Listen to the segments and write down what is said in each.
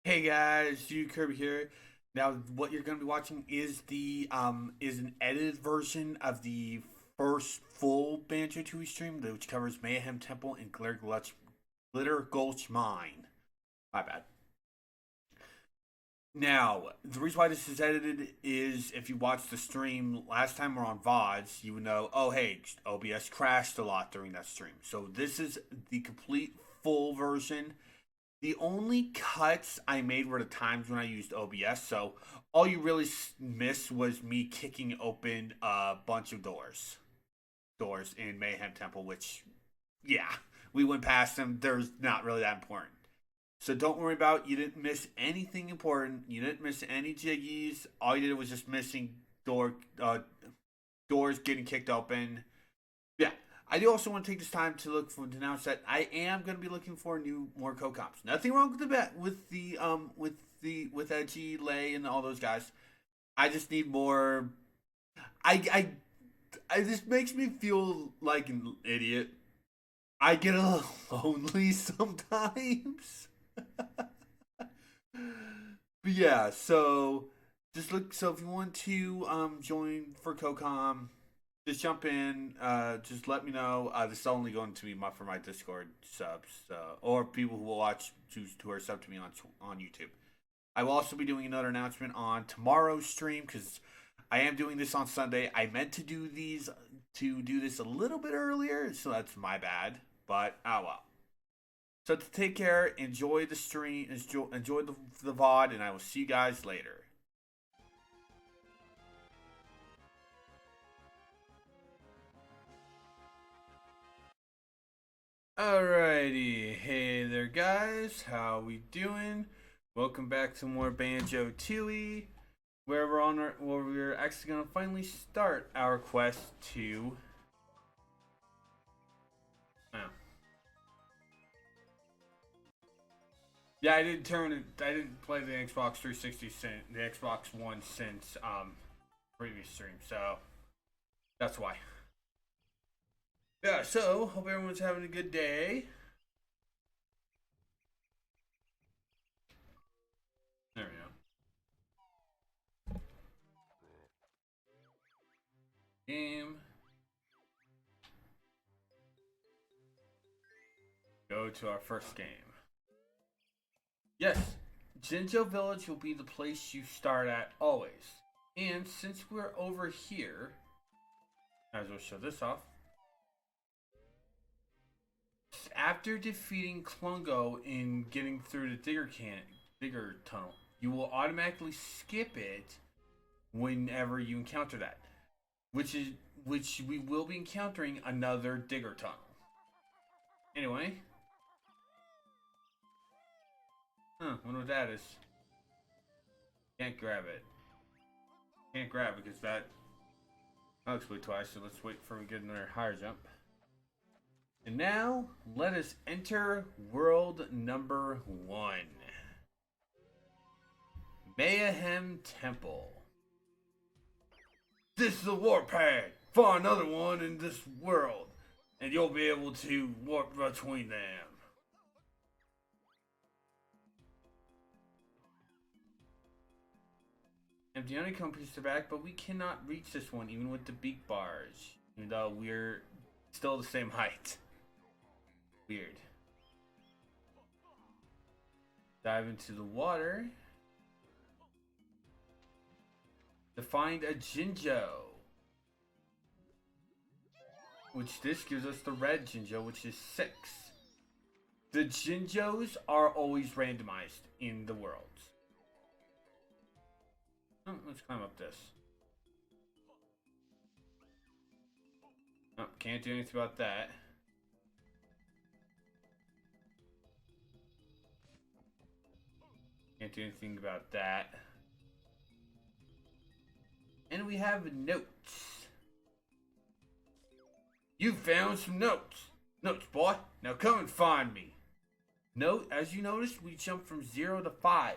Hey guys, you Kirby here. Now, what you're going to be watching is is an edited version of the first full Banjo Tooie stream, which covers Mayhem Temple and Glitter Gulch Mine. My bad. Now, the reason why this is edited is if you watched the stream last time we're on VODs, you would know, oh hey, OBS crashed a lot during that stream. So this is the complete full version. The only cuts I made were the times when I used OBS, so all you really missed was me kicking open a bunch of doors in Mayhem Temple, which, yeah, we went past them. There's not really that important. So don't worry about, you didn't miss anything important. You didn't miss any jiggies. All you did was just missing doors getting kicked open. Yeah, I do also want to take this time to to announce that I am going to be looking for more co-comps. Nothing wrong with the bet with Edgy, Lay, and all those guys. I just need more. I this makes me feel like an idiot. I get a little lonely sometimes. But yeah, so just look. So if you want to join for CoCom, just jump in. Just let me know. This is only going to be for my Discord subs or people who will watch who are sub to me on YouTube. I will also be doing another announcement on tomorrow's stream because I am doing this on Sunday. I meant to do this a little bit earlier, so that's my bad. But oh well. So to take care, enjoy the stream, enjoy the VOD, and I will see you guys later. Alrighty, hey there guys, how we doing? Welcome back to more Banjo Tooie, where we're actually gonna finally start our quest to. Oh. Yeah, I didn't play the Xbox 360 the Xbox One since previous stream, so that's why. Yeah, so hope everyone's having a good day. There we go. Game. Go to our first game. Yes, Jinjo Village will be the place you start at always. And since we're over here, might as well show this off. After defeating Klungo in getting through the Digger Tunnel, you will automatically skip it whenever you encounter that, which we will be encountering another Digger Tunnel. Anyway, wonder what that is. Can't grab it. Can't grab it because that. I'll explain twice, so let's wait for we get another higher jump. And now, let us enter world number 1. Mayhem Temple. This is a warp pad. Find another one in this world, and you'll be able to warp between them. Empty honeycomb pieces are back, but we cannot reach this one even with the beak bars, even though we're still the same height. Weird. Dive into the water to find a Jinjo. Which this gives us the red Jinjo, which is 6. The Jinjos are always randomized in the worlds. Oh, let's climb up this. Oh, can't do anything about that. Can't do anything about that. And we have notes. You found some notes. Notes, boy. Now come and find me. Note, as you noticed, we jumped from 0 to 5.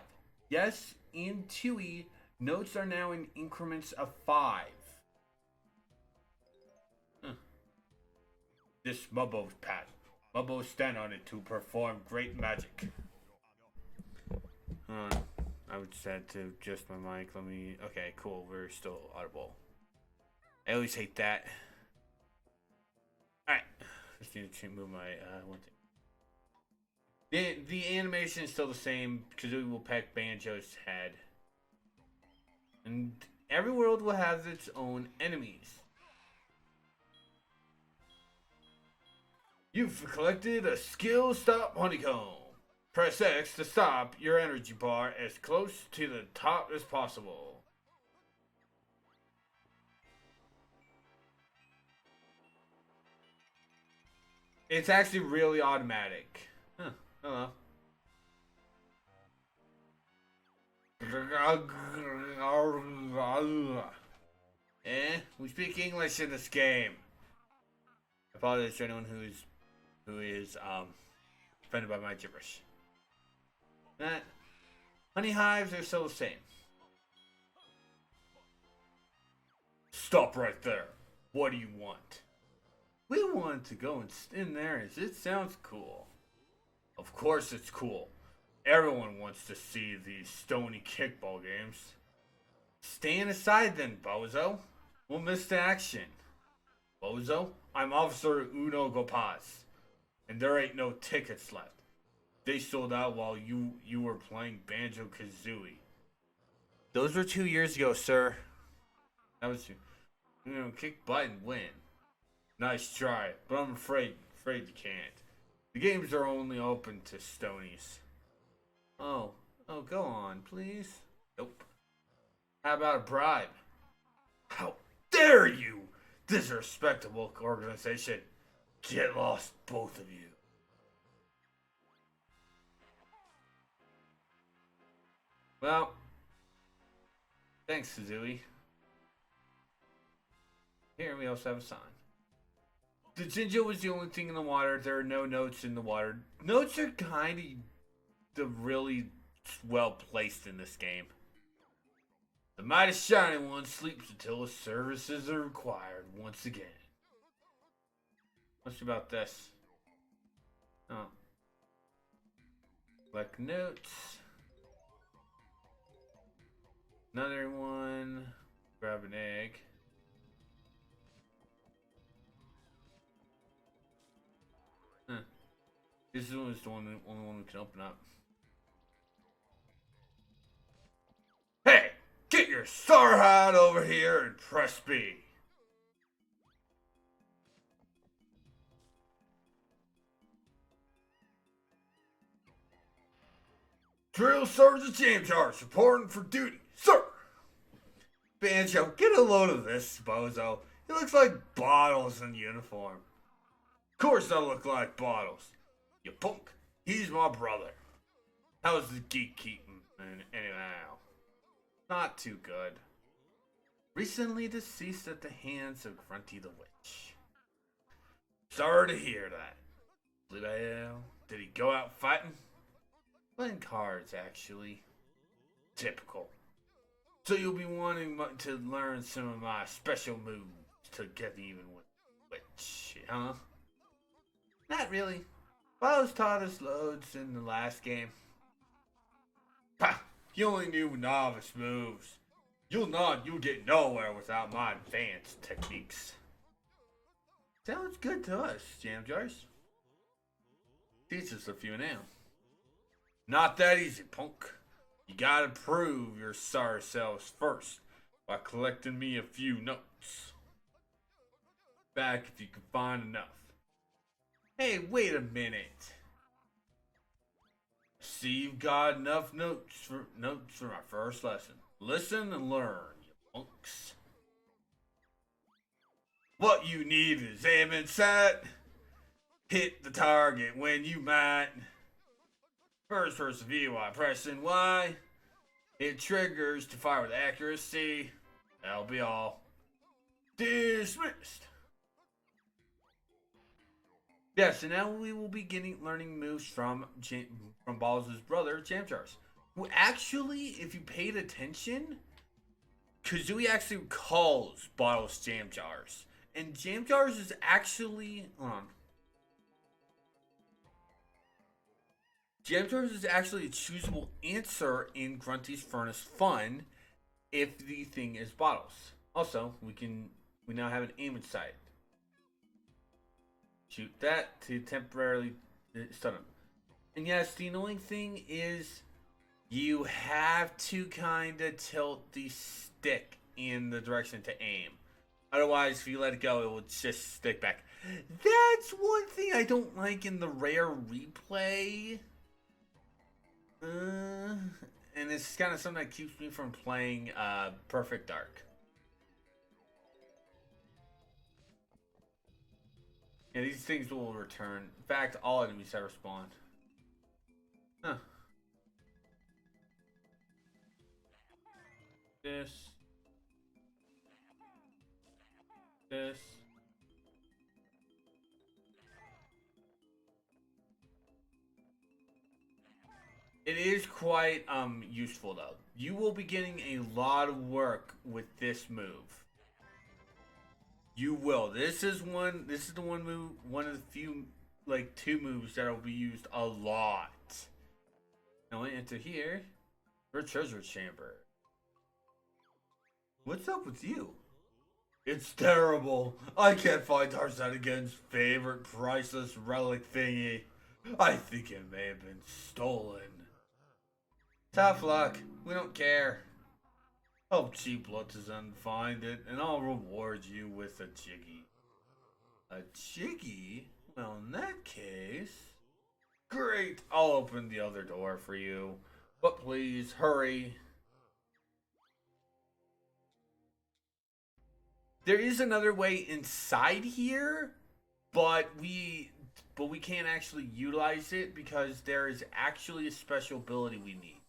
Yes, in Tooie, notes are now in increments of 5. This Mubbo's path. Mubbo stand on it to perform great magic. Hold on. I would set to just my mic. Let me. Okay, cool. We're still audible. I always hate that. Alright. Just need to move my one thing. The animation is still the same because we will peck Banjo's head. And every world will have its own enemies. You've collected a skill stop honeycomb. Press X to stop your energy bar as close to the top as possible. It's actually really automatic. Huh. Hello. We speak English in this game. I apologize to anyone who is offended by my gibberish. Honey hives are still the same. Stop right there. What do you want? We want to go in there as it sounds cool. Of course it's cool. Everyone wants to see these stony kickball games. Stand aside then, bozo. We'll miss the action. Bozo, I'm Officer Uno Gopaz, and there ain't no tickets left. They sold out while you were playing Banjo-Kazooie. Those were 2 years ago, sir. That was, kick butt and win. Nice try, but I'm afraid you can't. The games are only open to stonies. Oh, go on, please. Nope. How about a bribe? How dare you! This is a respectable organization. Get lost, both of you. Well, thanks, Kazooie. Here we also have a sign. The Jinjo was the only thing in the water. There are no notes in the water. Notes are kind of really well placed in this game. The mighty shiny one sleeps until his services are required once again. What's about this? Oh. Collect notes. Another one. Grab an egg. Huh. This one is the only one we can open up. Hey! Get your star hat over here and press B. Drill Sergeant Jamjars reporting for duty, sir. Banjo, get a load of this, bozo. He looks like Bottles in uniform. Of course I look like Bottles. You punk. He's my brother. How's the geek keeping anyhow? Not too good. Recently deceased at the hands of Grunty the Witch. Sorry to hear that. Did he go out fighting? Playing cards, actually. Typical. So you'll be wanting to learn some of my special moves to get even with the Witch, huh? Not really. Bo's taught us loads in the last game. Pah! You only knew novice moves. You'll get nowhere without my advanced techniques. Sounds good to us, Jamjars. Teach us a few now. Not that easy, punk. You gotta prove your sorry selves first by collecting me a few notes. Back if you can find enough. Hey, wait a minute. See, you've got enough notes for my first lesson. Listen and learn, you punks. What you need is aim in sight. Hit the target when you might. First person view while pressing Y. Hit triggers to fire with accuracy. That'll be all. Dismissed. Yes, and now we will be learning moves from Balls' brother, Jamjars. Who actually, if you paid attention, Kazooie actually calls Bottles Jamjars. And Jamjars is actually... Hold on. Jamters is actually a choosable answer in Grunty's Furnace Fun if the thing is bottles. Also, we now have an aiming sight. Shoot that to temporarily stun him. And yes, the annoying thing is you have to kind of tilt the stick in the direction to aim. Otherwise, if you let it go, it will just stick back. That's one thing I don't like in the rare replay. And it's kind of something that keeps me from playing Perfect Dark. And these things will return. In fact, all enemies have respawned. Huh. This. It is quite useful though. You will be getting a lot of work with this move. You will. This is the one move, one of the few, like, 2 moves that will be used a lot. Now I enter here for a treasure chamber. What's up with you? It's terrible. I can't find Tarzanigan's favorite priceless relic thingy. I think it may have been stolen. Tough luck. We don't care. Help Cheap Lutazan find it, and I'll reward you with a Jiggy. A Jiggy? Well, in that case... Great! I'll open the other door for you. But please, hurry. There is another way inside here, but we can't actually utilize it because there is actually a special ability we need.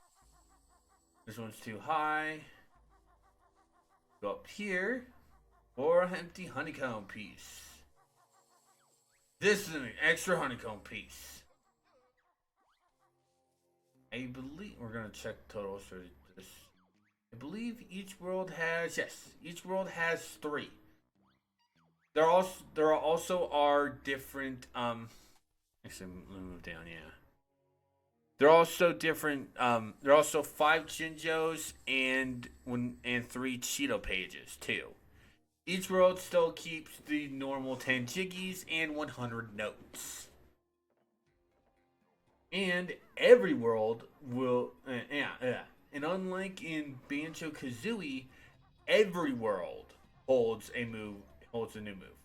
This one's too high. Go up here for an empty honeycomb piece. This is an extra honeycomb piece. I believe we're gonna check totals for this. I believe each world has each world has 3. There also are different actually let me move down, yeah. There are also different there are also 5 Jinjos and 3 Cheeto pages too. Each world still keeps the normal 10 Jiggies and 100 notes. And every world will and unlike in Banjo-Kazooie, every world holds a new move.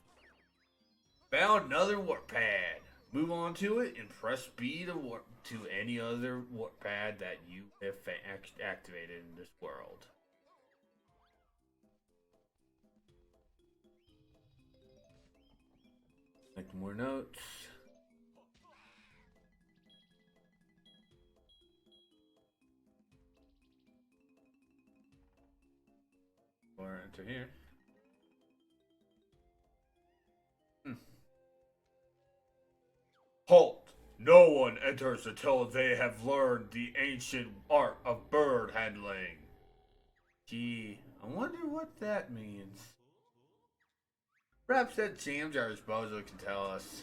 Found another warp pad. Move on to it and press B to warp to any other warp pad that you have activated in this world. Like more notes. Or enter here. Halt! No one enters until they have learned the ancient art of bird handling. Gee, I wonder what that means. Perhaps that Jam Jar's Bozo can tell us.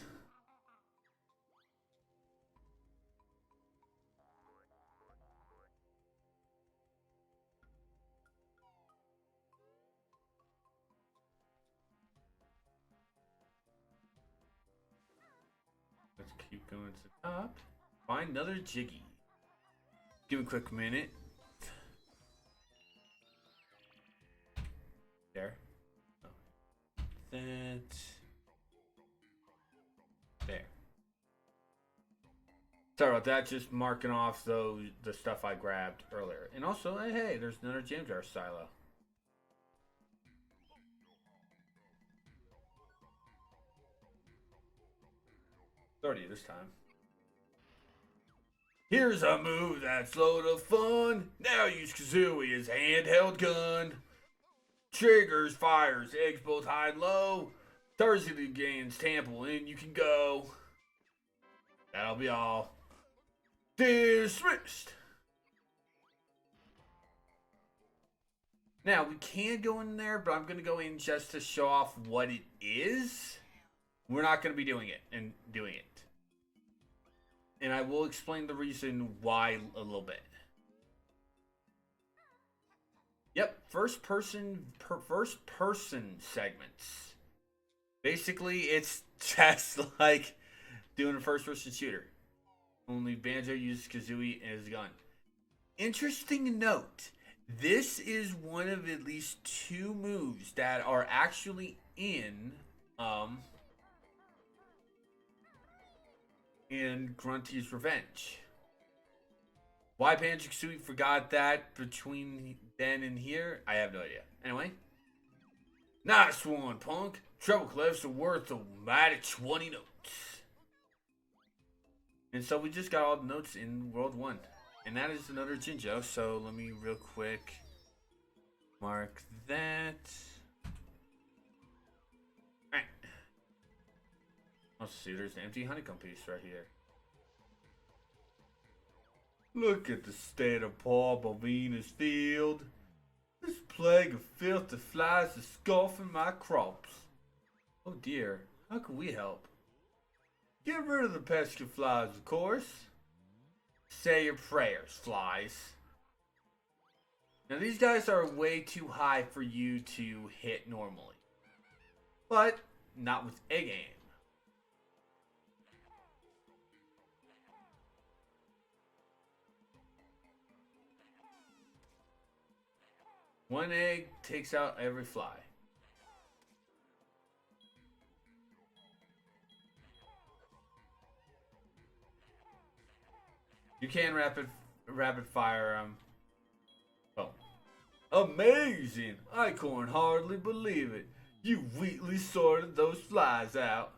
Let's keep going to the top. Find another Jiggy. Give me a quick minute. There. Oh. That. There. Sorry about that. Just marking off the stuff I grabbed earlier. And also, hey, there's another Jam Jar silo. $30 this time. Here's a move that's load of fun. Now use Kazooie as a handheld gun. Triggers, fires, eggs both high and low. Tarzan gains Temple, and you can go. That'll be all. Dismissed. Now, we can go in there, but I'm going to go in just to show off what it is. We're not going to be doing it. And I will explain the reason why a little bit. Yep, first person segments. Basically, it's just like doing a first person shooter. Only Banjo uses Kazooie as a gun. Interesting note. This is one of at least 2 moves that are actually in Grunty's Revenge. Why Banjo-Kazooie forgot that between then and here, I have no idea. Anyway. Nice one, punk. Treble clefs are worth a mighty 20 notes. And so we just got all the notes in World 1. And that is another Jinjo, so let me real quick mark that. Alright. Let's see, there's an empty honeycomb piece right here. Look at the state of Paul Bovina's field. This plague of filthy flies is scoffing my crops. Oh dear, how can we help? Get rid of the pesky flies, of course. Say your prayers, flies. Now these guys are way too high for you to hit normally. But not with egg aim. One egg takes out every fly. You can rapid fire them. Oh. Amazing! I can't hardly believe it. You wheatly sorted those flies out.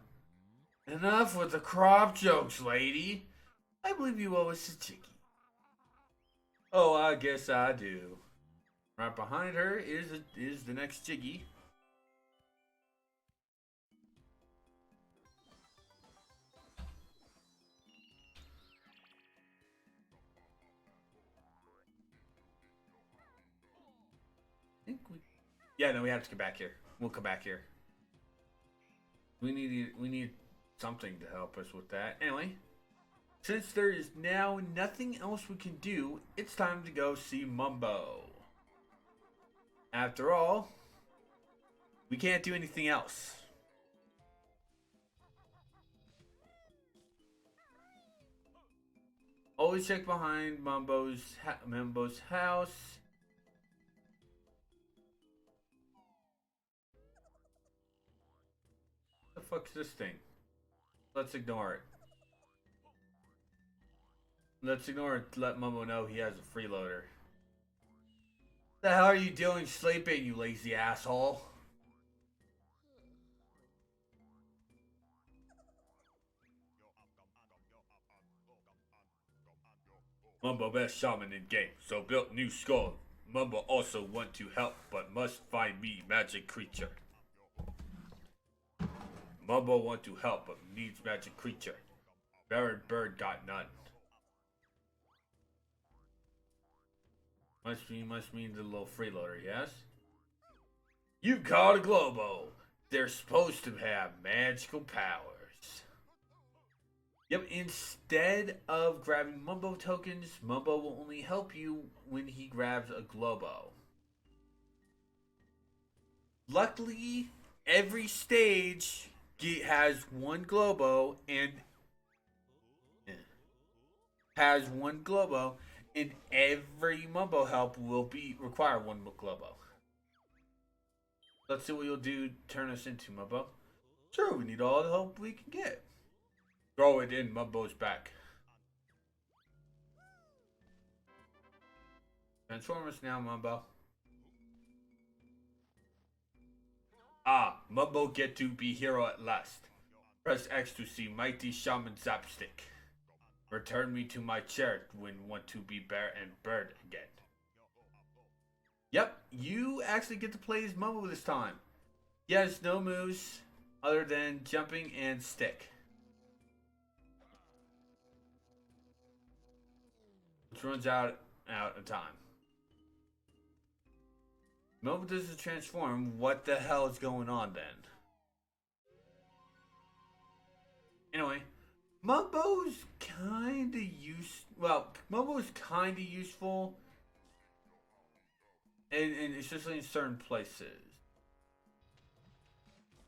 Enough with the crop jokes, lady. I believe you owe us a chickie. Oh, I guess I do. Right behind her is the next Jiggy. Yeah, no, we have to come back here. We'll come back here. We need something to help us with that. Anyway, since there is now nothing else we can do, it's time to go see Mumbo. After all, we can't do anything else. Always check behind Mumbo's house. What the fuck is this thing? Let's ignore it. Let's ignore it to let Mumbo know he has a freeloader. The hell are you doing sleeping, you lazy asshole? Mumbo best shaman in game, so built new skull. Mumbo also want to help, but must find me magic creature. Mumbo want to help, but needs magic creature. Barren bird got none. Must mean the little freeloader, yes? You caught a Globo. They're supposed to have magical powers. Yep, instead of grabbing Mumbo tokens, Mumbo will only help you when he grabs a Globo. Luckily, every stage has one Globo and every Mumbo help will require one Globo. Let's see what you'll do. Turn us into Mumbo. Sure, we need all the help we can get. Throw it in Mumbo's back. Transform us now, Mumbo. Ah, Mumbo get to be hero at last. Press X to see Mighty Shaman Zapstick. Return me to my chair when want to be bear and bird again. Yep, you actually get to play as Mumbo this time. He has no moves other than jumping and stick. Which runs out of time. Mumbo doesn't transform. What the hell is going on then? Anyway, Mumbo's kind of Mumbo's kind of useful, and especially in certain places.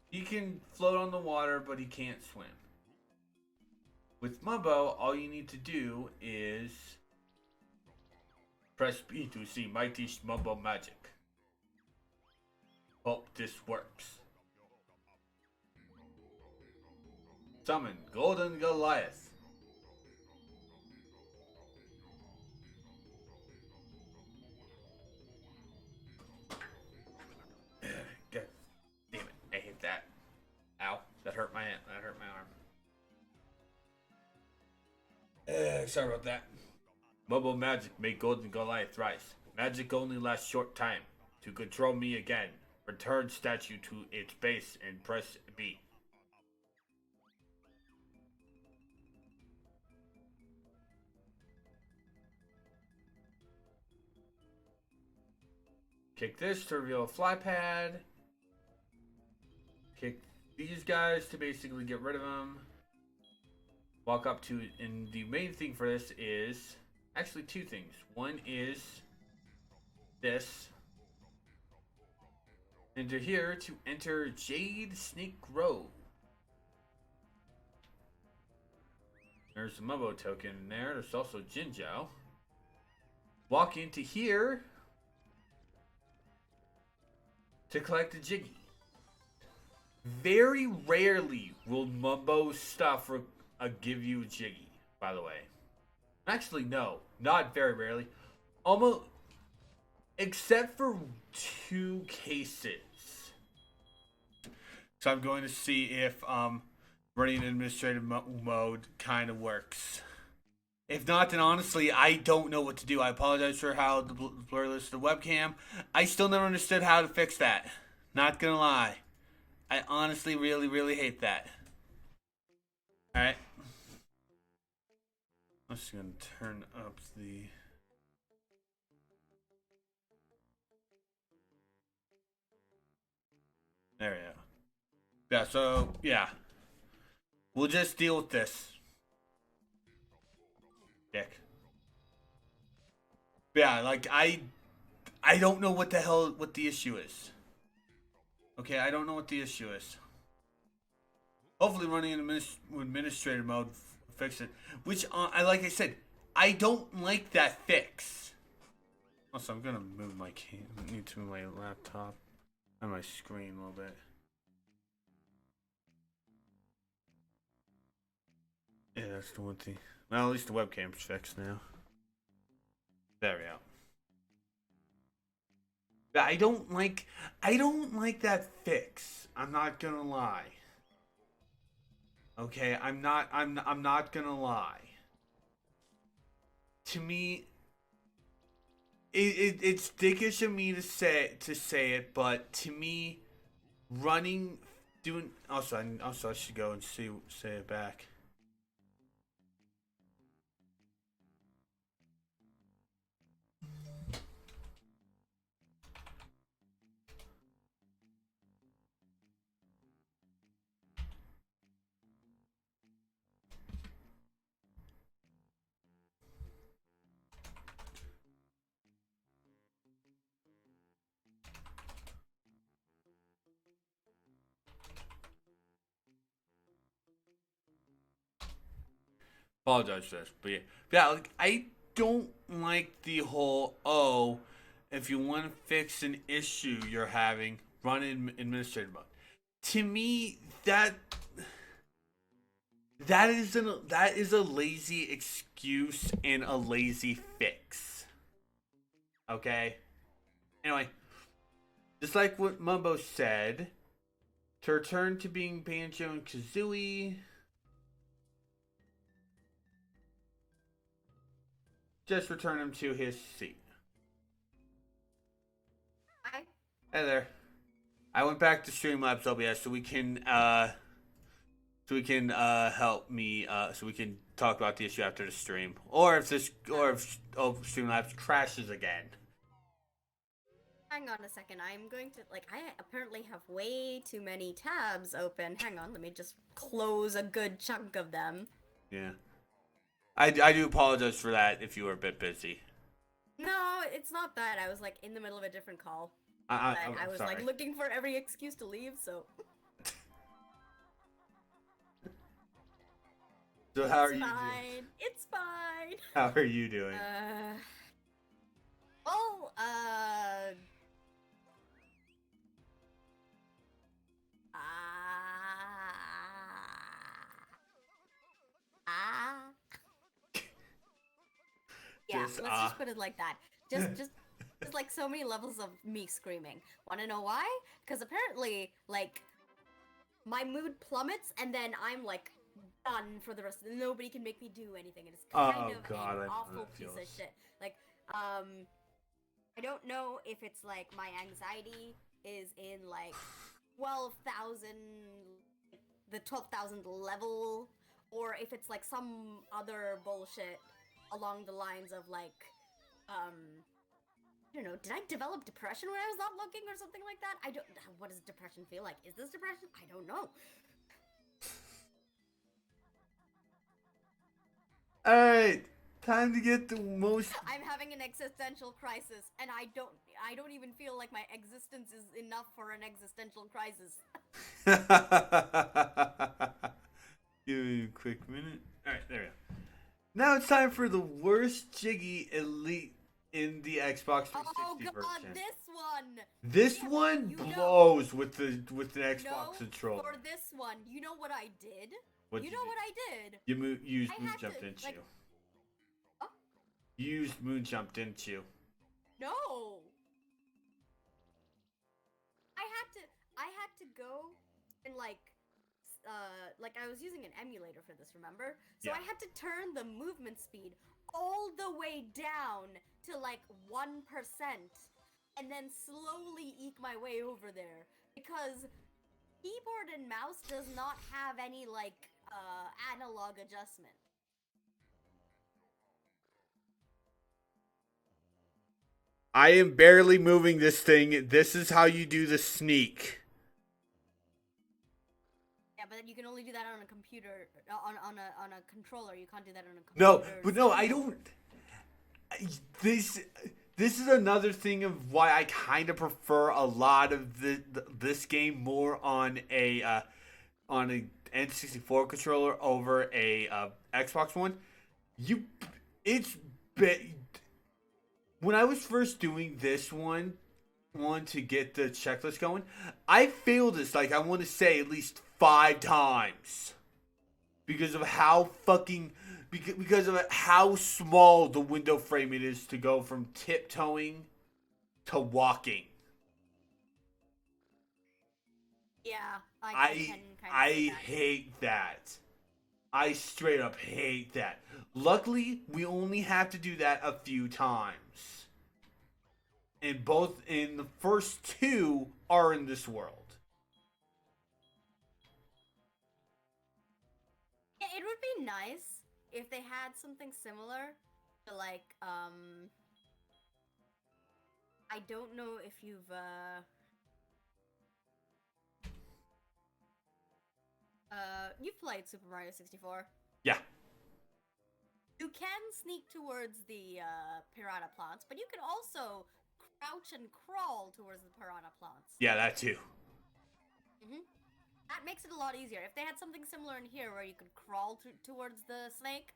He can float on the water, but he can't swim. With Mumbo, all you need to do is press B to see Mighty Mumbo magic. Hope this works. Summon Golden Goliath. God damn it! I hate that. Ow! That hurt my arm. Sorry about that. Mumbo magic made Golden Goliath rise. Magic only lasts short time. To control me again, return statue to its base and press B. Kick this to reveal a fly pad. Kick these guys to basically get rid of them. Walk up to, and the main thing for this is actually two things. One is this. Enter here to enter Jade Snake Grove. There's a Mumbo token in there. There's also Jinzhou. Walk into here to collect a Jiggy. Very rarely will Mumbo stuff give you a Jiggy, by the way. Actually, no. Not very rarely. Almost, except for 2 cases. So I'm going to see if running administrative mode kind of works. If not, then honestly, I don't know what to do. I apologize for how the blur list the webcam. I still never understood how to fix that. Not gonna lie. I honestly really, really hate that. Alright. I'm just gonna turn up the... There we go. Yeah, so, yeah. We'll just deal with this. Dick. Yeah, like, I don't know what the issue is. Okay, I don't know what the issue is. Hopefully running in administrator mode fix it. Which, like I said, I don't like that fix. Also, I'm gonna move my I need to move my laptop and my screen a little bit. Yeah, that's the one thing. Well, at least the webcam's fixed now. There we go. I don't like that fix. I'm not gonna lie. Okay, I'm not gonna lie. To me, it's dickish of me to say it, but to me, also I should go and say it back. Apologize for this, but yeah, like, I don't like the whole if you want to fix an issue you're having, run in administrative mode. To me, that is a lazy excuse and a lazy fix. Okay. Anyway, just like what Mumbo said, to return to being Banjo and Kazooie. Just return him to his seat. Hi. Hey there. I went back to Streamlabs OBS so we can help me so we can talk about the issue after the stream, or if Streamlabs crashes again. Hang on a second. I'm going to I apparently have way too many tabs open. Hang on, let me just close a good chunk of them. Yeah. I do apologize for that if you were a bit busy. No, it's not that. I was like in the middle of a different call. I'm But I was sorry. like looking for every excuse to leave, so So how are it's you doing? fine. It's fine. How are you doing? Uh, well, ah, yeah. Just Let's just put it like that. Just there's like so many levels of me screaming. Want to know why? Because apparently, like, my mood plummets, and then I'm like done for the rest of the. Nobody can make me do anything. It is kind Oh of God, an I know how awful that piece of feels. shit. Like, I don't know if it's like my anxiety is in like 12,000, the 12,000 level, or if it's like some other bullshit along the lines of like, I don't know, did I develop depression when I was not looking or something like that? I don't. What does depression feel like? Is this depression? I don't know. All right, time to get the most. I'm having an existential crisis, and I don't even feel like my existence is enough for an existential crisis. Give me a quick minute. All right, there we go. Now it's time for the worst Jiggy Elite in the Xbox 360 Oh god, version. this one! This Yeah, one you blows with the Xbox know, controller. for this one, you know what I did? What'd You you know do? what I did? You used I moon had jump, to, didn't like, you? oh, You used moon jump, didn't you? no! I had to, I had to go and, like I was using an emulator for this, remember? So Yeah. I had to turn the movement speed all the way down to, like, 1%, and then slowly eke my way over there. Because keyboard and mouse does not have any, like, analog adjustment. I am barely moving this thing. This is how you do the sneak. Yeah, but then you can only do that on a computer, on a controller. You can't do that on a No, computer. but no, I don't. This this is another thing of why I kind of prefer a lot of this game more on a N64 controller over a Xbox One. You, it's when I was first doing this one to get the checklist going, I failed this like I want to say at least 5 times because of how fucking because of how small the window frame it is to go from tiptoeing to walking. Yeah, I I can kind of see I that. hate that. I straight up hate that. Luckily, we only have to do that a few times. And both in the first two are in this world. Yeah, it would be nice if they had something similar to like I don't know if you've played Super Mario 64. Yeah. You can sneak towards the piranha plants, but you can also crouch and crawl towards the piranha plants. Yeah, that too. That makes it a lot easier. If they had something similar in here where you could crawl towards the snake,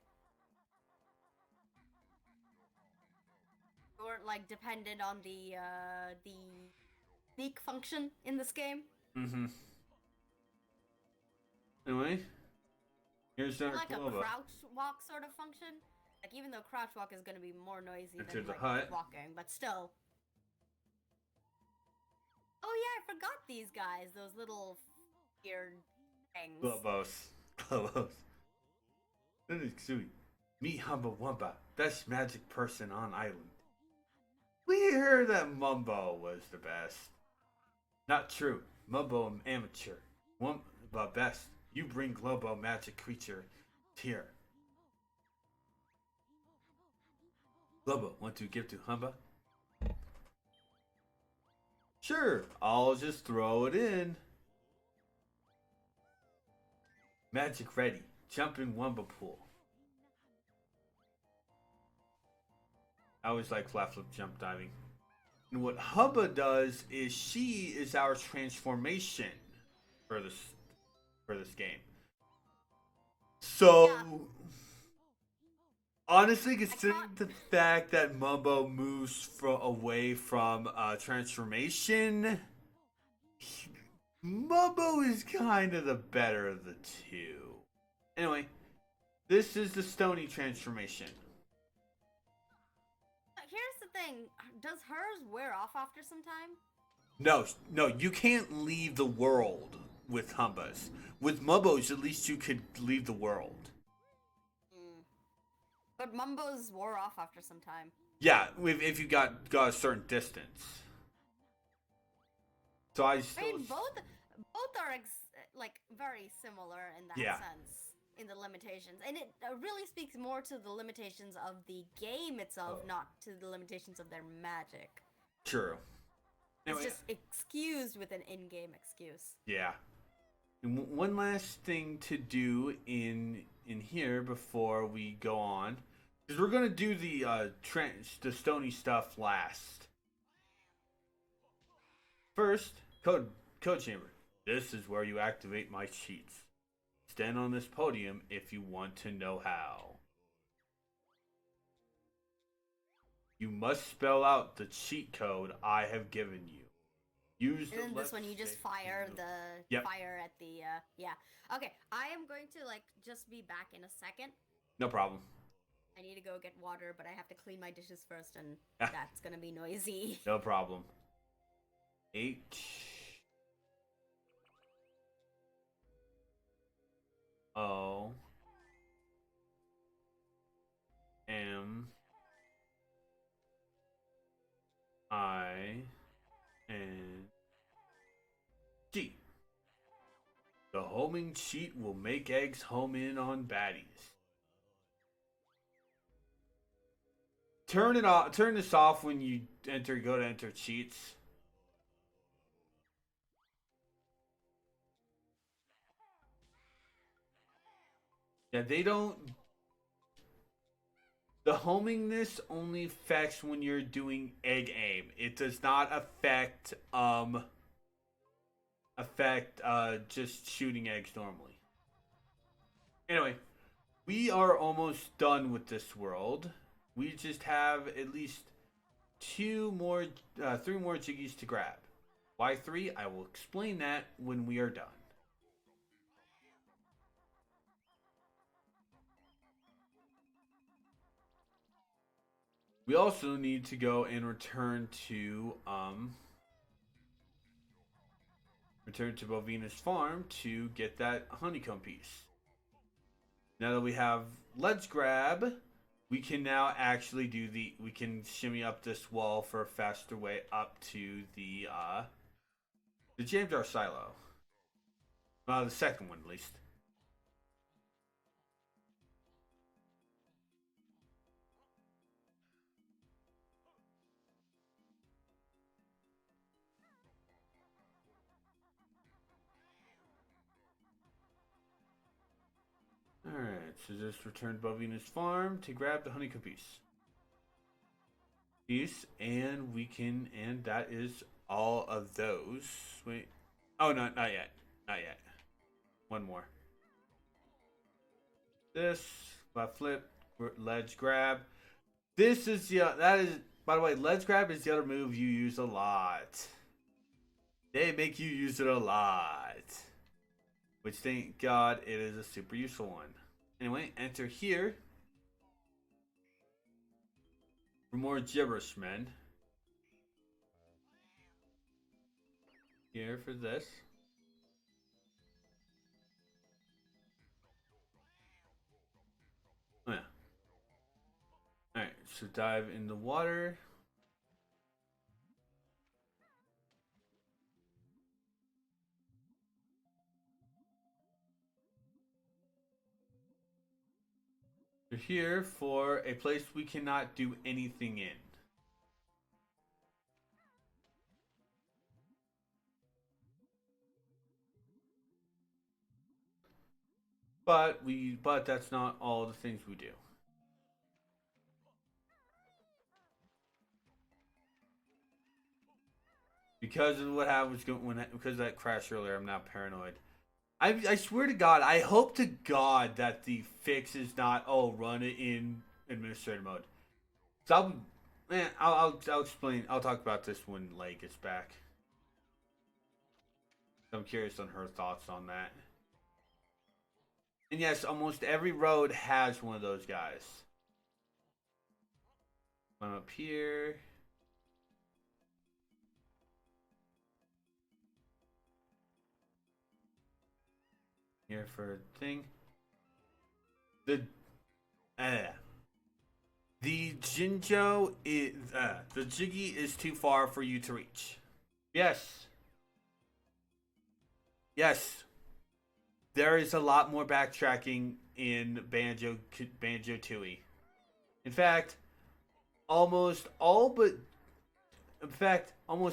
you weren't like dependent on the sneak function in this game. Mm-hmm. Anyway, here's our Like a Clover. crouch walk sort of function. Like even though crouch walk is gonna be more noisy Enter than the like hut. walking, but still. Oh yeah, I forgot these guys. Those little weird things. Globos. That is sweet. Meet Humba Wumba, best magic person on island. We heard that Mumbo was the best. Not true. Mumbo amateur. Wumba best. You bring Globo magic creature here. Globo, want to give to Humba? Sure, I'll just throw it in. Magic ready. jump in Wumba pool. I always like flat flip jump diving. And what Hubba does is she is our transformation for this game. So Yeah. honestly, considering the fact that Mumbo moves away from transformation, Mumbo is kind of the better of the two. Anyway, this is the Stony transformation. Here's the thing. Does hers wear off after some time? No, you can't leave the world with Humbas. With Mumbos, at least you could leave the world. But Mumbo's wore off after some time. Yeah, if you got a certain distance. So I mean, both are like very similar in that sense, in the limitations, and it really speaks more to the limitations of the game itself, not to the limitations of their magic. True. Anyway, it's just excused with an in-game excuse. Yeah. And one last thing to do in here before we go on, because we're gonna do the Stony stuff last. First, code chamber. This is where you activate my cheats. Stand on this podium if you want to know how. You must spell out the cheat code I have given you. Use and then this one you just fire fire at the yeah. Okay, I am going to just be back in a second. No problem. I need to go get water, but I have to clean my dishes first, and that's gonna be noisy. No problem. H O M I N G. The homing cheat will make eggs home in on baddies. Turn this off when you go to enter cheats. Yeah, they don't. The homingness only affects when you're doing egg aim. It does not affect just shooting eggs normally. Anyway, we are almost done with this world. We just have at least 3 more Jiggies to grab. Why 3? I will explain that when we are done. We also need to go and return to Bovina's farm to get that honeycomb piece. Now that we have Let's Grab, we can now actually we can shimmy up this wall for a faster way up to the jam jar silo. The second one at least. Alright, so just return to Bovina's farm to grab the honeycomb piece. And that is all of those. Wait. Oh, no, not yet. Not yet. One more. This, left flip, ledge grab. This is, by the way, ledge grab is the other move you use a lot. They make you use it a lot. Which, thank God, it is a super useful one. Anyway, enter here. For more gibberish, men. Here for this. Oh, yeah. Alright, so dive in the water. We're here for a place we cannot do anything in. but that's not all the things we do. Because of what happened because of that crash earlier, I'm now paranoid. I swear to God, I hope to God that the fix is not run it in administrator mode. So I'll explain. I'll talk about this when Leigh gets back. I'm curious on her thoughts on that. And yes, almost every road has one of those guys. I'm up here. Here for a thing. The Jinjo is the Jiggy is too far for you to reach. Yes. Yes. There is a lot more backtracking in Banjo-Tooie. In fact, almost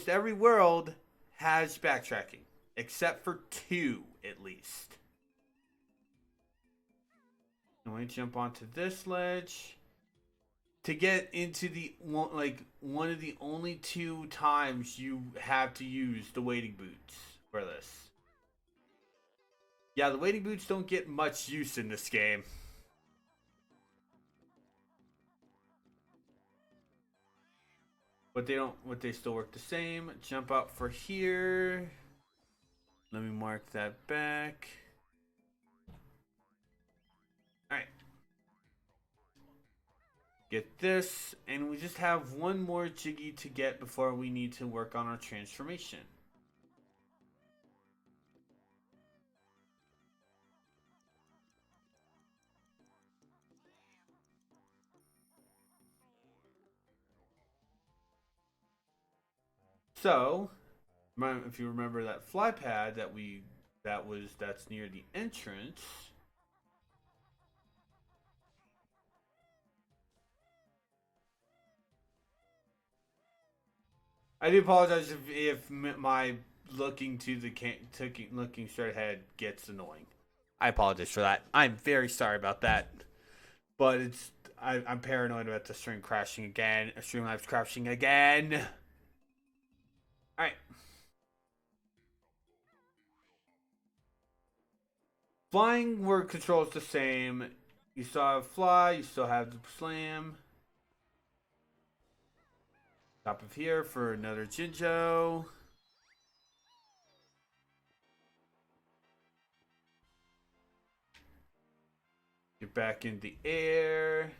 every world has backtracking, except for 2 at least. I'm going to jump onto this ledge to get into one of the only 2 times you have to use the wading boots for this. Yeah, the wading boots don't get much use in this game. But they still work the same. Jump out for here. Let me mark that back. Alright. Get this, and we just have one more Jiggy to get before we need to work on our transformation. So, if you remember that fly pad that's near the entrance. I do apologize if my looking straight ahead gets annoying. I apologize for that. I'm very sorry about that. But I'm paranoid about the stream crashing again. Streamlabs crashing again. Alright. Flying work controls the same. You still have fly, you still have the slam. Top of here for another Jinjo. You're back in the air.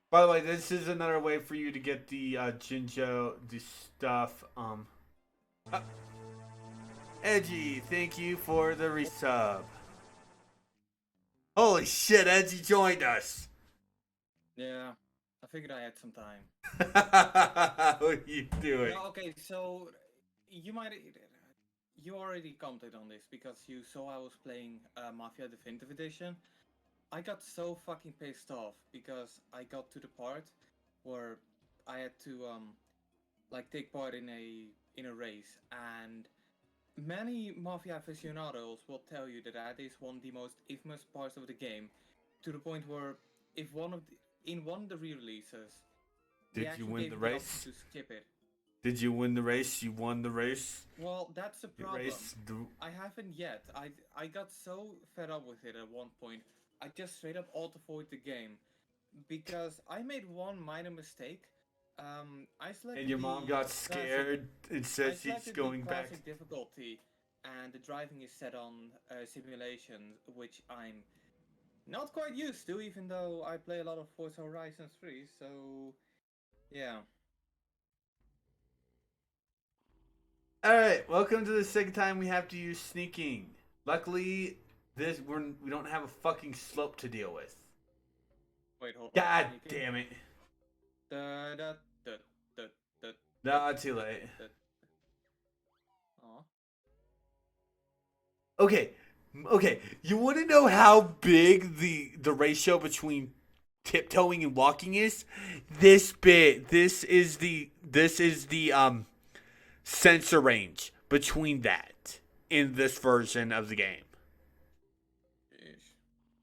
By the way, this is another way for you to get the Jinjo, the stuff. Edgy, thank you for the resub. Holy shit, Edgy joined us. Yeah, I figured I had some time. What are you doing? No, okay, so you already commented on this because you saw I was playing Mafia Definitive Edition. I got so fucking pissed off because I got to the part where I had to take part in a race, and many Mafia aficionados will tell you that that is one of the most infamous parts of the game, to the point where if in one of the re-releases, did you win the race? To skip it. Did you win the race? You won the race? Well, that's the problem. I haven't yet. I got so fed up with it at one point. I just straight up alt-avoid the game because I made one minor mistake. I selected and your mom got scared and said she's going back. Classic difficulty, and the driving is set on simulation, which I'm not quite used to, even though I play a lot of Forza Horizon 3. So, yeah. All right, welcome to the second time we have to use sneaking. Luckily, we don't have a fucking slope to deal with. Wait, hold on. God damn it. No, too late. Okay. You want to know how big the ratio between tiptoeing and walking is? This bit. This is the sensor range between that in this version of the game.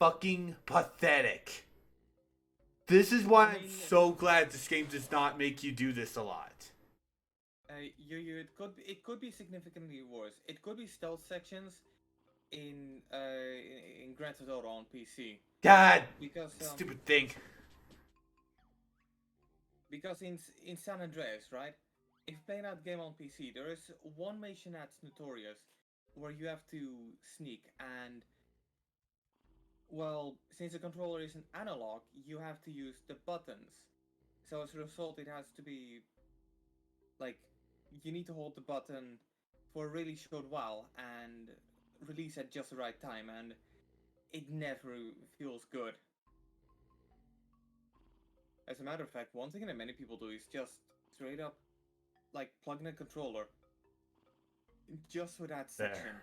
fucking pathetic. This is why I I'm mean, so glad this game does not make you do this a lot. it could be significantly worse. It could be stealth sections in Grand Theft Auto on PC God, because stupid thing. because in San Andreas, right? If playing that game on PC, there is one mission that's notorious where you have to sneak, and well, since the controller is an analog, you have to use the buttons. So as a result, it has to be like you need to hold the button for a really short while and release at just the right time, and it never feels good. As a matter of fact, one thing that many people do is just straight up like plug in a controller just for that section. There.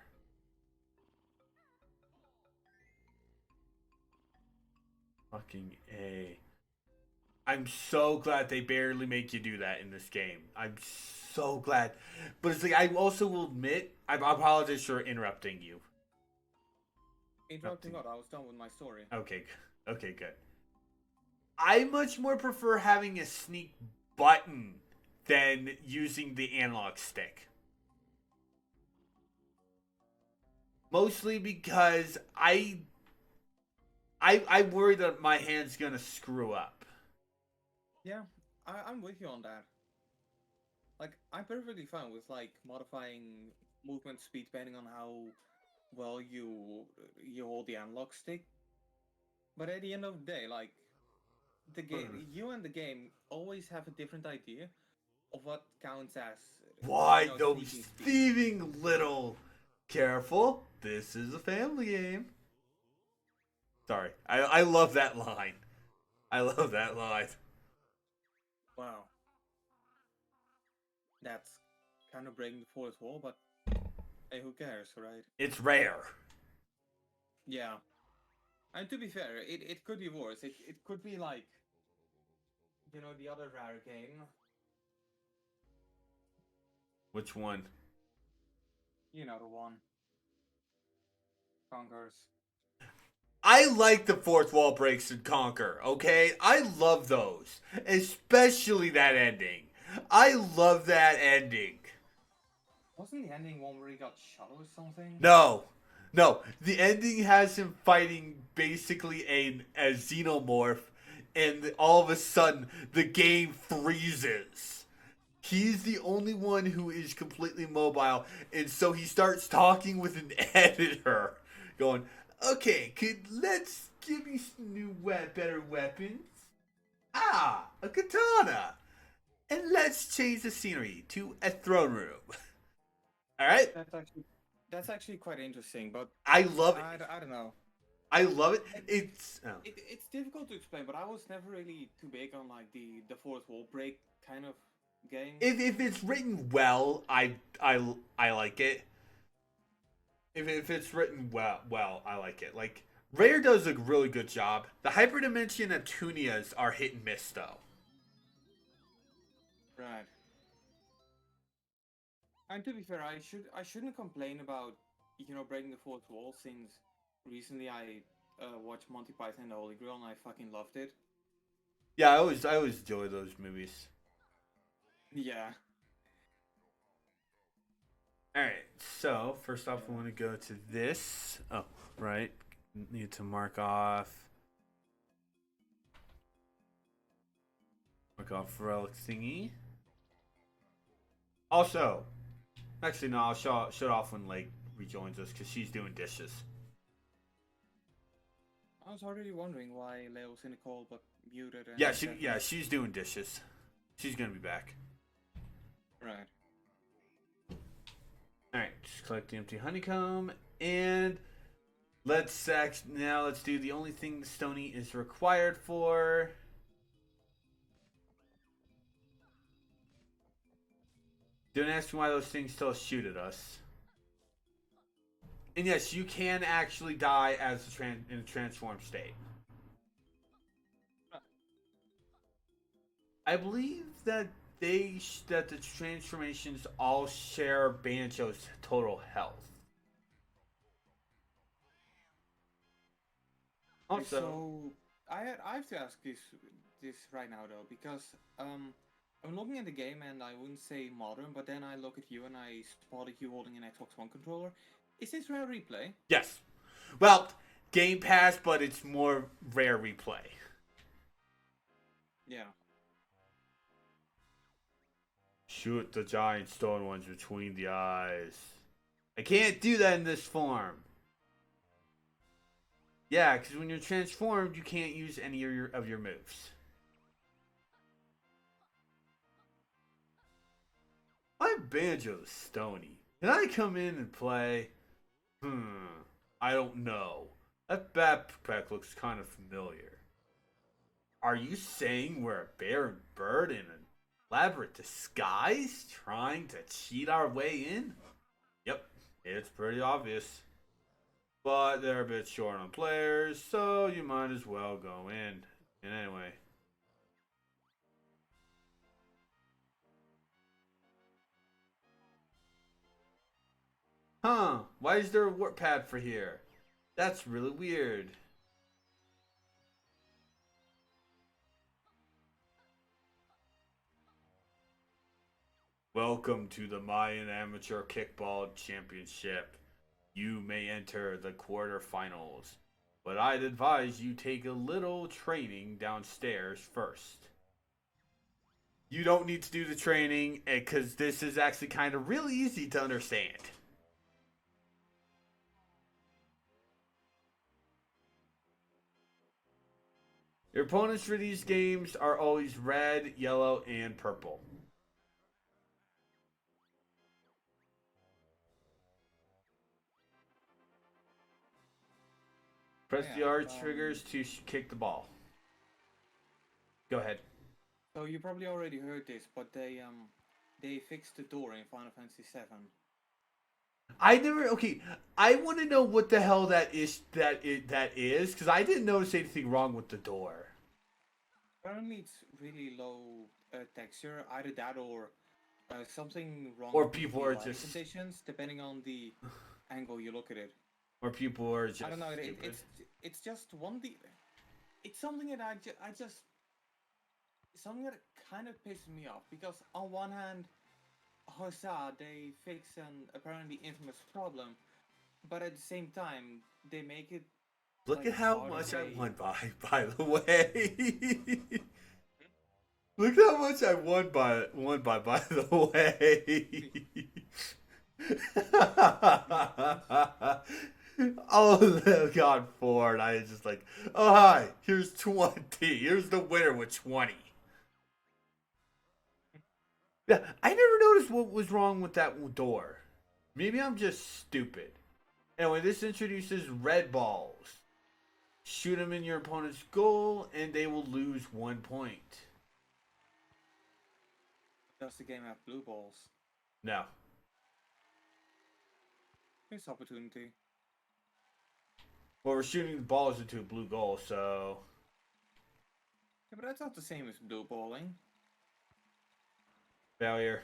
Fucking A. I'm so glad they barely make you do that in this game. I'm so glad. But it's like, I also will admit, I apologize for interrupting you. Interrupting what? I was done with my story. Okay, okay, good. I much more prefer having a sneak button than using the analog stick. Mostly because I worry that my hand's gonna screw up. Yeah, I'm with you on that. Like, I'm perfectly fine with like modifying movement speed depending on how well you hold the analog stick. But at the end of the day, like the game, you and the game always have a different idea of what counts as Why those sneaking speed. thieving little... Careful, this is a family game. Sorry, I love that line. I love that line. Wow. That's kind of breaking the fourth wall, but hey, who cares, right? It's rare. Yeah. And to be fair, it could be worse. It could be like, you know, the other rare game. Which one? You know the one. Conquers. I like the fourth wall breaks in Conquer, okay? I love those. Especially that ending. I love that ending. Wasn't the ending one where he got shot or something? No. The ending has him fighting basically a xenomorph, and all of a sudden, the game freezes. He's the only one who is completely mobile, and so he starts talking with an editor, going, okay, let's give me some new better weapons. Ah, a katana. And let's change the scenery to a throne room. Alright? That's actually quite interesting, but I love it. I don't know. I love it. It's It's difficult to explain, but I was never really too big on like the fourth wall break kind of game. if it's written well, I like it. If it's written well, I like it. Like Rare does a really good job. The Hyperdimension and Tunias are hit and miss though. Right. And to be fair, I shouldn't complain about breaking the fourth wall, since recently I watched Monty Python and the Holy Grail and I fucking loved it. Yeah, I always enjoy those movies. Yeah. Alright, so first off we want to go to this. Oh, right. Need to mark off relic thingy. Also, actually no, I'll show it off when Lake rejoins us because she's doing dishes. I was already wondering why Leo was in the call but muted. And She's doing dishes. She's gonna be back. Right. Alright, just collect the empty honeycomb, and let's do the only thing Stony is required for. Don't ask me why those things still shoot at us. And yes, you can actually die as in a transformed state. I believe that that the transformations all share Banjo's total health. Also, So I have to ask this right now though, because I'm looking at the game and I wouldn't say modern, but then I look at you and I spotted you holding an Xbox One controller. Is this rare replay? yes. Well, Game Pass, but it's more rare replay. Yeah. Shoot the giant stone ones between the eyes. I can't do that in this form. Yeah, because when you're transformed, you can't use any of your moves. My banjo's stony. Can I come in and play? I don't know. That backpack looks kind of familiar. Are you saying we're a bear and bird in an elaborate disguise trying to cheat our way in? Yep, it's pretty obvious. But they're a bit short on players, so you might as well go in. And anyway. Huh, why is there a warp pad for here? That's really weird. Welcome to the Mayan Amateur Kickball Championship. You may enter the quarterfinals, but I'd advise you take a little training downstairs first. You don't need to do the training because this is actually kind of really easy to understand. Your opponents for these games are always red, yellow, and purple. Press the R triggers to kick the ball. Go ahead. So you probably already heard this, but they fixed the door in Final Fantasy VII. I never. Okay, I want to know what the hell that is. That is because I didn't notice anything wrong with the door. Apparently, it's really low texture. Either that or something wrong. Or with people the are lighting just. conditions, depending on the angle you look at it. Or people are just. I don't know. Stupid. It's just one. It's something that I just something that kind of pisses me off because on one hand, Hosa they fix an apparently infamous problem, but at the same time they make it. Look Like, at how harder much I way. won by the way. Look how much I won by the way. Oh, God, Ford. I was just like, oh, hi, here's 20. Here's the winner with 20. Yeah, I never noticed what was wrong with that door. Maybe I'm just stupid. Anyway, this introduces red balls. Shoot them in your opponent's goal, and they will lose 1 point. Does the game have blue balls? No. Missed opportunity. Well, we're shooting the balls into a blue goal, so... Yeah, but that's not the same as blue balling. Failure.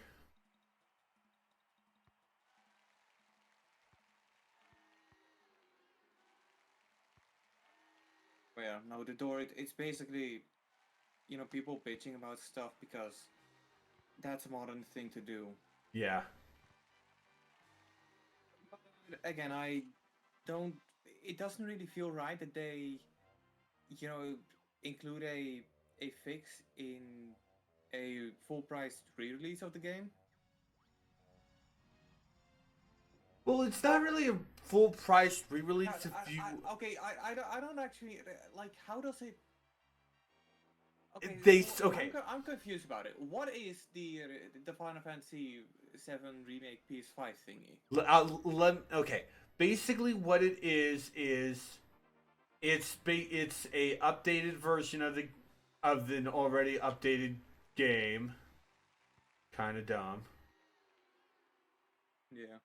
But yeah, no, the door, it's basically, you know, people bitching about stuff because that's a modern thing to do. Yeah. But again, I don't, it doesn't really feel right that they, you know, include a fix in a full-priced re-release of the game. Well, it's not really a full-price re-release if you... I don't actually, like, how does it... Okay, Okay. I'm confused about it. What is the Final Fantasy VII Remake PS5 thingy? Okay. Basically, what it is it's a updated version of the already updated game. Kind of dumb. Yeah.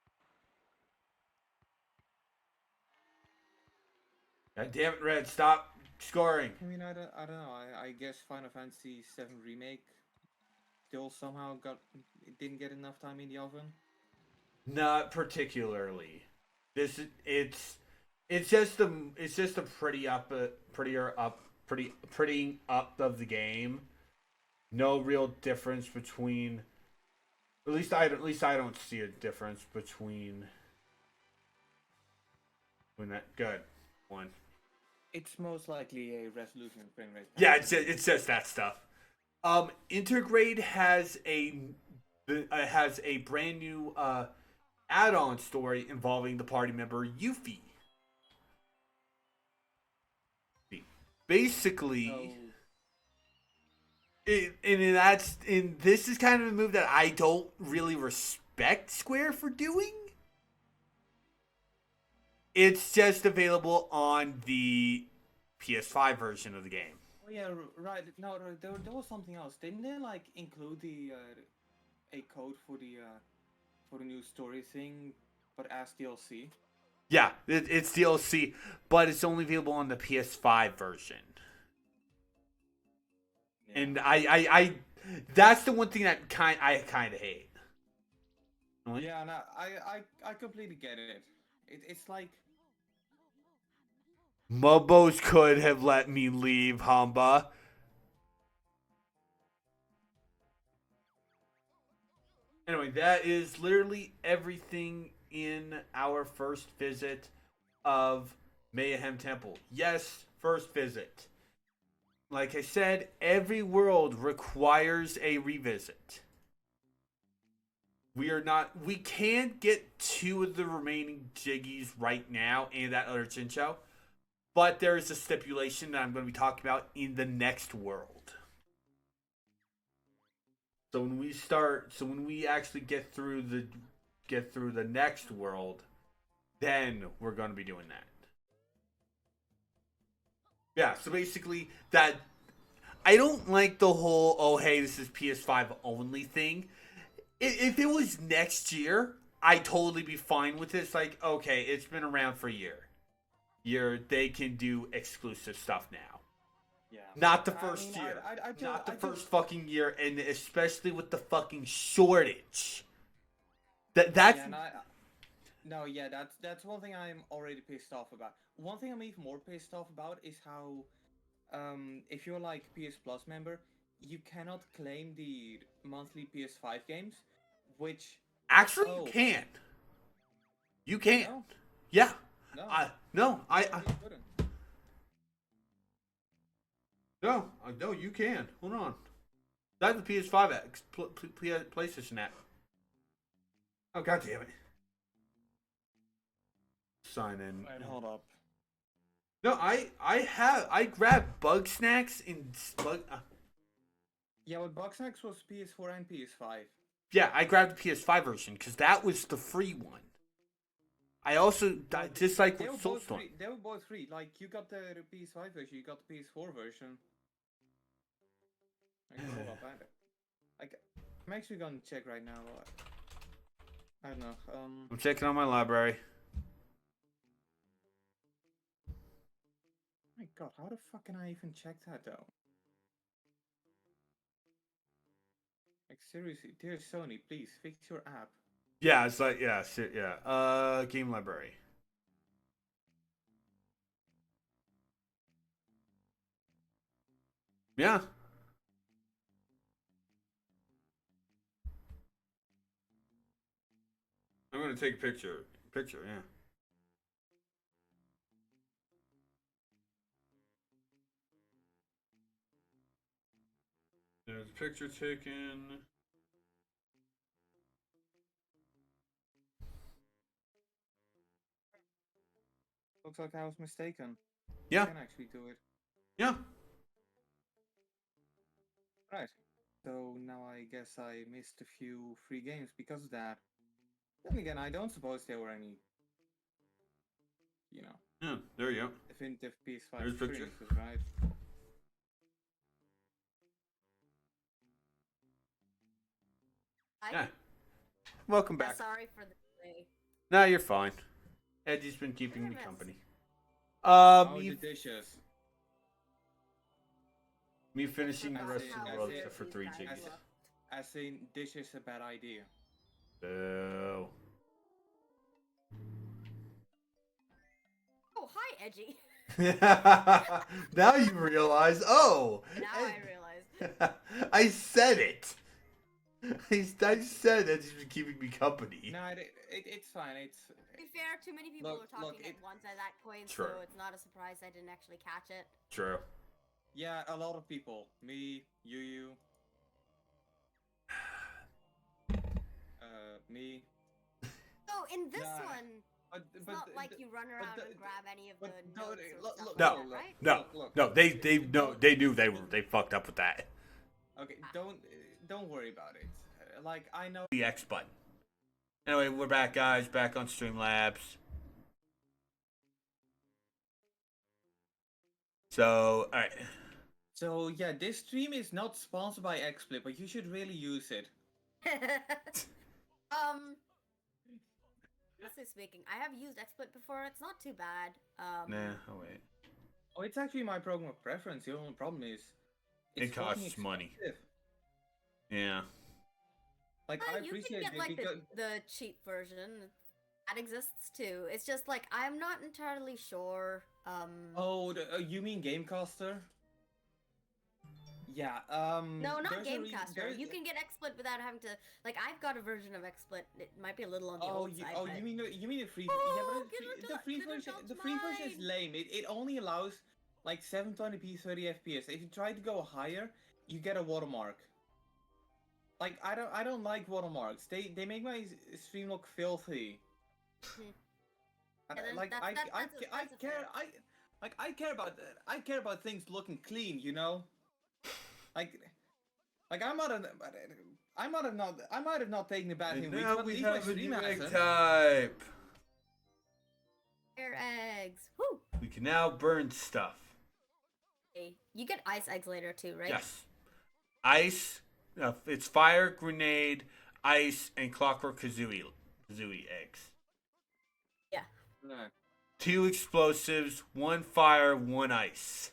God damn it, Red! Stop scoring. I mean, I don't know. I guess Final Fantasy VII Remake still somehow it didn't get enough time in the oven. Not particularly. it's just a pretty up of the game. No real difference between. At least I don't see a difference between that. Good one. It's most likely a resolution frame rate. Yeah, it's just that stuff. Intergrade has a brand new add-on story involving the party member Yuffie. Basically, So, this is kind of a move that I don't really respect Square for doing. It's just available on the PS5 version of the game. oh yeah, right. No, there was something else. Didn't they like include the a code for the new story thing, but as DLC? Yeah, it's DLC, but it's only available on the PS5 version. Yeah. And I that's the one thing that I kind of hate. Yeah, no, I completely get it. It's like, Mobos could have let me leave, Hamba. Anyway, that is literally everything in our first visit of Mayhem Temple. Yes, first visit. Like I said, every world requires a revisit. We can't get 2 of the remaining Jiggies right now and that other Chincho, but there is a stipulation that I'm going to be talking about in the next world. So when we actually get through the next world, then we're going to be doing that. Yeah, so basically that I don't like the whole oh hey this is PS5 only thing. If it was next year, I'd totally be fine with it. It's like, okay, it's been around for a year. They can do exclusive stuff now. yeah. Not the I first mean, year. I Not the I first fucking year, and especially with the fucking shortage. That's Yeah, no, yeah, that's one thing I'm already pissed off about. One thing I'm even more pissed off about is how, if you're like PS Plus member, you cannot claim the monthly PS5 games, which actually oh, you can. You can. no, Yeah. no, No, you couldn't. no, you can. Hold on. That's the PS5 PlayStation app. Oh god damn it. Sign in. Wait, hold up. No, I grabbed Bug Snacks and Bug. Yeah, but Bugsnax was PS4 and PS5. Yeah, I grabbed the PS5 version because that was the free one. I also just like They were with both Soulstorm. free. They were both free. Like you got the PS5 version, you got the PS4 version. Hold up, I'm actually gonna check right now. I don't know. I'm checking on my library. My God, how the fuck can I even check that though? Like seriously, dear Sony, please fix your app. Yeah, it's like yeah, shit, yeah. Game library. Yeah. I'm gonna take a picture. Yeah. There's a picture taken. Looks like I was mistaken. Yeah. I can actually do it. Yeah. Right. So now I guess I missed a few free games because of that. Then again, I don't suppose there were any, Yeah. There you go. definitive PS5 There's a picture. experiences, right? Yeah. Welcome Yeah, back. sorry for the delay. No, you're fine. Edgy's been keeping me Yes. company. Oh, Me, the dishes. me finishing the Forgot rest of how the world it- except for 3 these guys jiggies. look. As in, dish is a bad idea. Boo. Oh, hi, Edgy. Now you realize. Oh, Now I realized. I said it. I said that he's been keeping me company. No, it's fine. It's To be fair, too many people Look, were talking look, at once at that point, True. so it's not a surprise I didn't actually catch it. True. yeah, a lot of people. Me, you, me. So in this Nah, one, it's not like you run around and grab any of the notes or look, stuff look, like No, that, right? no, Look, no. They knew they fucked up with that. Okay, don't worry about it. Like I know. The X button. Anyway, we're back, guys. Back on Streamlabs. So, all right. So yeah, this stream is not sponsored by XSplit, but you should really use it. Honestly speaking, I have used XSplit before. It's not too bad. Nah. Oh wait. Oh, it's actually my program of preference. The only problem is It fucking costs money. expensive. Yeah. Like I You can appreciate get it like because the cheap version. That exists too. It's just like I'm not entirely sure. oh, you mean Gamecaster? Yeah. No, not there's a Gamecaster. there's- You can get XSplit without having to. Like, I've got a version of XSplit. It might be a little on the Oh, old side. but... you mean the free? Oh, yeah, but get the it free done, version, get it the done, free version is mine. lame. It only allows like 720p 30 FPS. If you try to go higher, you get a watermark. Like I don't like watermarks. They make my stream look filthy. then Like that's I a care fair- I care about things looking clean, you know. Like I might have not taken a bath in And weeks, now but at we least my have a stream new egg hasn't. type. Air eggs. Woo! We can now burn stuff. Hey, you get ice eggs later too, right? Yes. Ice. It's fire, grenade, ice, and clockwork kazooie eggs. Yeah. No. 2 explosives, 1 fire, 1 ice.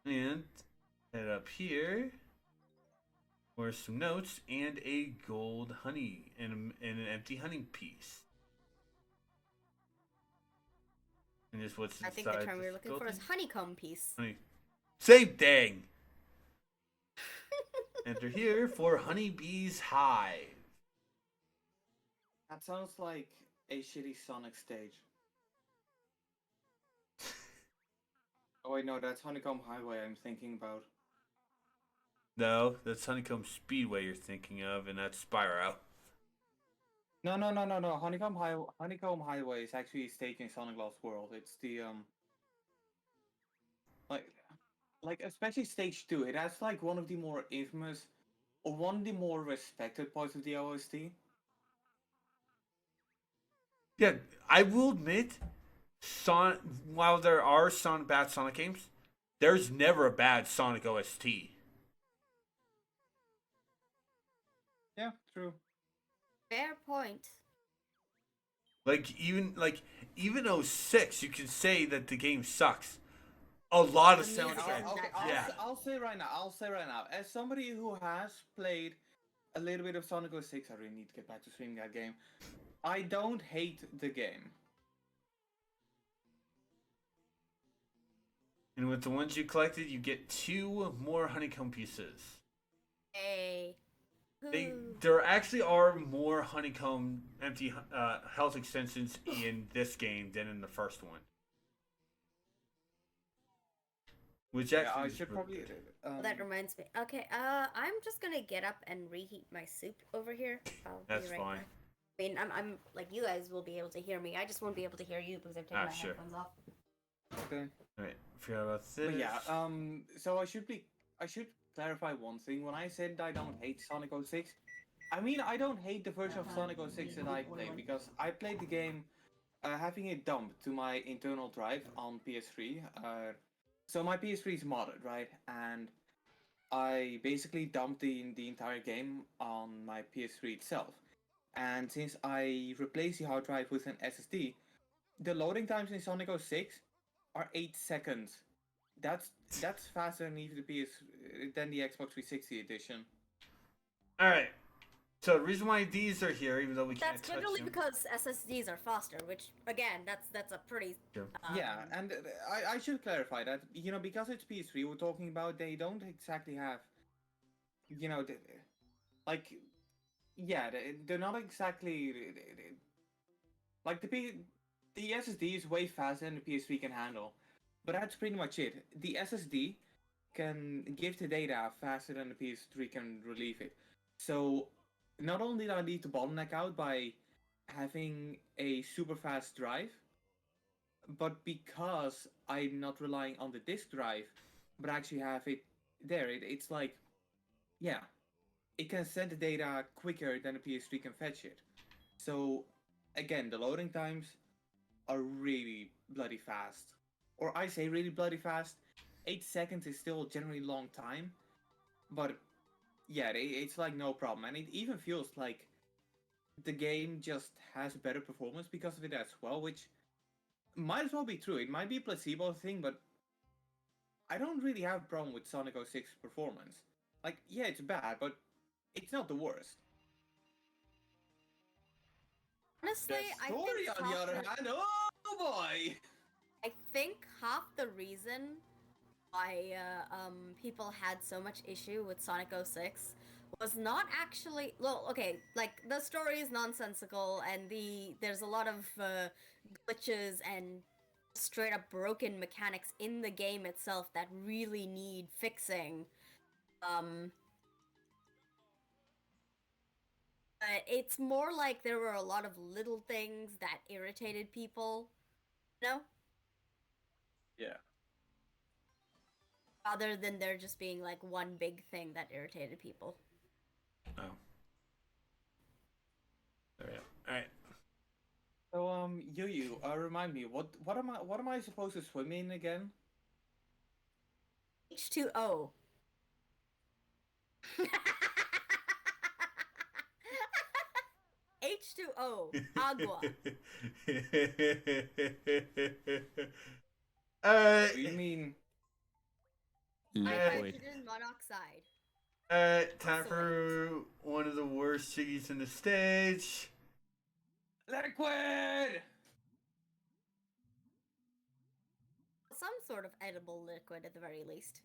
And head up here for some notes and a gold honey and an empty honey piece. And just what's inside I think the term we this were looking gold for is thing? honeycomb piece. Honey. Same thing. Enter here for Honeybee's Hive. That sounds like a shitty Sonic stage. Oh wait, no, that's Honeycomb Highway I'm thinking about. No, that's Honeycomb Speedway you're thinking of, and that's Spyro. No. Honeycomb Highway is actually a stage in Sonic Lost World. It's the like especially stage 2. It has like one of the more infamous or one of the more respected parts of the OST. Yeah, I will admit, while there are bad Sonic games, there's never a bad Sonic OST. Yeah, true. Fair point. Like even 06, you can say that the game sucks. A lot of The sound music effects. isn't that bad. Yeah. I'll say right now, as somebody who has played a little bit of Sonic 06, I really need to get back to streaming that game. I don't hate the game. And with the ones you collected, you get 2 more honeycomb pieces. Hey. There actually are more honeycomb empty health extensions in this game than in the first one. Which actually Yeah, I is should really probably. good. Well, that reminds me. Okay, I'm just gonna get up and reheat my soup over here. I'll That's be right fine. back. I mean, I'm like you guys will be able to hear me. I just won't be able to hear you because I've taken my Sure. headphones off. Okay. Alright, forgot about this. But yeah, so I should clarify one thing. When I said I don't hate Sonic 06, I mean I don't hate the version of Sonic 06 that I played because I played the game having it dumped to my internal drive on PS3. So my PS3 is modded, right? And I basically dumped the entire game on my PS3 itself. And since I replaced the hard drive with an SSD, the loading times in Sonic 06 are 8 seconds. That's faster than even than the Xbox 360 edition. Alright. So the reason why these are here, even though we can't That's touch generally them. because SSDs are faster, which again, that's a pretty Yeah, and I should clarify that, because it's PS3 we're talking about, they don't exactly have, you know, like, yeah, they're not exactly, like, the SSD is way faster than the PS3 can handle, but that's pretty much it. The SSD can give the data faster than the PS3 can relieve it. So, not only do I need to bottleneck out by having a super fast drive, but because I'm not relying on the disk drive, but actually have it there, it's like, yeah, it can send the data quicker than the PS3 can fetch it. So, again, the loading times are really bloody fast. Or I say really bloody fast. 8 seconds is still a generally long time, but yeah, it's like no problem. And it even feels like the game just has better performance because of it as well, which might as well be true. It might be a placebo thing, but I don't really have a problem with Sonic 06 performance. Like, yeah, it's bad, but it's not the worst. honestly, The I story, think on the half other hand, oh boy! I think half the reason why people had so much issue with Sonic 06 was not actually, well, okay, like the story is nonsensical and there's a lot of glitches and straight up broken mechanics in the game itself that really need fixing. Um it's more like there were a lot of little things that irritated people, you know, Yeah. rather than there just being like one big thing that irritated people. Oh. There we go. All right. So, Yu, remind me, what am I supposed to swim in again? H2O. H2O. Agua. Do you mean Liquid. Hydrogen monoxide. Time for one of the worst Siggies in the stage. liquid? Some sort of edible liquid at the very least.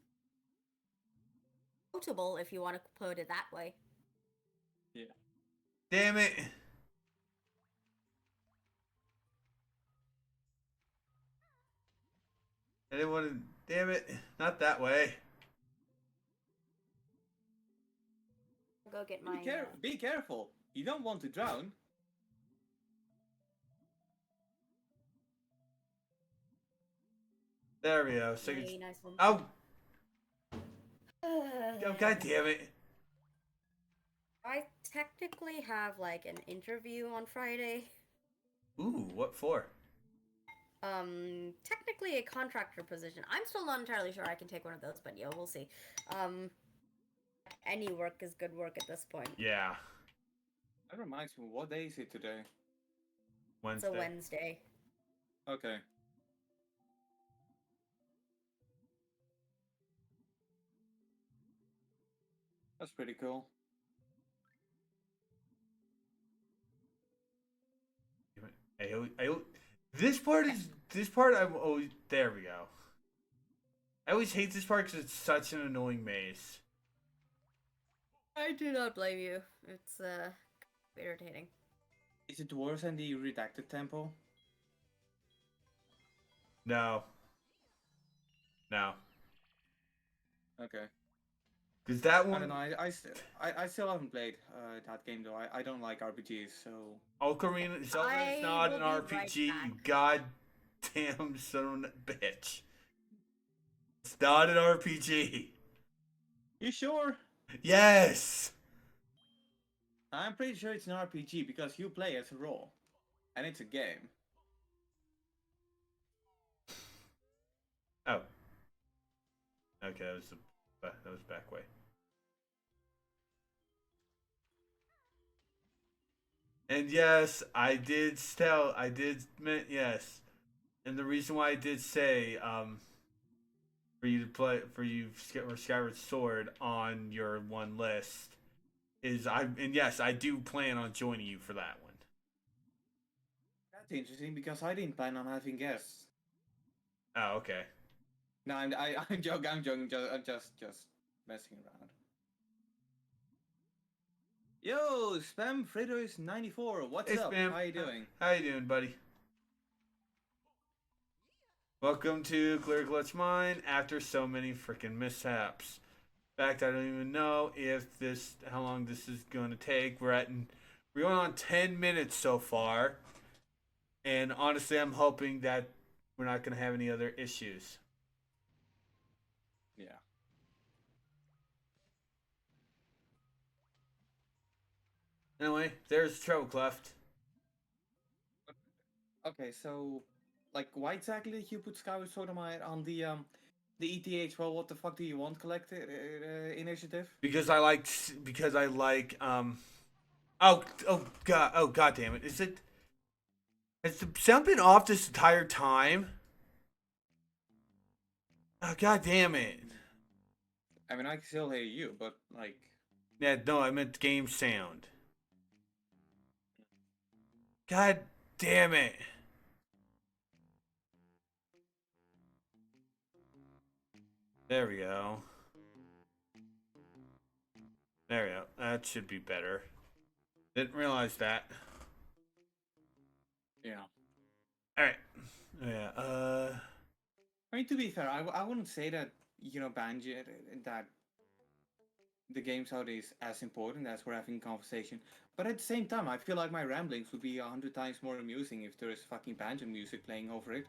Potable if you want to put it that way. Yeah. Damn it. I didn't want to. Damn it. Not that way. Go get my. Be careful. You don't want to drown. There we go. Hey, nice one. Oh. Oh, God damn it. I technically have like an interview on Friday. Ooh, what for? Technically a contractor position. I'm still not entirely sure I can take one of those, but yeah, we'll see. Any work is good work at this point. Yeah. That reminds me, what day is it today? It's a Wednesday. Okay. That's pretty cool. This part I'm always, there we go. I always hate this part because it's such an annoying maze. I do not blame you. It's irritating. Is it worse than the redacted temple? No. No. Okay. Because that I one, don't know. I still haven't played that game though. I don't like RPGs, so. Ocarina, Zelda is I not will an be right RPG, you back. goddamn son of a bitch. It's not an RPG. You sure? Yes! I'm pretty sure it's an RPG because you play as a role, and it's a game. Oh. Okay, that was back way. And yes, I did admit yes. And the reason why I did say, for you to play, for Skyward Sword on your one list And yes, I do plan on joining you for that one. That's interesting because I didn't plan on having guests. Oh, okay. No, I'm joking. I'm just messing around. Yo, Spam Fritos 94. What's Hey, up? Spam. How you doing? How you doing, buddy? Welcome to Clear Glitch Mine after so many freaking mishaps. In fact, I don't even know how long this is going to take. We're going on 10 minutes so far. And honestly, I'm hoping that we're not going to have any other issues. Yeah. Anyway, there's Treble Cleft. Okay, so like, why exactly did you put Skyward Sword on the ETH? Well, what the fuck do you want? Initiative? Because I like oh god damn it. Has the sound been off this entire time? Oh god damn it. I mean, I can still hear you, but like. Yeah, no, I meant game sound. God damn it. There we go. There we go. That should be better. Didn't realize that. Yeah. Alright. Yeah, I mean, to be fair, I wouldn't say that, Banjo, that the game's out is as important as we're having a conversation. But at the same time, I feel like my ramblings would be 100 times more amusing if there is fucking banjo music playing over it.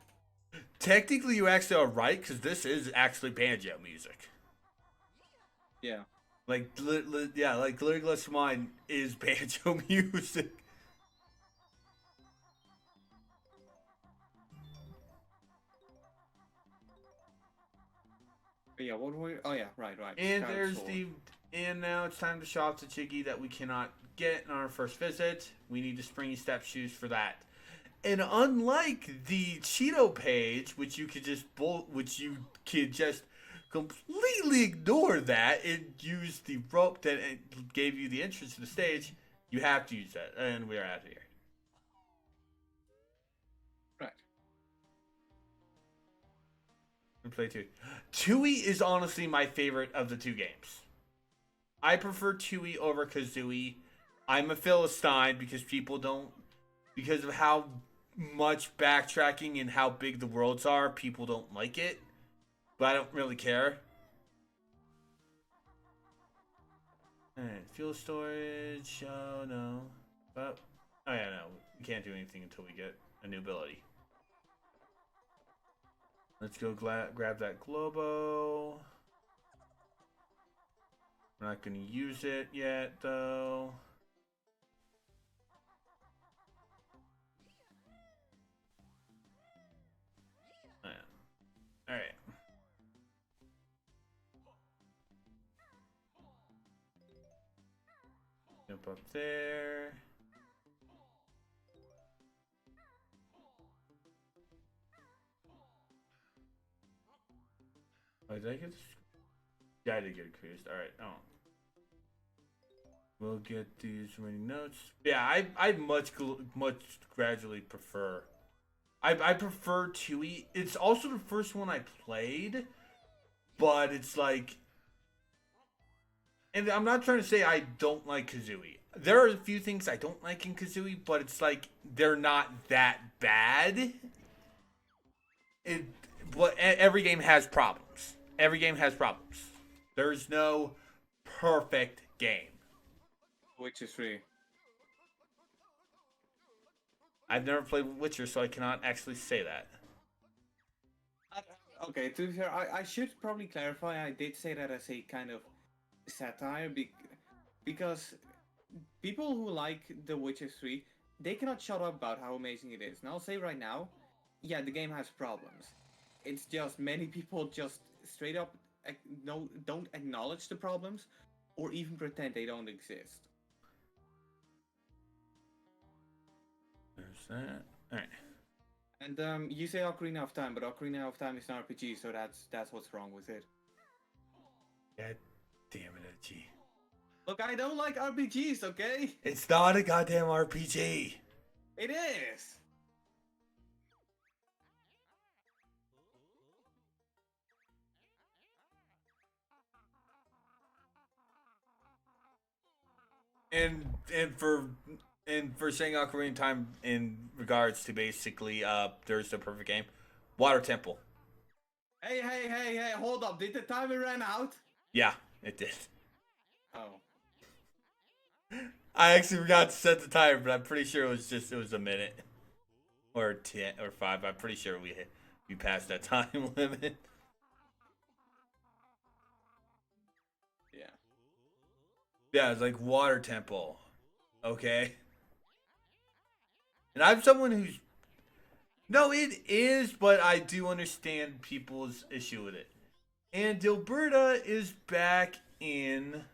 technically you actually are right, because this is actually banjo music. Yeah. Like, like Clear Glitch Mine is banjo music. But yeah, what were we? Oh yeah, right. And Skyward there's Sword. and now it's time to shop the Chiggy that we cannot get in our first visit. We need the Springy Step shoes for that. And unlike the Cheeto page, which you could just completely ignore that and use the rope that it gave you the entrance to the stage, you have to use that. And we are out of here. Right. And play Tui. Tui is honestly my favorite of the two games. I prefer Tui over Kazooie. I'm a Philistine because of how much backtracking and how big the worlds are, people don't like it. But I don't really care. Alright, fuel storage. Oh no. Oh yeah, no. We can't do anything until we get a new ability. Let's go grab that Globo. We're not going to use it yet, though. Alright. Jump up there. Oh, did I get this? Yeah, I did get confused. Alright, oh. We'll get these remaining notes. Yeah, I much gradually prefer. I prefer Tui. It's also the first one I played, but it's like, and I'm not trying to say I don't like Kazooie. There are a few things I don't like in Kazooie, but it's like they're not that bad. But every game has problems. Every game has problems. There's no perfect game. Witcher 3. I've never played Witcher, so I cannot actually say that. Okay, to be fair, I should probably clarify. I did say that as a kind of satire because people who like The Witcher 3, they cannot shut up about how amazing it is. And I'll say right now, yeah, the game has problems. It's just many people just straight up don't acknowledge the problems or even pretend they don't exist. There's that. Alright. And you say Ocarina of Time, but Ocarina of Time is an RPG, so that's what's wrong with it. God damn it, Edgy. Look, I don't like RPGs, okay? It's not a goddamn RPG. It is. And for saying Ocarina of Time in regards to basically there's the perfect game, Water Temple. Hey, hold up. Did the timer run out? Yeah, it did. Oh. I actually forgot to set the timer, but I'm pretty sure it was a minute or 10 or 5. I'm pretty sure we passed that time limit. Yeah. Yeah, it's like Water Temple. Okay. And I'm someone who's no, it is, but I do understand people's issue with it. And Dilberta is back in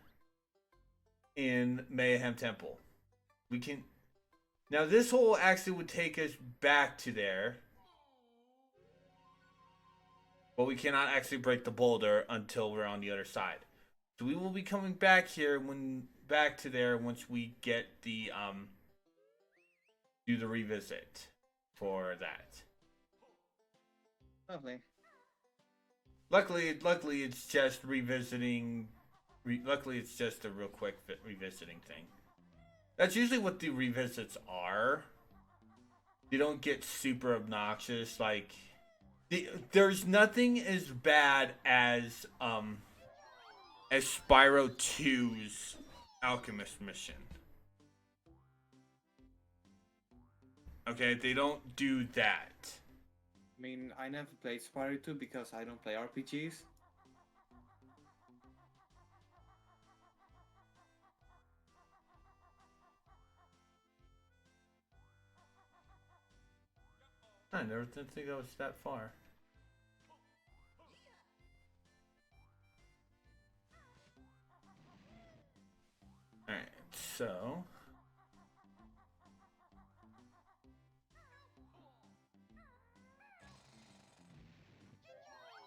Mayhem Temple. We can now this hole actually would take us back to there. But we cannot actually break the boulder until we're on the other side. So we will be coming back here back to there once we get the do the revisit for that. Lovely. Luckily it's just revisiting. Luckily it's just a real quick revisiting thing. That's usually what the revisits are. You don't get super obnoxious. Like there's nothing as bad as Spyro 2's Alchemist mission. Okay, they don't do that. I mean, I never played Spyro 2 because I don't play RPGs. I never did think that was that far. Alright, so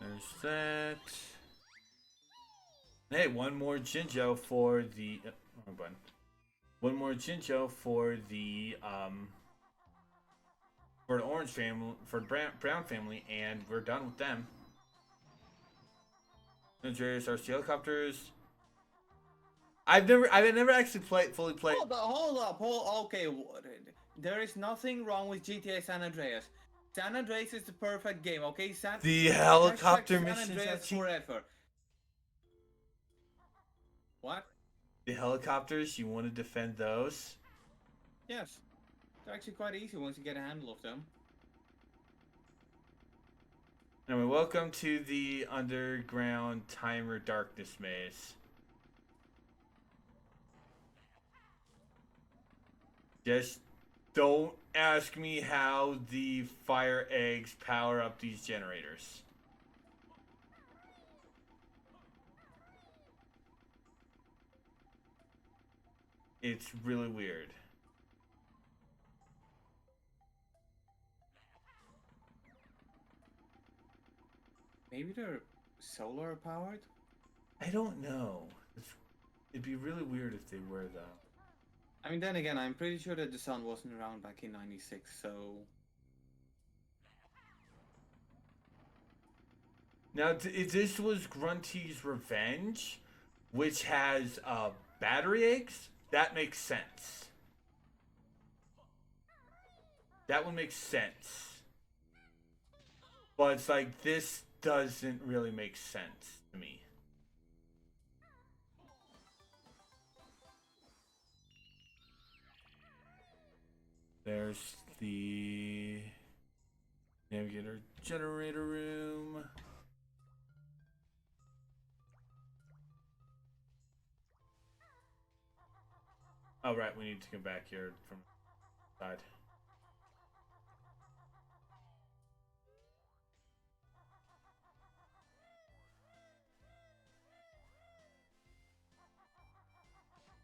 there's that. Hey, one more Jinjo for the wrong button. One more Jinjo for the orange family, for the brown family, and we're done with them. There's our helicopters. I've never actually fully played. Hold up. Okay. There is nothing wrong with GTA San Andreas. San Andreas is the perfect game, okay? The helicopter San missions Andreas forever. What? The helicopters, you want to defend those? Yes. They're actually quite easy once you get a handle of them. Anyway, welcome to the underground timer darkness maze. Just don't ask me how the fire eggs power up these generators. It's really weird. Maybe they're solar powered? I don't know. It'd be really weird if they were, though. I mean, then again, I'm pretty sure that the sun wasn't around back in '96, so... Now, if this was Grunty's Revenge, which has battery eggs, that makes sense. That would make sense. But it's like, this doesn't really make sense to me. There's the navigator generator room. Oh, right, we need to come back here from the side.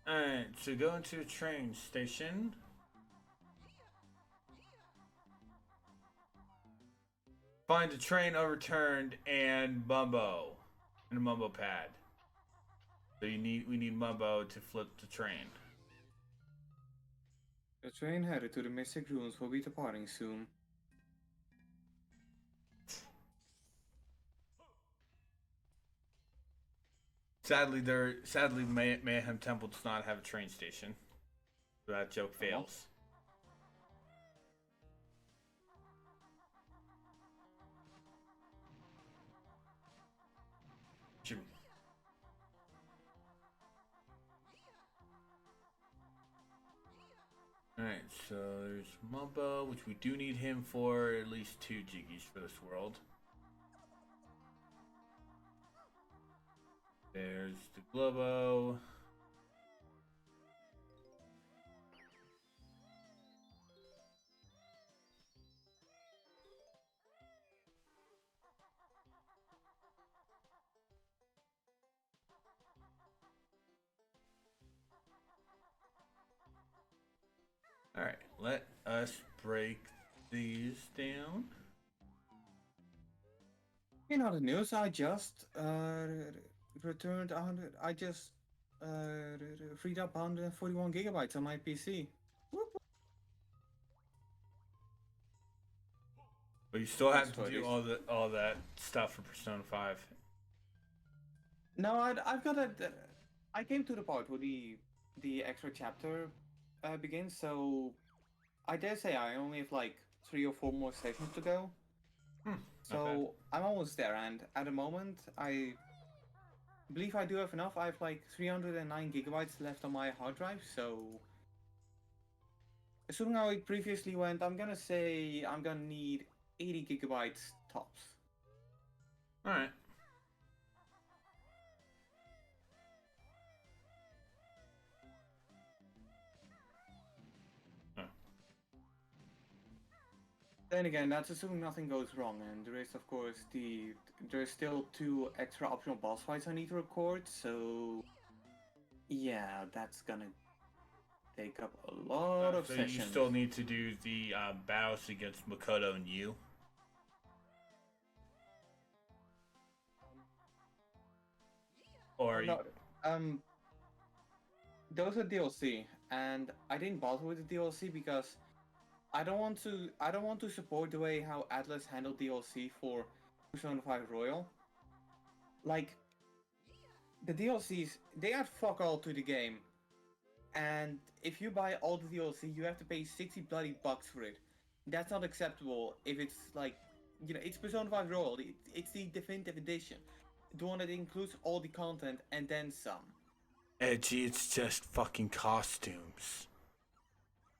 Alright, so go into a train station. Find a train overturned and Mumbo. And a Mumbo pad. So So we need Mumbo to flip the train. The train headed to the Mystic Ruins will be departing soon. Sadly, Mayhem Temple does not have a train station. So that joke fails. Jimmy. Alright, so there's Mumbo, which we do need him for at least 2 Jiggies for this world. There's the Globo. Alright, let us break these down. In other news, I just returned 100. I just freed up 141 gigabytes on my PC. But you still have to do all that stuff for Persona 5. No, I've got a. I came to the part where the extra chapter begins, so I dare say I only have like 3 or 4 more sessions to go. So I'm almost there, and at the moment I believe I do have enough. I have like 309 gigabytes left on my hard drive, so assuming how it previously went, I'm gonna say I'm gonna need 80 gigabytes tops. Alright. Then again, that's assuming nothing goes wrong, and there is of course there's still 2 extra optional boss fights I need to record, so yeah, that's gonna take up a lot of sessions. You still need to do the battles against Makoto and you. Or no, those are DLC, and I didn't bother with the DLC because I don't want to support the way how Atlas handled DLC for Persona 5 Royal. Like, the DLCs, they add fuck all to the game. And if you buy all the DLC, you have to pay 60 bloody bucks for it. That's not acceptable if it's like, you know, it's Persona 5 Royal, it's the definitive edition. The one that includes all the content and then some. Edgy, it's just fucking costumes.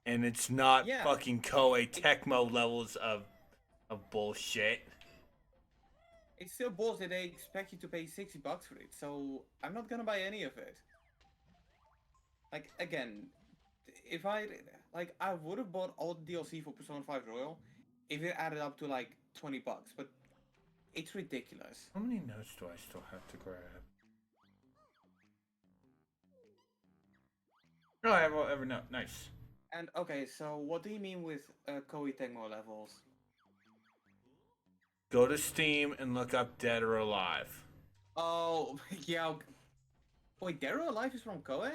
And it's not fucking Koei Tecmo levels of bullshit. It's still bullshit. They expect you to pay 60 bucks for it, so I'm not gonna buy any of it. Like, again, if I would have bought all the DLC for Persona 5 Royal if it added up to like 20 bucks, but it's ridiculous. How many notes do I still have to grab? Oh, I have every note. Nice. And okay, so what do you mean with Koei Tecmo levels? Go to Steam and look up Dead or Alive. Oh, yeah. Wait, Dead or Alive is from Koei?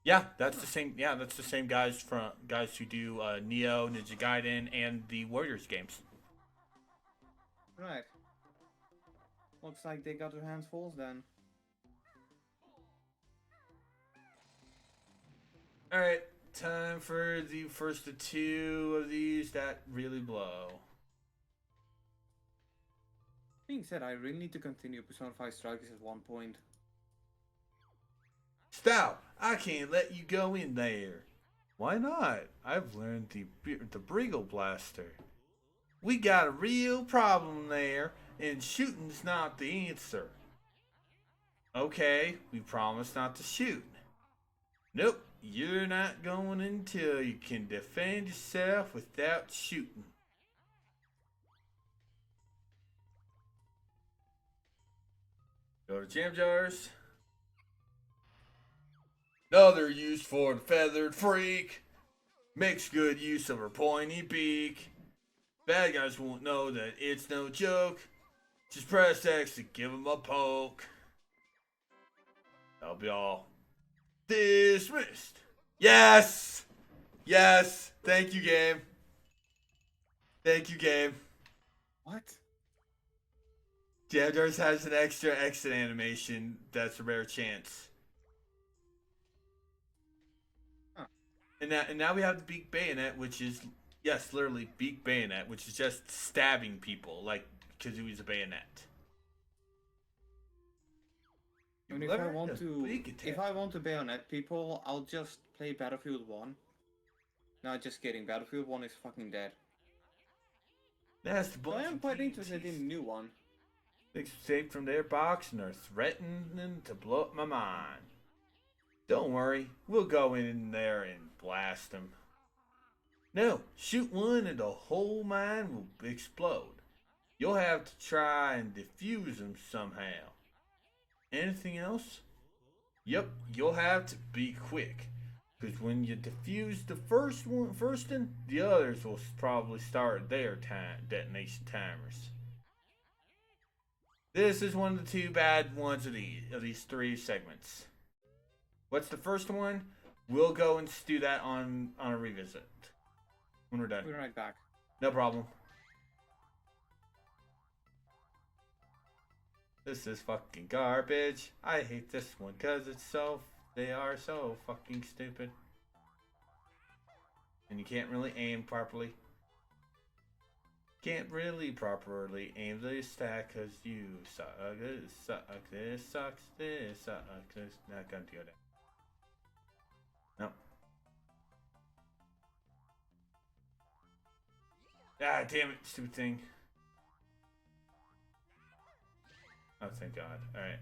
Yeah, that's the same. Yeah, that's the same guys who do Neo, Ninja Gaiden, and the Warriors games. Right. Looks like they got their hands full then. All right. Time for the first of 2 of these that really blow. Being said, I really need to continue Persona 5 Strikers at one point. Stop! I can't let you go in there. Why not? I've learned the Briegel Blaster. We got a real problem there, and shooting's not the answer. Okay, we promise not to shoot. Nope. You're not going until you can defend yourself without shooting. Go to jam jars. Another use for the feathered freak. Makes good use of her pointy beak. Bad guys won't know that it's no joke. Just press X to give them a poke. That'll be all dismissed. Yes! Yes! Thank you, game. Thank you, game. What? Jamdars has an extra exit animation that's a rare chance. Huh. And now we have the Beak Bayonet, which is, yes, literally Beak Bayonet, which is just stabbing people, like Kazooie's a bayonet. And if I want to bayonet people, I'll just play Battlefield 1. No, just kidding. Battlefield 1 is fucking dead. That's the I am quite interested in the new one. Escape from their box and are threatening to blow up my mind. Don't worry, we'll go in there and blast them. No, shoot one and the whole mine will explode. You'll have to try and defuse them somehow. Anything else? Yep, you'll have to be quick. Because when you defuse the first one, the others will probably start their detonation timers. This is one of the two bad ones of these three segments. What's the first one? We'll go and do that on a revisit when we're done. We'll be right back. No problem. This is fucking garbage. I hate this one because they are so fucking stupid. And you can't really aim properly. Can't really properly aim the stack because you suck. This sucks. This sucks. This sucks. It's not gonna go down. No. Ah, damn it, stupid thing. Oh, thank God. Alright.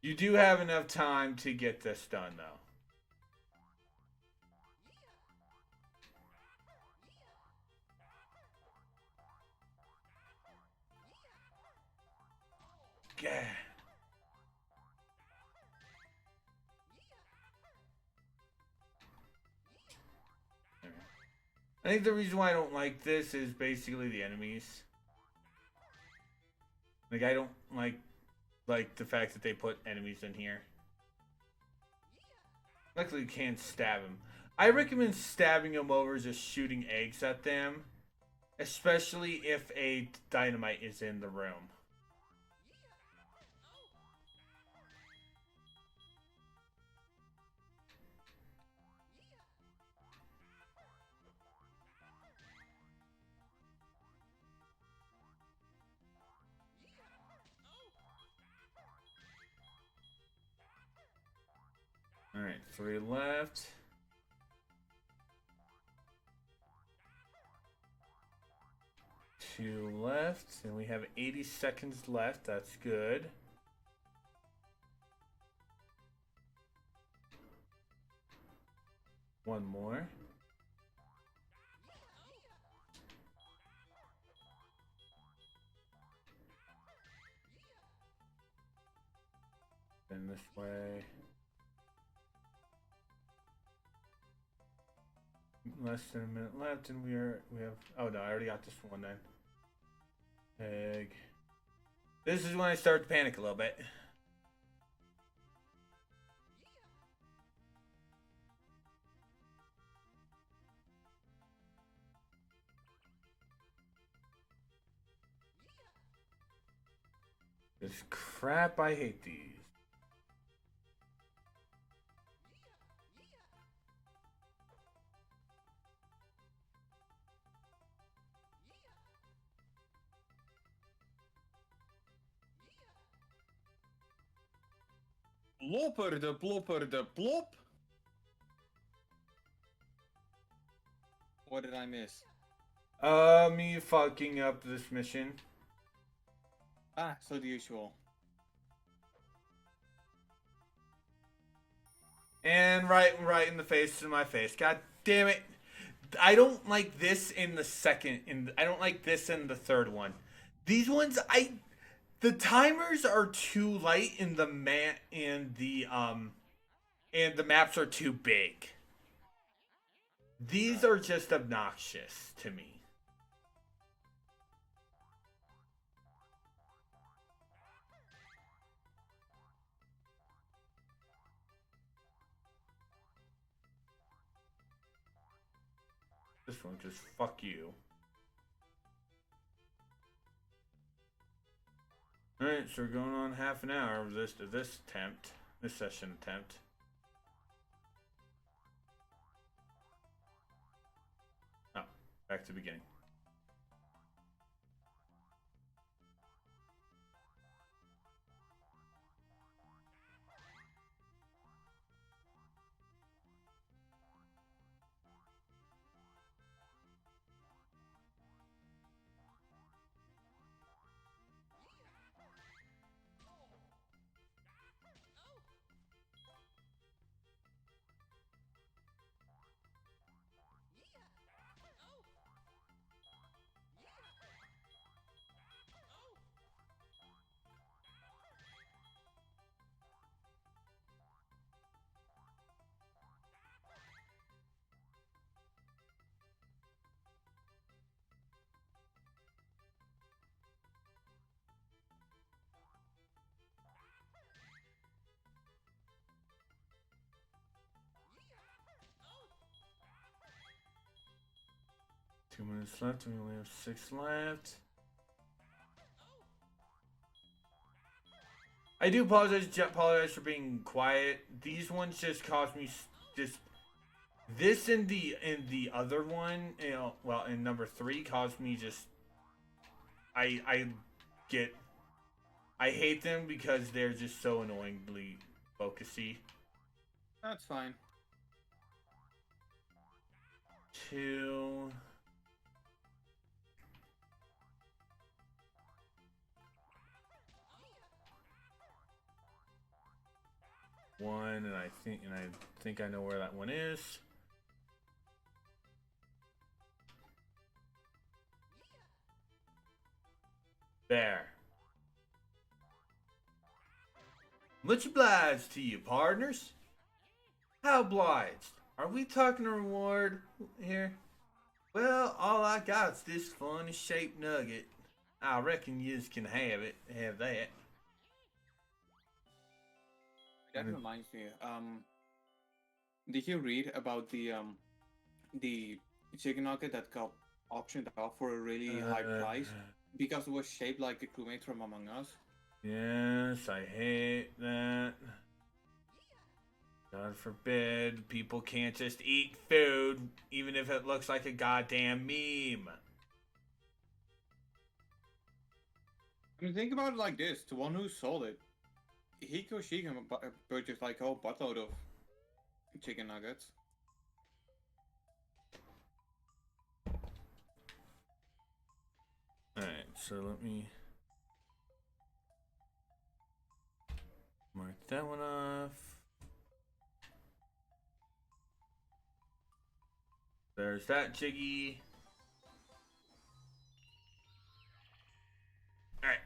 You do have enough time to get this done, though. Yeah. I think the reason why I don't like this is basically the enemies. Like, I don't like the fact that they put enemies in here. Luckily you can't stab them. I recommend stabbing them over just shooting eggs at them. Especially if a dynamite is in the room. Alright, 3 left. Two left, and we have 80 seconds left. That's good. One more. Then this way. Less than a minute left, and we have. Oh no, I already got this one then. Egg. This is when I start to panic a little bit. This crap, I hate these. Plopper de plopper de plop. What did I miss? Me fucking up this mission. Ah, so the usual. And right in the face of my face. God damn it. I don't like this in the second, I don't like this in the third one. These ones, the timers are too light in the and the maps are too big. These are just obnoxious to me. This one just fuck you. Alright, so we're going on half an hour of this session attempt. Oh, back to the beginning. Two minutes left, and we only have 6 left. I do apologize for being quiet. These ones just caused me just this and the other one, you know, well, in number 3 caused me just I hate them because they're just so annoyingly focusy. That's fine. 2. One, and I think I know where that one is. There. Much obliged to you, partners. How obliged? Are we talking a reward here? Well, all I got's this funny shaped nugget. I reckon yous can have it. Have that. That reminds me. Did you read about the chicken nugget that got auctioned off for a really high price because it was shaped like a crewmate from Among Us? Yes, I hate that. God forbid people can't just eat food, even if it looks like a goddamn meme. I mean, think about it like this: the one who sold it, he or she can purchase like a whole buttload of chicken nuggets. Alright, so let me mark that one off. There's that Jiggy. Alright.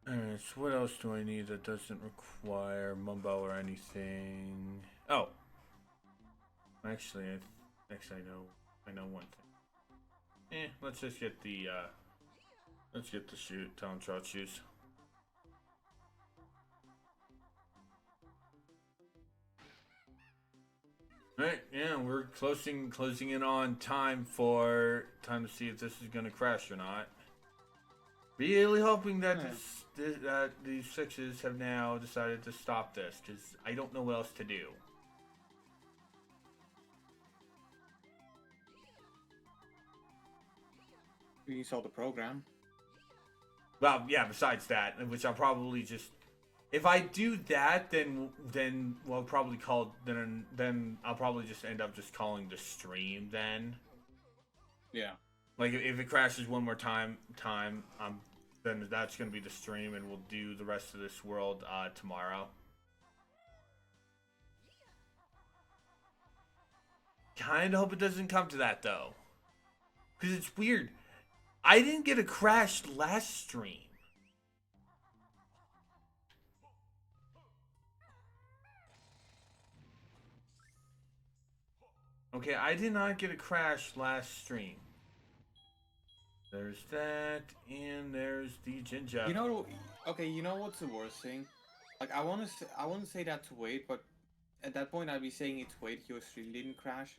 Alright, so what else do I need that doesn't require Mumbo or anything? Oh. Actually, I know one thing. Let's just get the Talon Trot shoes. Alright, yeah, we're closing in on time to see if this is gonna crash or not. Really hoping that these 6s have now decided to stop this, because I don't know what else to do. We saw the program. Well, yeah, besides that, which I'll probably just... If I do that, then we'll probably call... Then I'll probably just end up just calling the stream then. Yeah. Like, if it crashes one more time, then that's going to be the stream, and we'll do the rest of this world tomorrow. Kinda hope it doesn't come to that, though. Because it's weird. I didn't get a crash last stream. Okay, I did not get a crash last stream. There's that, and there's the Jinja. You know, okay, you know what's the worst thing? Like, I want to say that to wait, but at that point I'd be saying it to wait. Your stream didn't crash.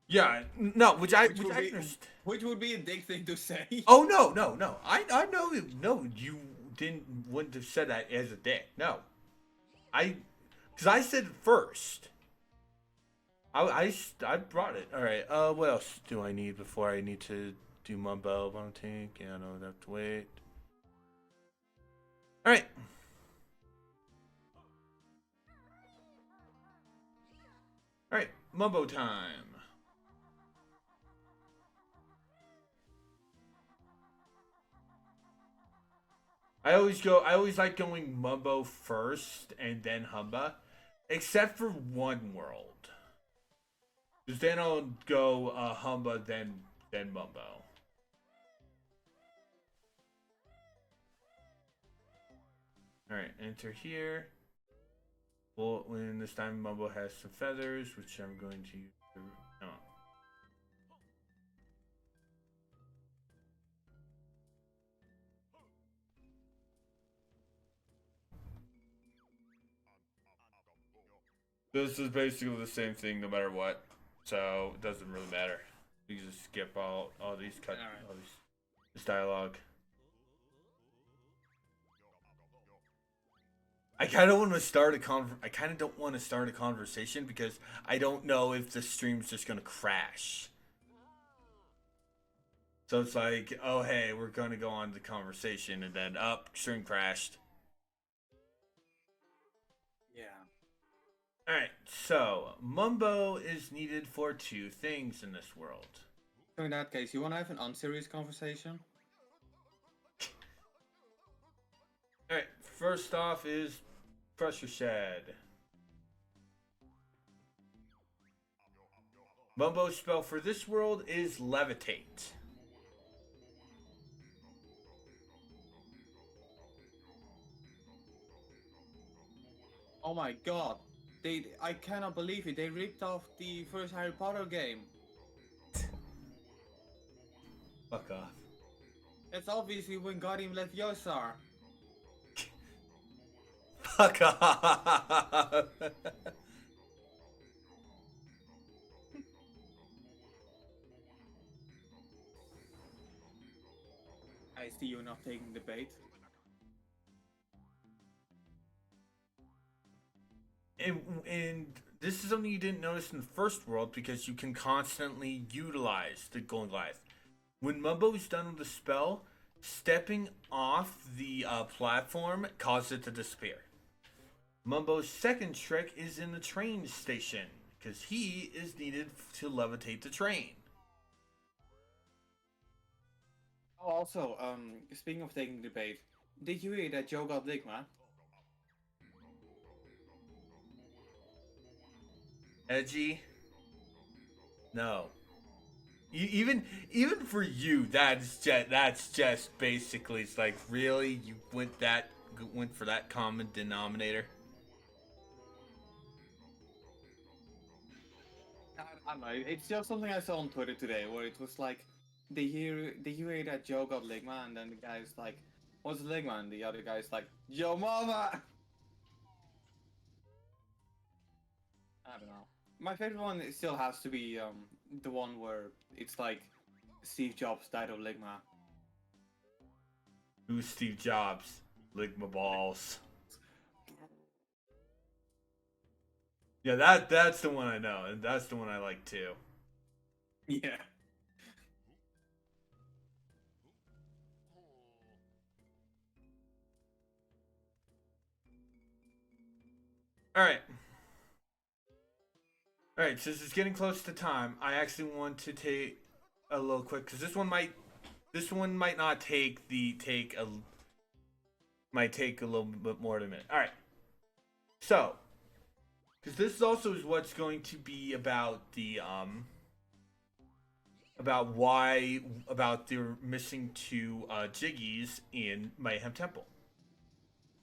Yeah, no, which I be, understand. which would be a dick thing to say. Oh no! I know no, you wouldn't have said that as a dick. No, because I said it first. I brought it. All right. What else do I need before I need to do Mumbo? I don't think. Yeah, no, I have to wait. All right. All right, Mumbo time. I always like going Mumbo first and then Humba, except for one world. Because then I'll go Humba, then Mumbo. Alright, enter here. Well, when this time Mumbo has some feathers, which I'm going to use. No. This is basically the same thing no matter what, so it doesn't really matter. You just skip all these all this dialogue. I kind of want to start I kind of don't want to start a conversation because I don't know if the stream's just gonna crash. So it's like, oh hey, we're gonna go on the conversation, and then stream crashed. Yeah. Alright, so Mumbo is needed for two things in this world. So in that case, you want to have an unserious conversation? Alright, first off is Pressure Shed. Mumbo's spell for this world is Levitate. Oh my god. I cannot believe it. They ripped off the first Harry Potter game. Fuck off. That's obviously Wingardium Leviosa. Fuck off. I see you're not taking the bait. And this is something you didn't notice in the first world because you can constantly utilize the Golden Goliath. When Mumbo is done with the spell, stepping off the platform causes it to disappear. Mumbo's second trick is in the train station because he is needed to levitate the train. Oh, also, speaking of taking the bait, did you hear that Joe got Ligma? Edgy? No. Even for you, that's just basically, it's like, really, you went for that common denominator. I don't know. It's just something I saw on Twitter today, where it was like, did you hear that Joe got Ligma? And then the guy's like, "What's Ligma?" And the other guy's like, "Yo, mama." I don't know. My favorite one still has to be the one where it's like Steve Jobs died of Ligma. Who's Steve Jobs? Ligma balls. Yeah, that's the one I know, and that's the one I like too. Yeah. Alright. Alright, since it's getting close to time, I actually want to take a little quick, because this one might not might take a little bit more than a minute. Alright. So, because this also is what's going to be about the about the missing two Jiggies in Mayhem Temple.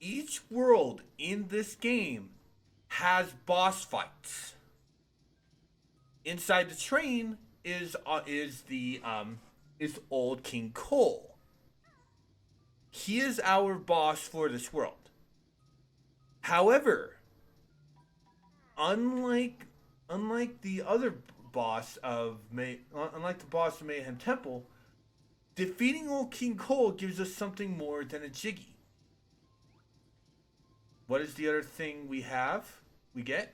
Each world in this game has boss fights. Inside the train is old King Cole. He is our boss for this world. However, unlike the other boss of unlike the boss of Mayhem Temple, defeating old King Cole gives us something more than a Jiggy. What is the other thing we get?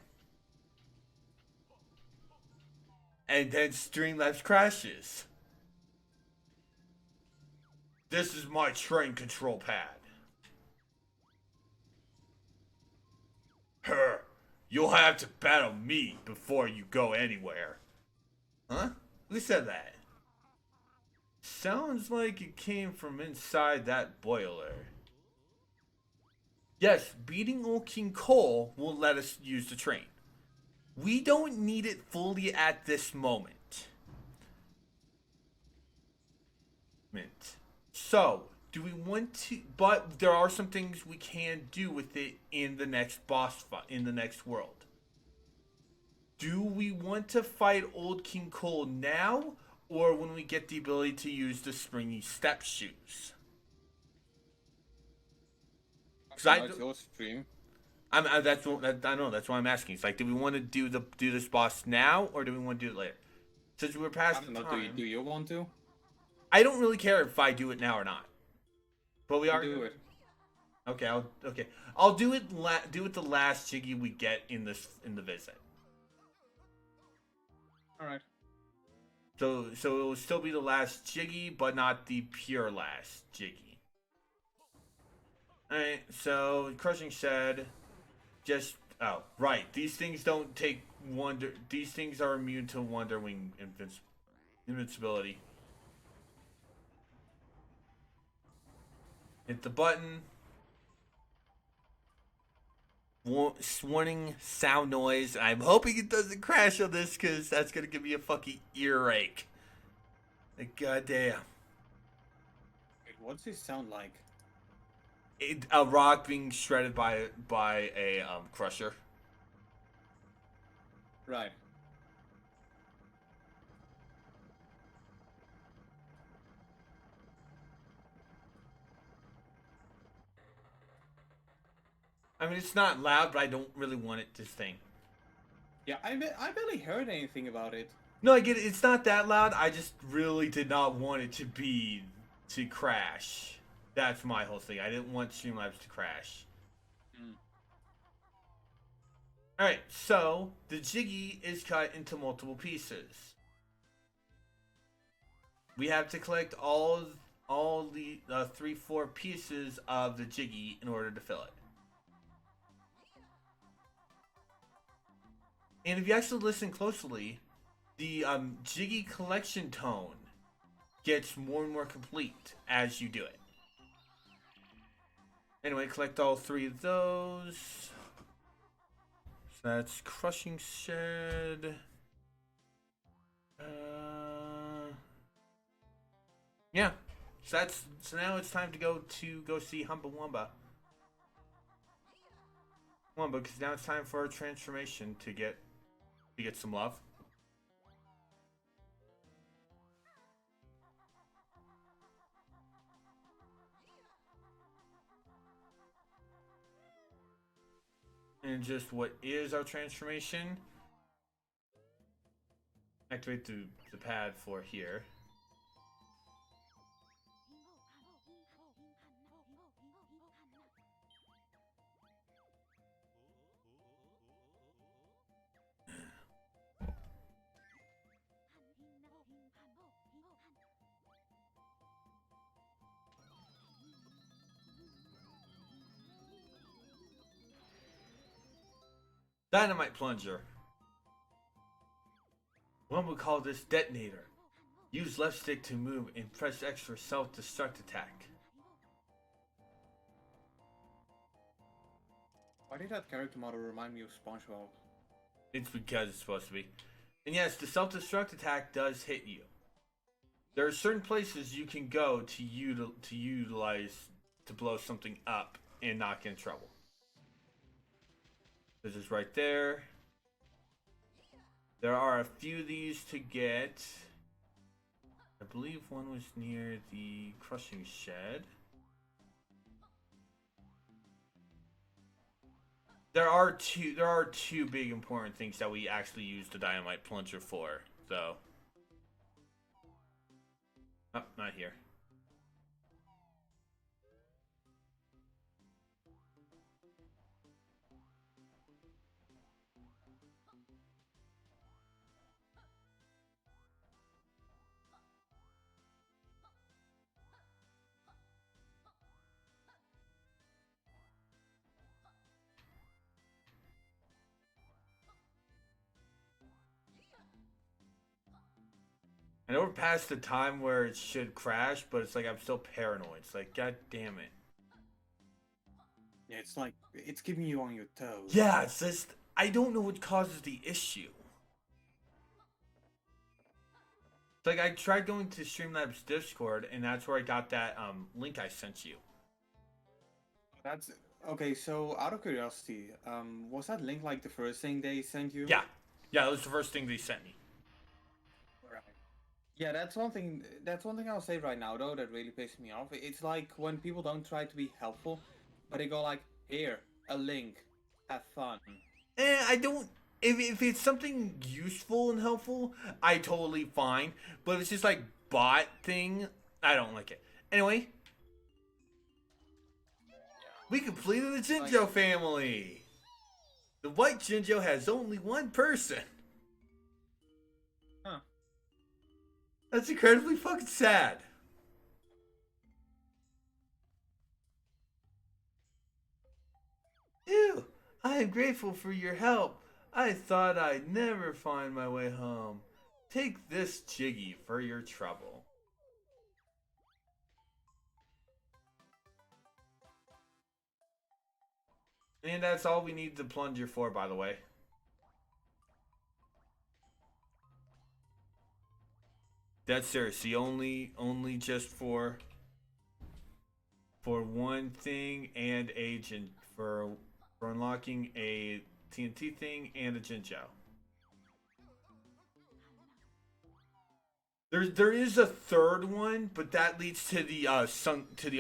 And then Streamlabs crashes. This is my train control pad. You'll have to battle me before you go anywhere. Huh? Who said that? Sounds like it came from inside that boiler. Yes, beating old King Cole will let us use the train. We don't need it fully at this moment. So, do we want to? But there are some things we can do with it in the next boss fight, in the next world. Do we want to fight old King Cole now, or when we get the ability to use the springy step shoes? It's your stream. I know. That's why I'm asking. It's like, do we want to do this boss now, or do we want to do it later? Since we're past the time. Do you want to? I don't really care if I do it now or not. But we are. Do it. Okay, I'll do it. Do it the last Jiggy we get in the visit. All right. So it will still be the last Jiggy, but not the pure last Jiggy. All right. So Crushing Shed. Right. These things don't take Wonder. These things are immune to Wonder Wing invincibility. Hit the button. Warning sound noise. I'm hoping it doesn't crash on this because that's gonna give me a fucking earache. Like, goddamn. Wait, what's this sound like? A rock being shredded by a crusher. Right. I mean, it's not loud, but I don't really want it to sting. Yeah, I barely heard anything about it. No, I get it. It's not that loud. I just really did not want it to crash. That's my whole thing. I didn't want Streamlabs to crash. Alright, so the Jiggy is cut into multiple pieces. We have to collect all the 3-4 pieces of the Jiggy in order to fill it. And if you actually listen closely, the Jiggy collection tone gets more and more complete as you do it. Anyway, collect all 3 of those. So that's Crushing Shed. Yeah. So now it's time to go see Humbawamba. Because now it's time for our transformation to get some love. And just what is our transformation? Activate the pad for here. Dynamite Plunger. One would call this Detonator. Use left stick to move and press X for self-destruct attack. Why did that character model remind me of SpongeBob? It's because it's supposed to be. And yes, the self-destruct attack does hit you. There are certain places you can go to utilize to blow something up and not get in trouble. This is right there. There are a few of these to get. I believe one was near the crushing shed. There are two big important things that we actually use the dynamite plunger for, though. Oh, not here. I know we're past the time where it should crash, but it's like I'm still paranoid. It's like, god damn it. Yeah, it's like it's keeping you on your toes. Yeah, it's just I don't know what causes the issue. It's like I tried going to Streamlabs Discord, and that's where I got that link I sent you. That's okay. So, out of curiosity, was that link like the first thing they sent you? Yeah, that was the first thing they sent me. Right. Yeah, that's one thing. That's one thing I'll say right now, though, that really pisses me off. It's like when people don't try to be helpful, but they go like, "Here, a link, have fun." I don't. If it's something useful and helpful, I totally fine. But if it's just like bot thing, I don't like it. Anyway, we completed the Jinjo family. The white Jinjo has only one person. Huh. That's incredibly fucking sad. Ew, I am grateful for your help. I thought I'd never find my way home. Take this Jiggy for your trouble. And that's all we need the plunger for, by the way. That's seriously only just for one thing and agent for unlocking a TNT thing and a Jinjo. There is a third one, but that leads to the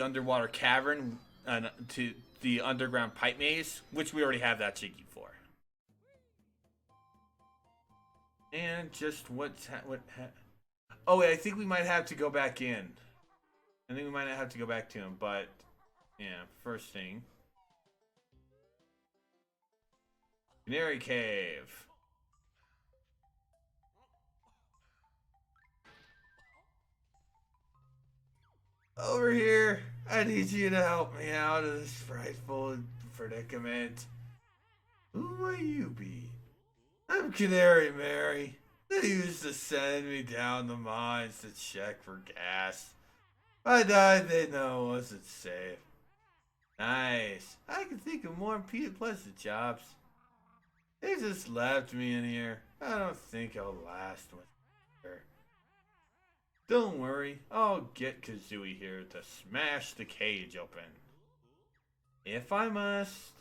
underwater cavern and to the underground pipe maze, which we already have that Jiggy for. And just oh wait, I think we might have to go back in. I think we might have to go back to him, but yeah, first thing. Canary Cave. Over here. I need you to help me out of this frightful predicament. Who might you be? I'm Canary Mary. They used to send me down the mines to check for gas. If I died, they know it wasn't safe. Nice. I can think of more pleasant jobs. They just left me in here. I don't think I'll last much longer. Don't worry, I'll get Kazooie here to smash the cage open. If I must.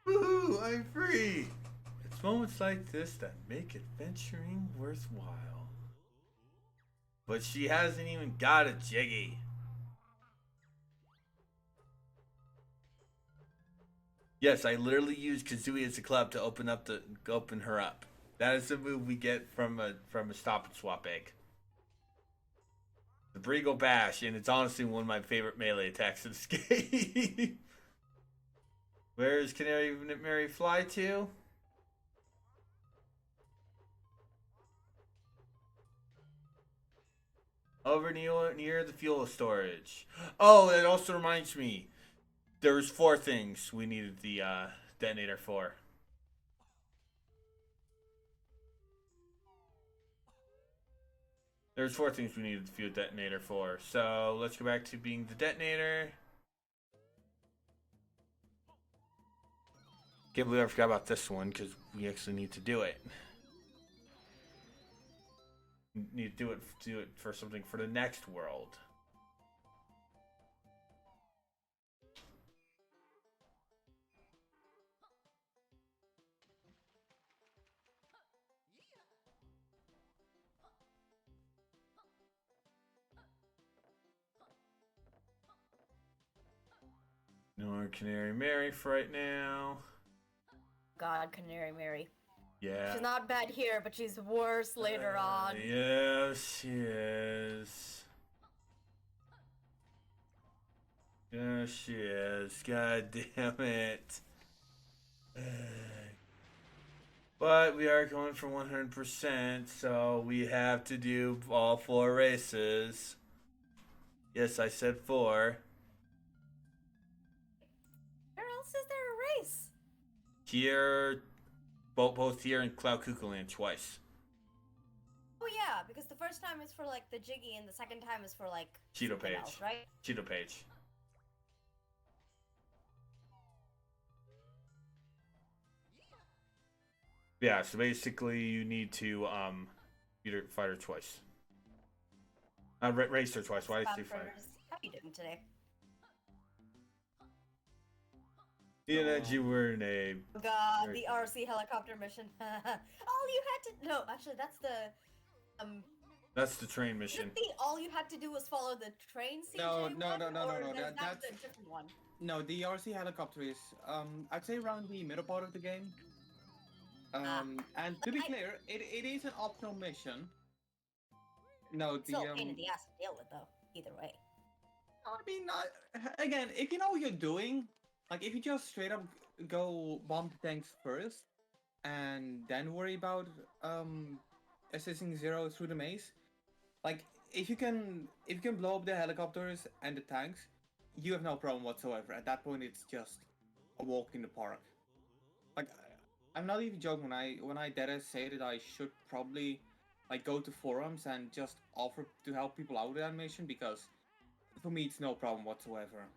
Woohoo, I'm free! It's moments like this that make adventuring worthwhile. But she hasn't even got a Jiggy. Yes, I literally used Kazooie as a club to open her up. That is the move we get from a stop and swap egg. The Brigo Bash, and it's honestly one of my favorite melee attacks in this game. Where is Canary Mary fly to? Over near the fuel storage. Oh, that also reminds me. There's 4 things we needed the detonator for. There's 4 things we needed the fuel detonator for. So let's go back to being the detonator. Can't believe I forgot about this one because we actually need to do it. Need to do it for something for the next world. Or Canary Mary for right now. God, Canary Mary. Yeah. She's not bad here, but she's worse later on. Yeah, she is. Yeah, she is. God damn it. But we are going for 100%, so we have to do all 4 races. Yes, I said 4. Where else is there a race? Here, both here and Cloud Cuckoo Land twice. Oh yeah, because the first time is for like the Jiggy, and the second time is for like Cheeto something Page. else, right? Cheeto Page. Yeah, so basically you need to fight her twice. Race her twice. Why did I say fight her? How are you doing today? You know, you were in a... Oh God, the RC helicopter mission. All you had to... No, actually, that's the... That's the train mission. All you had to do was follow the train CJ No. one, or that's That's a different one. No, the RC helicopter is, I'd say around the middle part of the game. And to be clear, it is an optional mission. No, the Still a pain in the ass to deal with, though. Either way. I mean, again, if you know what you're doing, like if you just straight up go bomb the tanks first, and then worry about assisting Zero through the maze, like if you can blow up the helicopters and the tanks, you have no problem whatsoever. At that point, it's just a walk in the park. Like, I'm not even joking when I did say that I should probably like go to forums and just offer to help people out with animation, because for me it's no problem whatsoever.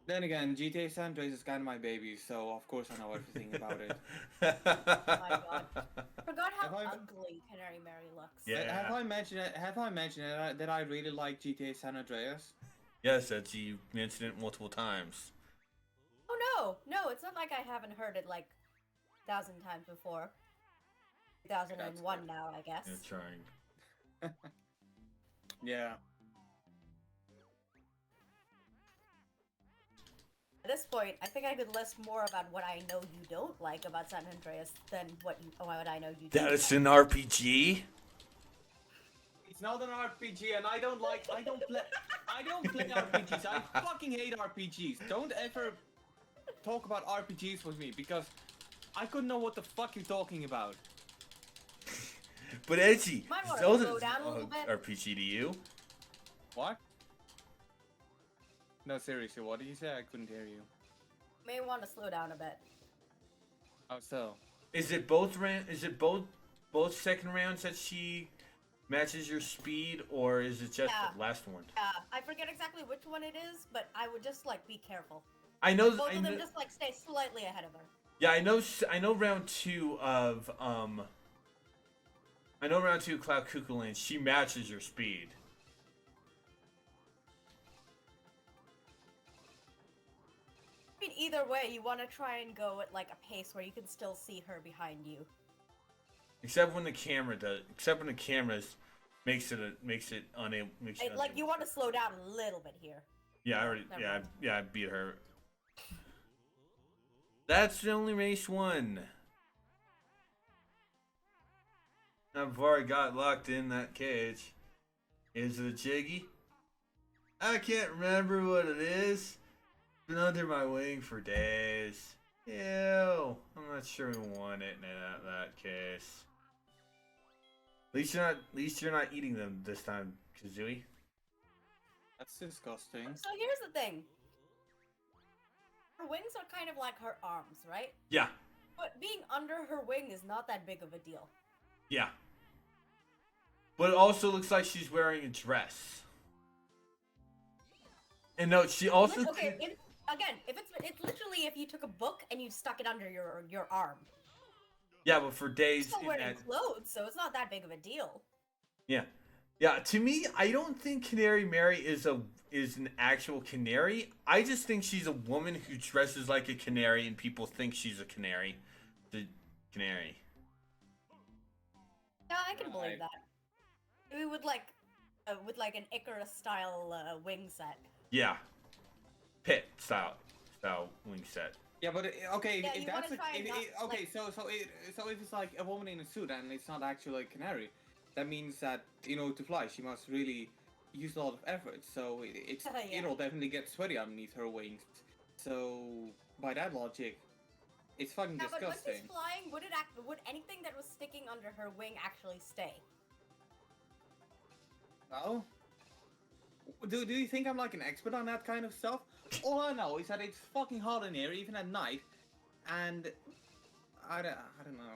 Then again, GTA San Andreas is kind of my baby, so of course I know everything about it. Oh my God. Forgot how Have I- ugly Canary Mary looks. Yeah. Have I mentioned that I really like GTA San Andreas? Yes, that's you mentioned it multiple times. Oh no, it's not like I haven't heard it like 1,000 times before. 2001 now, I guess. You're trying. Yeah. At this point, I think I could list more about what I know you don't like about San Andreas than what I know you do. That is an RPG? It's not an RPG, and I don't play RPGs. I fucking hate RPGs. Don't ever talk about RPGs with me, because I couldn't know what the fuck you're talking about. But Edgy, Might wanna Zelda's slow down a little bit. RPG to you. What? No, seriously, what did you say? I couldn't hear you. May want to slow down a bit. How so? Is it both both second rounds that she matches your speed, or is it just Yeah. the last one? I forget exactly which one it is, but I would just like be careful. I know. Both I of them know. just like stay slightly ahead of her. Yeah, I know. I know round 2 of I know round 2 of Cloud Cuckoo Land. She matches your speed. I mean, either way, you want to try and go at like a pace where you can still see her behind you. Except when the camera does. Except when the cameras makes it unable. Like you want to slow down a little bit here. Yeah, I already. Never Yeah, mind. I beat her. That's only race 1. I've already got locked in that cage. Is it a Jiggy? I can't remember what it is. Been under my wing for days. Ew. I'm not sure we want it in that case. At least you're not eating them this time, Kazooie. That's disgusting. So here's the thing. Her wings are kind of like her arms, right? Yeah. But being under her wing is not that big of a deal. Yeah. But it also looks like she's wearing a dress. And no, she also Okay, if it's literally if you took a book and you stuck it under your arm. yeah, but for days She's still in wearing that, clothes, so it's not that big of a deal. yeah, yeah. To me, I don't think Canary Mary is an actual canary. I just think she's a woman who dresses like a canary, and people think she's a canary. The canary. Yeah, I can believe Right. that. We would like with like an Icarus style wing set. Yeah. Pit style wing set. Yeah, but okay, Yeah, if you that's wanna try and not, okay, like- so if it's like a woman in a suit and it's not actually a canary, that means that to fly she must really use a lot of effort. So Yeah. it'll definitely get sweaty underneath her wings. So by that logic, it's fucking Yeah, but when she's disgusting. flying, would anything that was sticking under her wing actually stay? Oh, do you think I'm like an expert on that kind of stuff? All I know is that it's fucking hot in here even at night, and I don't know.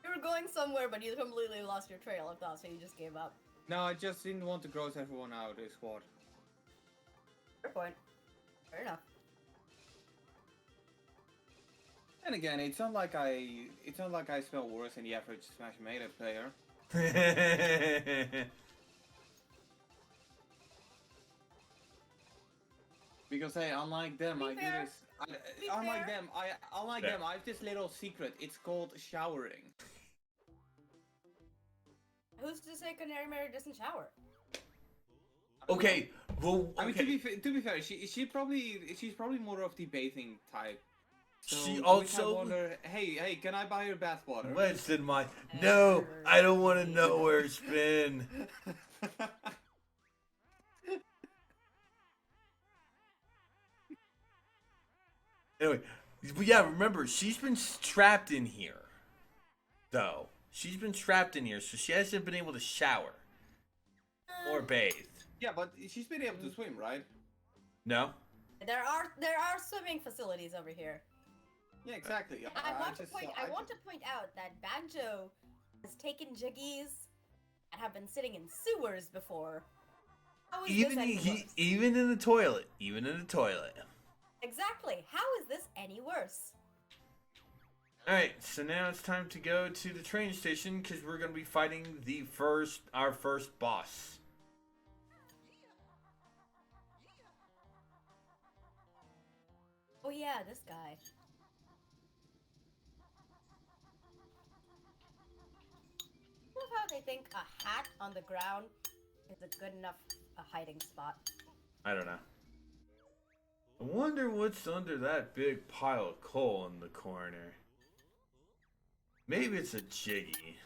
You were going somewhere, but you completely lost your trail of thought, so you just gave up. No, I just didn't want to gross everyone out. Is what. Fair point. Fair enough. And again, it's not like I smell worse than the average Smash Melee player. Because hey, unlike them, I do fair. this. Be Unlike fair. them, I have this little secret. It's called showering. Who's to say Canary Mary doesn't shower? Okay, well, I mean, okay. to be fair, she's probably more of the bathing type. So She always also- I wonder, hey, can I buy your bathwater? What's in my... No, I don't want to know where it's been. Anyway, but yeah, remember, she's been trapped in here. Though. She's been trapped in here, so she hasn't been able to shower. Or bathe. Yeah, but she's been able to swim, right? No? There are swimming facilities over here. Yeah, exactly. I want to point out that Banjo has taken jiggies and have been sitting in sewers before. How is Even this any worse? even in the toilet. Even in the toilet. Exactly. How is this any worse? Alright, so now it's time to go to the train station because we're gonna be fighting our first boss. Oh yeah, this guy. I love how they think a hat on the ground is a good enough hiding spot. I don't know. I wonder what's under that big pile of coal in the corner. Maybe it's a Jiggy.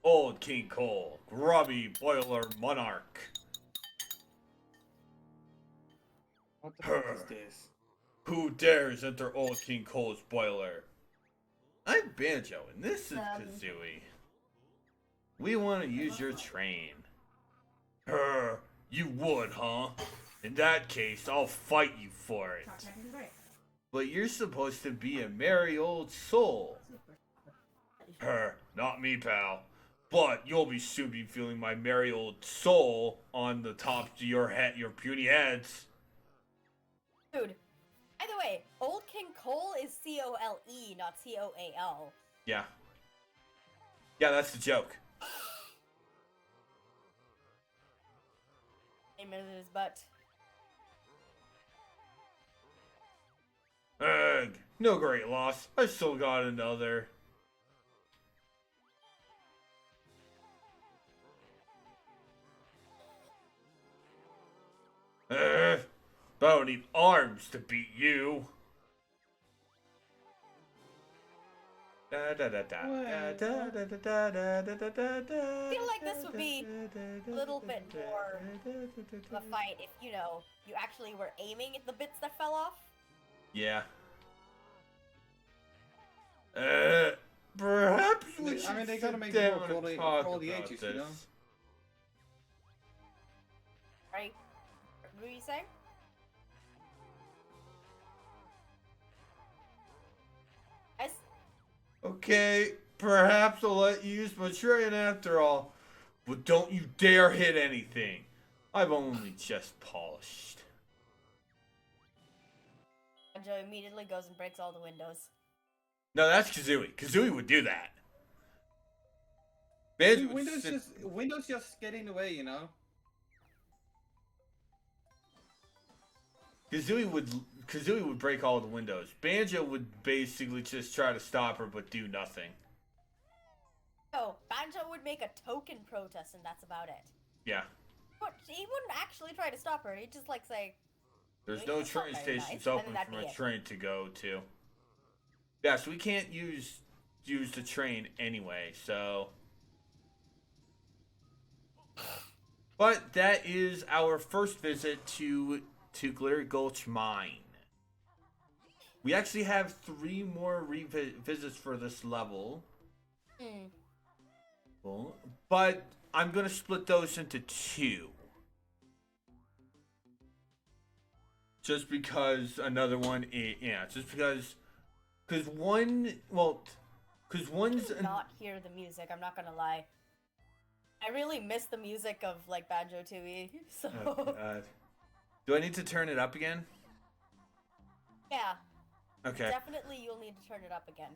Old King Cole, grubby boiler monarch. What the fuck is this? Who dares enter Old King Cole's boiler? I'm Banjo, and this is Kazooie. We want to use your train. You would, huh? In that case, I'll fight you for it. But you're supposed to be a merry old soul. Not me, pal. But you'll soon be feeling my merry old soul on the tops of your puny heads. Dude, by the way, Old King Cole is C-O-L-E, not C-O-A-L. Yeah. Yeah, that's the joke. Name in his butt. No great loss. I still got another. But I don't need arms to beat you. I feel like this would be a little bit more of a fight if, you actually were aiming at the bits that fell off. Yeah. Perhaps we should they gotta sit make down more and for talk all the about ages, this. Right? What were you saying? Yes? Okay, perhaps I'll let you use my train after all, but don't you dare hit anything. I've only just polished. Banjo immediately goes and breaks all the windows. No, that's Kazooie. Kazooie would do that. Banjo Dude, would Windows just get in the way, Kazooie would Kazooie would break all the windows. Banjo would basically just try to stop her, but do nothing. Oh, Banjo would make a token protest, and that's about it. Yeah. But he wouldn't actually try to stop her. He'd just like say, There's "Wait, no that's not train very stations nice," and open then that'd for be a it. train to go to. Yeah, so we can't use the train anyway, so. But that is our first visit to Glitter Gulch Mine. We actually have 3 more visits for this level. Hmm. Cool. But I'm gonna split those into 2. Just because another one, just because one's I do not hear the music. I'm not gonna lie. I really miss the music of like Banjo Tooie. So Oh, God. Do I need to turn it up again? yeah, Okay. definitely you'll need to turn it up again.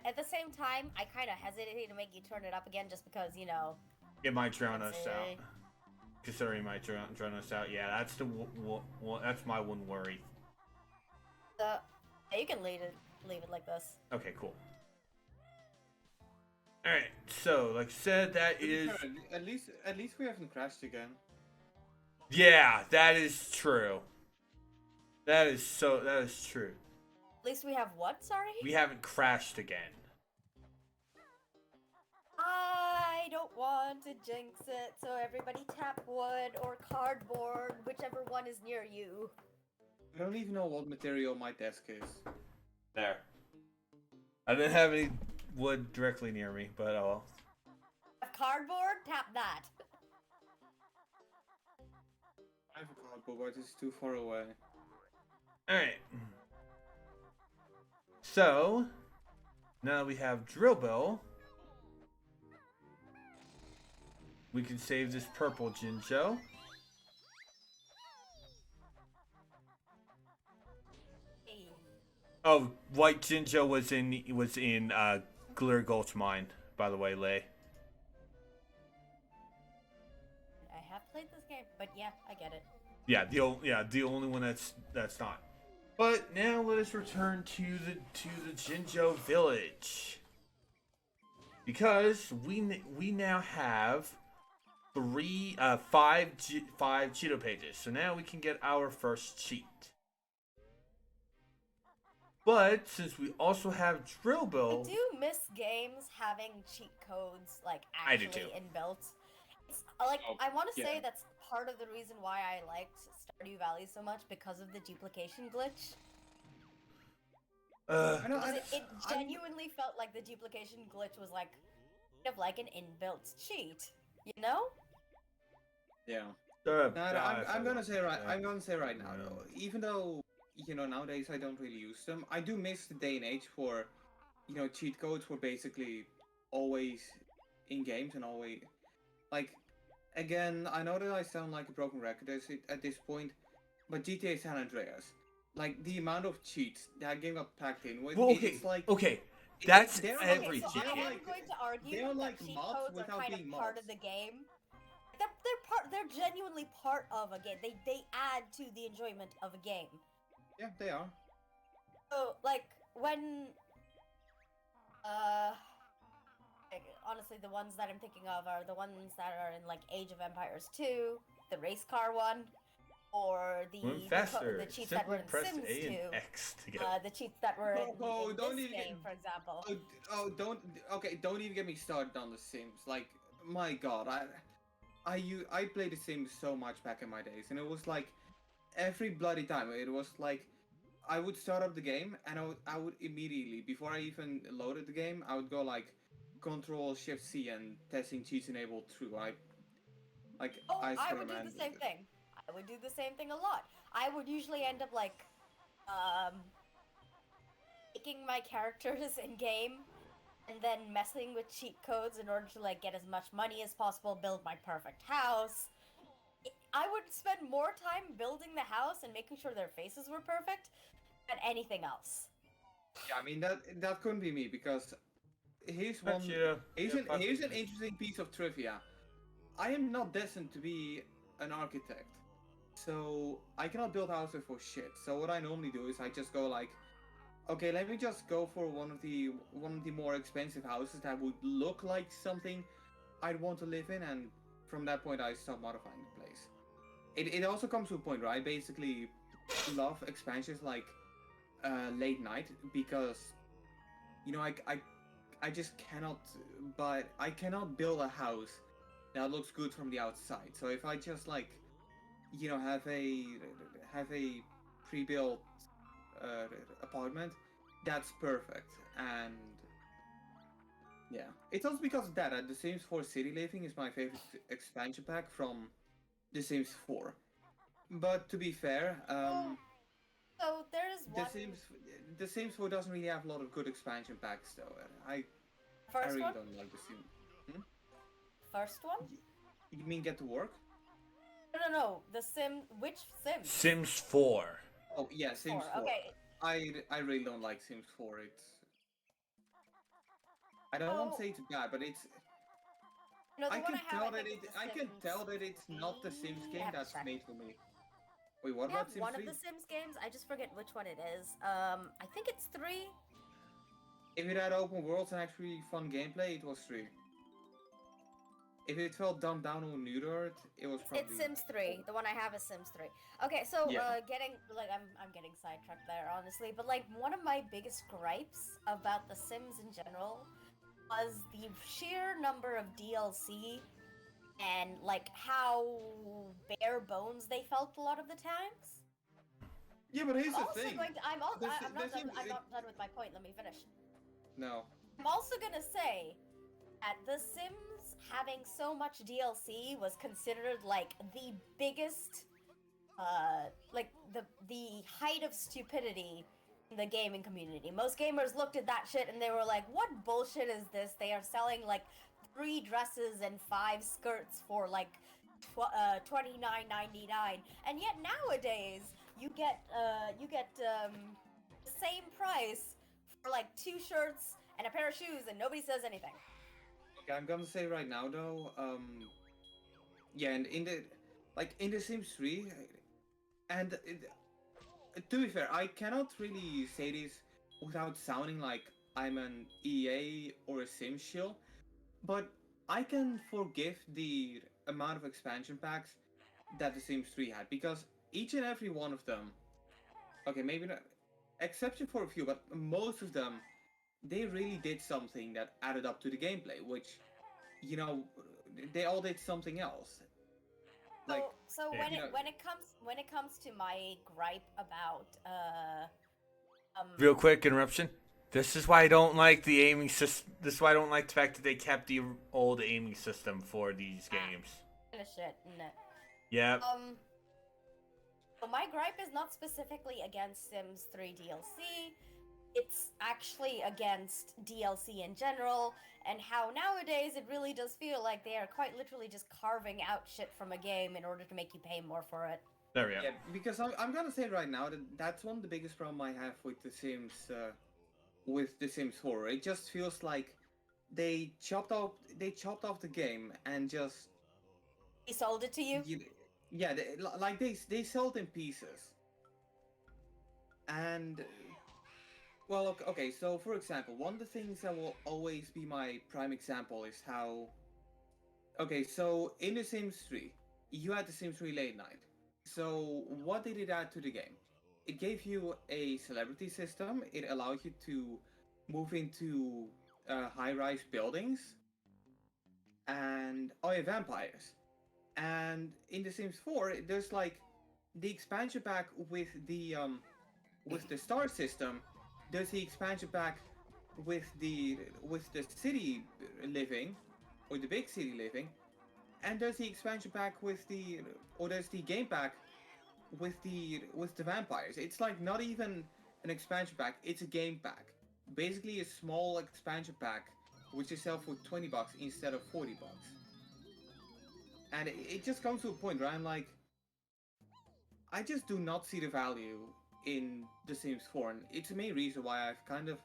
At the same time, I kind of hesitate to make you turn it up again just because It might drown us Let's see. out. Considering it might drown us out. Yeah, that's that's my one worry. yeah, you can leave it like this. Okay, cool. All right. So, like I said, that is. At least we haven't crashed again. Yeah, that is true. That is true. At least we have what? Sorry. We haven't crashed again. I don't want to jinx it, so everybody tap wood or cardboard, whichever one is near you. I don't even know what material my desk is. There. I didn't have any wood directly near me, but oh well. Have cardboard? Tap that. I have a cardboard, but it's too far away. Alright. So, now we have Drill Bell. We can save this purple Jinjo. Hey. Oh, white Jinjo was in Glitter Gulch Mine, by the way, Lei. I have played this game, but yeah, I get it. Yeah, the only one that's not. But now let us return to the Jinjo village. Because we now have 5 Cheeto pages. So now we can get our first cheat. But since we also have Drill Bell, I do miss games having cheat codes like I do actually too. inbuilt. It's like Oh, I want to say yeah. that's part of the reason why I liked Stardew Valley so much because of the duplication glitch. I know, Because it genuinely felt like the duplication glitch was like kind of like an inbuilt cheat, you know? yeah. No, I'm gonna say right. I'm gonna say right now, Yeah. though, even though nowadays I don't really use them, I do miss the day and age where cheat codes were basically always in games and always like. Again, I know that I sound like a broken record at this point, but GTA San Andreas, like the amount of cheats that game got packed in with, Well, okay, it's like okay, that's they're like- every Okay, so I GTA. am like- going to argue they're that like cheat mods codes are without kind being of part mods. of the game. They're genuinely part of a game. They add to the enjoyment of a game. yeah, they are. So like when like, honestly the ones that I'm thinking of are the ones that are in like Age of Empires 2, the race car one, or Went faster. the cheats that were Simply in press Sims A 2. and X to get. The cheats that were in, Oh, in don't this even get- game, for example. Don't even get me started on The Sims. Like, my God, I played The Sims so much back in my days, and it was like every bloody time. It was like I would start up the game, and I would immediately, before I even loaded the game, I would go like Control Shift C and testing cheats enabled true. I I swear, would do man, the same thing. I would do the same thing a lot. I would usually end up like, making my characters in game, and then messing with cheat codes in order to like get as much money as possible, build my perfect house. I would spend more time building the house and making sure their faces were perfect than anything else. Yeah, I mean that couldn't be me because here's Fuck one. you. Here's Yeah, an fuck here's you. an interesting piece of trivia. I am not destined to be an architect. So I cannot build houses for shit. So what I normally do is I just go like, okay, let me just go for one of the more expensive houses that would look like something I'd want to live in, and from that point I start modifying the place. It also comes to a point where I basically love expansions like late night, because I just cannot, but I cannot build a house that looks good from the outside. So if I just like have a pre-built apartment, that's perfect. And yeah, it's also because of that. The Sims 4 City Living is my favorite expansion pack from The Sims 4. But to be fair, So there's The one Sims The Sims 4 doesn't really have a lot of good expansion packs though. I first really one. don't like The Sims. First one? You mean Get to Work? No. The Sim. Which Sim? Sims 4. Oh yeah, Sims 4. Okay. I really don't like Sims 4. I don't want to say it's bad, but it's. No, the I one can I have, tell I that think, is the I can Sims tell that it's not the Sims 3. I game have to that's check. made for me. Wait, what I about have Sims one 3? of the Sims games. I just forget which one it is. I think it's 3. If it had open worlds and actually fun gameplay, it was 3. If it felt dumbed down or neutered, it was probably. It's Sims 3. The one I have is Sims 3. Okay, so Yeah. getting like I'm getting sidetracked there, honestly, but like one of my biggest gripes about the Sims in general was the sheer number of DLC and like how bare bones they felt a lot of the times. Yeah, but here's the Also thing. going to, I'm also The Si- I'm the not done, Sims- I'm not done with my point. Let me finish. No. I'm also gonna say that The Sims having so much DLC was considered like the biggest, like the height of stupidity in the gaming community. Most gamers looked at that shit and they were like, "What bullshit is this? They are selling like 3 dresses and 5 skirts for like $29.99, and yet nowadays you get the same price for like 2 shirts and a pair of shoes, and nobody says anything." Okay, I'm gonna say right now though, yeah, and in the Sims 3, and to be fair, I cannot really say this without sounding like I'm an EA or a Sims shill, but I can forgive the amount of expansion packs that the Sims 3 had, because each and every one of them, okay, maybe not, exception for a few, but most of them, they really did something that added up to the gameplay, which, you know, they all did something else. Like, So Yeah. when it comes to my gripe about Real quick interruption. This is why I don't like the aiming system. This is why I don't like the fact that they kept the old aiming system for these games. finish it. No. Yep. So my gripe is not specifically against Sims 3 DLC. It's actually against DLC in general, and how nowadays it really does feel like they are quite literally just carving out shit from a game in order to make you pay more for it. There we go. yeah, because I'm gonna say right now that that's one of the biggest problem I have with the Sims 4. It just feels like they chopped off the game and just He sold it to you? yeah, like they sell it in pieces. And well, okay, so for example, one of the things that will always be my prime example is how, okay, so in The Sims 3, you had The Sims 3 Late Night. So what did it add to the game? It gave you a celebrity system. It allowed you to move into high-rise buildings, and oh yeah, vampires. And in The Sims 4, there's like the expansion pack with the star system. There's the expansion pack with the city living, or the big city living, and there's the expansion pack with there's the game pack with the vampires. It's like not even an expansion pack; it's a game pack. Basically, a small expansion pack, which is sell for $20 instead of $40. And it just comes to a point where I'm like, I just do not see the value in The Sims 4, and it's the main reason why I've kind of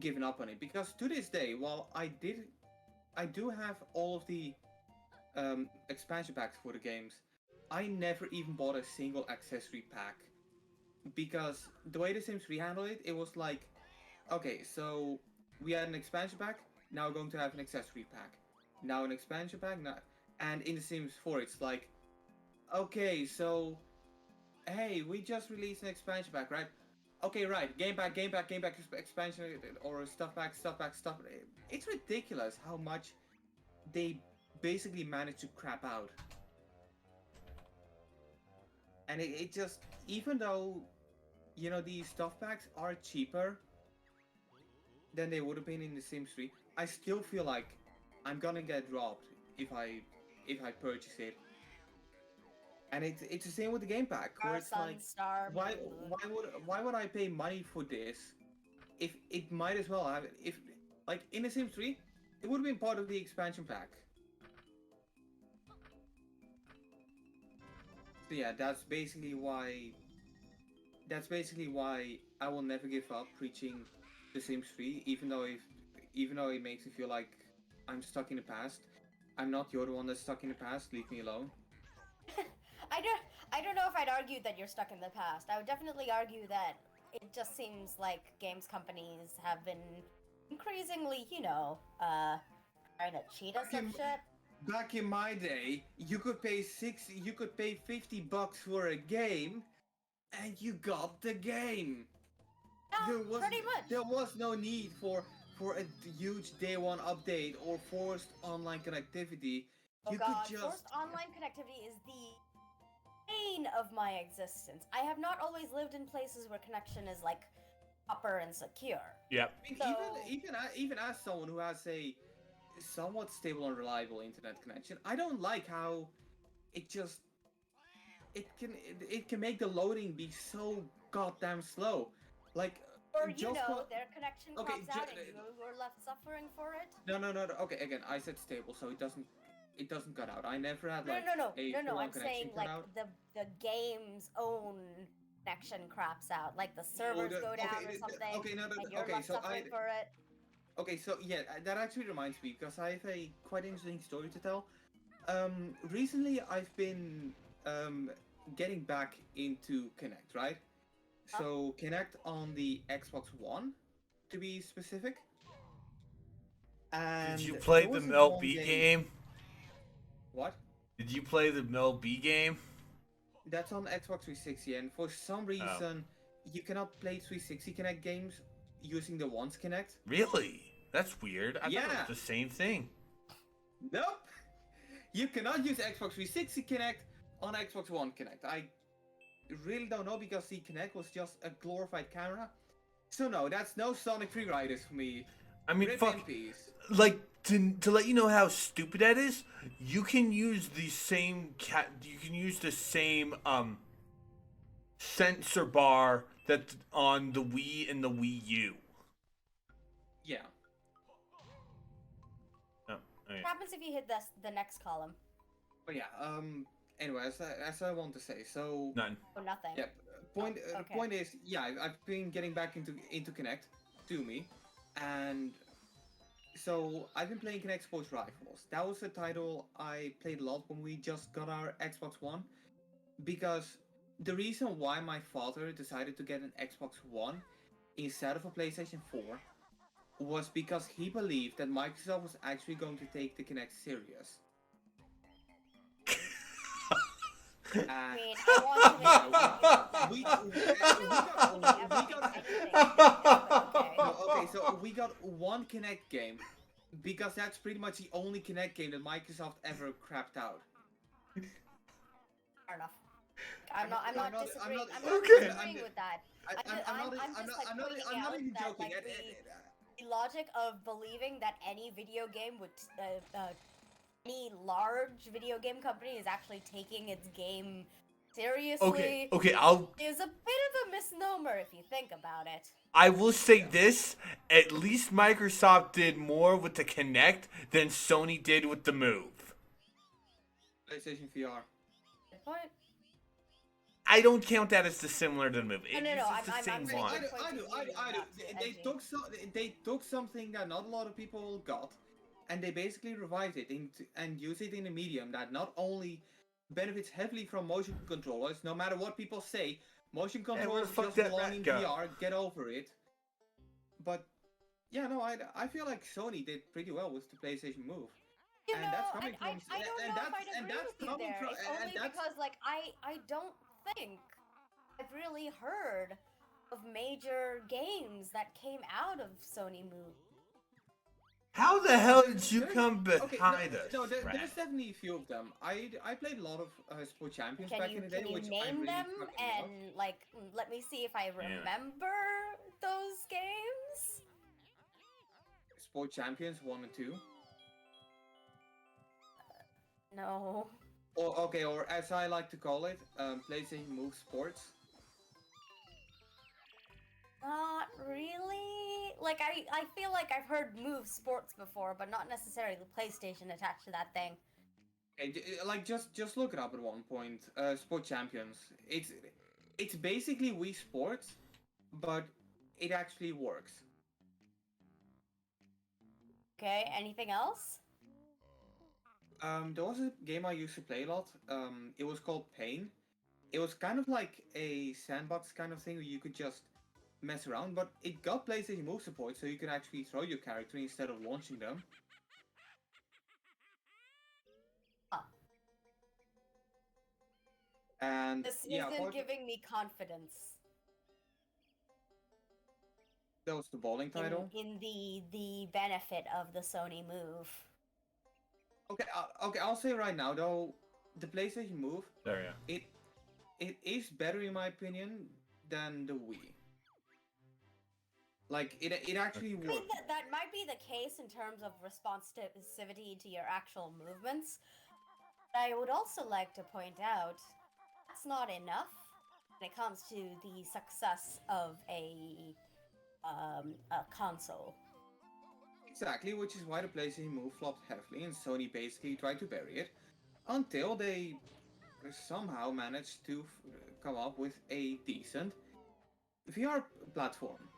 given up on it. Because to this day, while I do have all of the expansion packs for the games, I never even bought a single accessory pack because the way The Sims 3 handled it, it was like, okay, so we had an expansion pack. Now we're going to have an accessory pack. Now an expansion pack. Now, and in The Sims 4, it's like, okay, so hey, we just released an expansion pack, right? Okay, right. Game pack, expansion, or stuff pack, stuff pack, stuff. It's ridiculous how much they basically managed to crap out. And it just, even though, you know, these stuff packs are cheaper than they would have been in The Sims 3, I still feel like I'm gonna get robbed if I purchase it. And it's the same with the game pack, where it's like, why would I pay money for this if it might as well have, if like in The Sims 3, it would have been part of the expansion pack. So yeah, that's basically why I will never give up preaching The Sims 3, even though it makes me feel like I'm stuck in the past. I'm not. You're the one that's stuck in the past. Leave me alone. I don't know if I'd argue that you're stuck in the past. I would definitely argue that it just seems like games companies have been increasingly, trying to cheat us and shit. Back in my day, you could pay $50 for a game, and you got the game. Yeah, pretty much. There was no need for a huge day one update or forced online connectivity. Oh god, forced online connectivity is the bane of my existence. I have not always lived in places where connection is like proper and secure. Yep. I mean, So... even as someone who has a somewhat stable and reliable internet connection, I don't like how it can make the loading be so goddamn slow. Like, or their connection drops out and you are left suffering for it. No. Okay, again, I said stable, so it doesn't cut out. I never had like no. full-on I'm saying cut like out. the game's own connection craps out, like the servers go down or something, and you're left suffering for it. Okay, so yeah, that actually reminds me because I have a quite interesting story to tell. Recently I've been getting back into Kinect, right? So Kinect on the Xbox One, to be specific. And did you play the Mel B game? What? Did you play the Mel B game? That's on Xbox 360, and for some reason, you cannot play 360 Kinect games using the One's Kinect. Really? That's weird. I thought it was the same thing. Nope. You cannot use Xbox 360 Kinect on Xbox One Kinect. I really don't know because the Kinect was just a glorified camera. So no, that's no Sonic Free Riders for me. I mean, Rip in peace. Like to let you know how stupid that is, you can use the same sensor bar that's on the Wii and the Wii U. Yeah. Oh, What happens if you hit the next column? But yeah, anyway, as I want to say, so None. Oh, nothing. yeah, point okay. point is, yeah, I've been getting back into Kinect, to me, and so I've been playing Kinect Sports Rivals. That was a title I played a lot when we just got our Xbox One, because the reason why my father decided to get an Xbox One instead of a PlayStation 4 was because he believed that Microsoft was actually going to take the Kinect serious. I mean, I Okay, so we got one Kinect game because that's pretty much the only Kinect game that Microsoft ever crapped out. Fair enough. I'm not disagreeing. I'm not okay. disagreeing with that. I'm not even joking. The logic of believing that any video game would any large video game company is actually taking its game seriously Okay, is a bit of a misnomer if you think about it. I will say this, at least Microsoft did more with the Kinect than Sony did with the Move. PlayStation VR. Good point. I don't count that as dissimilar to the Move. No, It's the I'm same saying one. I do. They took something that not a lot of people got, and they basically revived it and used it in a medium that not only benefits heavily from motion controllers. No matter what people say, motion where the controllers fuck just that belong rat in go? VR. Get over it. But yeah, no, I feel like Sony did pretty well with the PlayStation Move. You And know, that's coming and from, I don't and know if that's I'd and agree that's with you coming there. from, It's and only that's because, like, I don't think I've really heard of major games that came out of Sony Move. How the hell did you There's- come okay, behind us? there's Rat? definitely a few of them. I played a lot of Sport Champions Can back you in the day, can you which I name really them fucking love. and like let me see if I remember those games? Sport Champions 1 and 2. No. Or okay, or as I like to call it, PlayStation Move Sports. Not really. Like I feel like I've heard Move Sports before, but not necessarily the PlayStation attached to that thing. Okay, like just look it up at one point. Sport Champions. It's basically Wii Sports, but it actually works. Okay, anything else? There was a game I used to play a lot. It was called Pain. It was kind of like a sandbox kind of thing where you could just mess around, but it got PlayStation Move support, so you could actually throw your character instead of launching them. And This yeah, isn't giving me confidence that was the bowling title. in the benefit of the Sony Move. Okay, okay, I'll say right now though, the PlayStation Move, There you go. it is better in my opinion than the Wii. Like it actually I mean, works. that might be the case in terms of responsivity to your actual movements. But I would also like to point out that's not enough when it comes to the success of a console. Exactly, which is why the PlayStation Move flopped heavily, and Sony basically tried to bury it until they somehow managed to come up with a decent VR platform.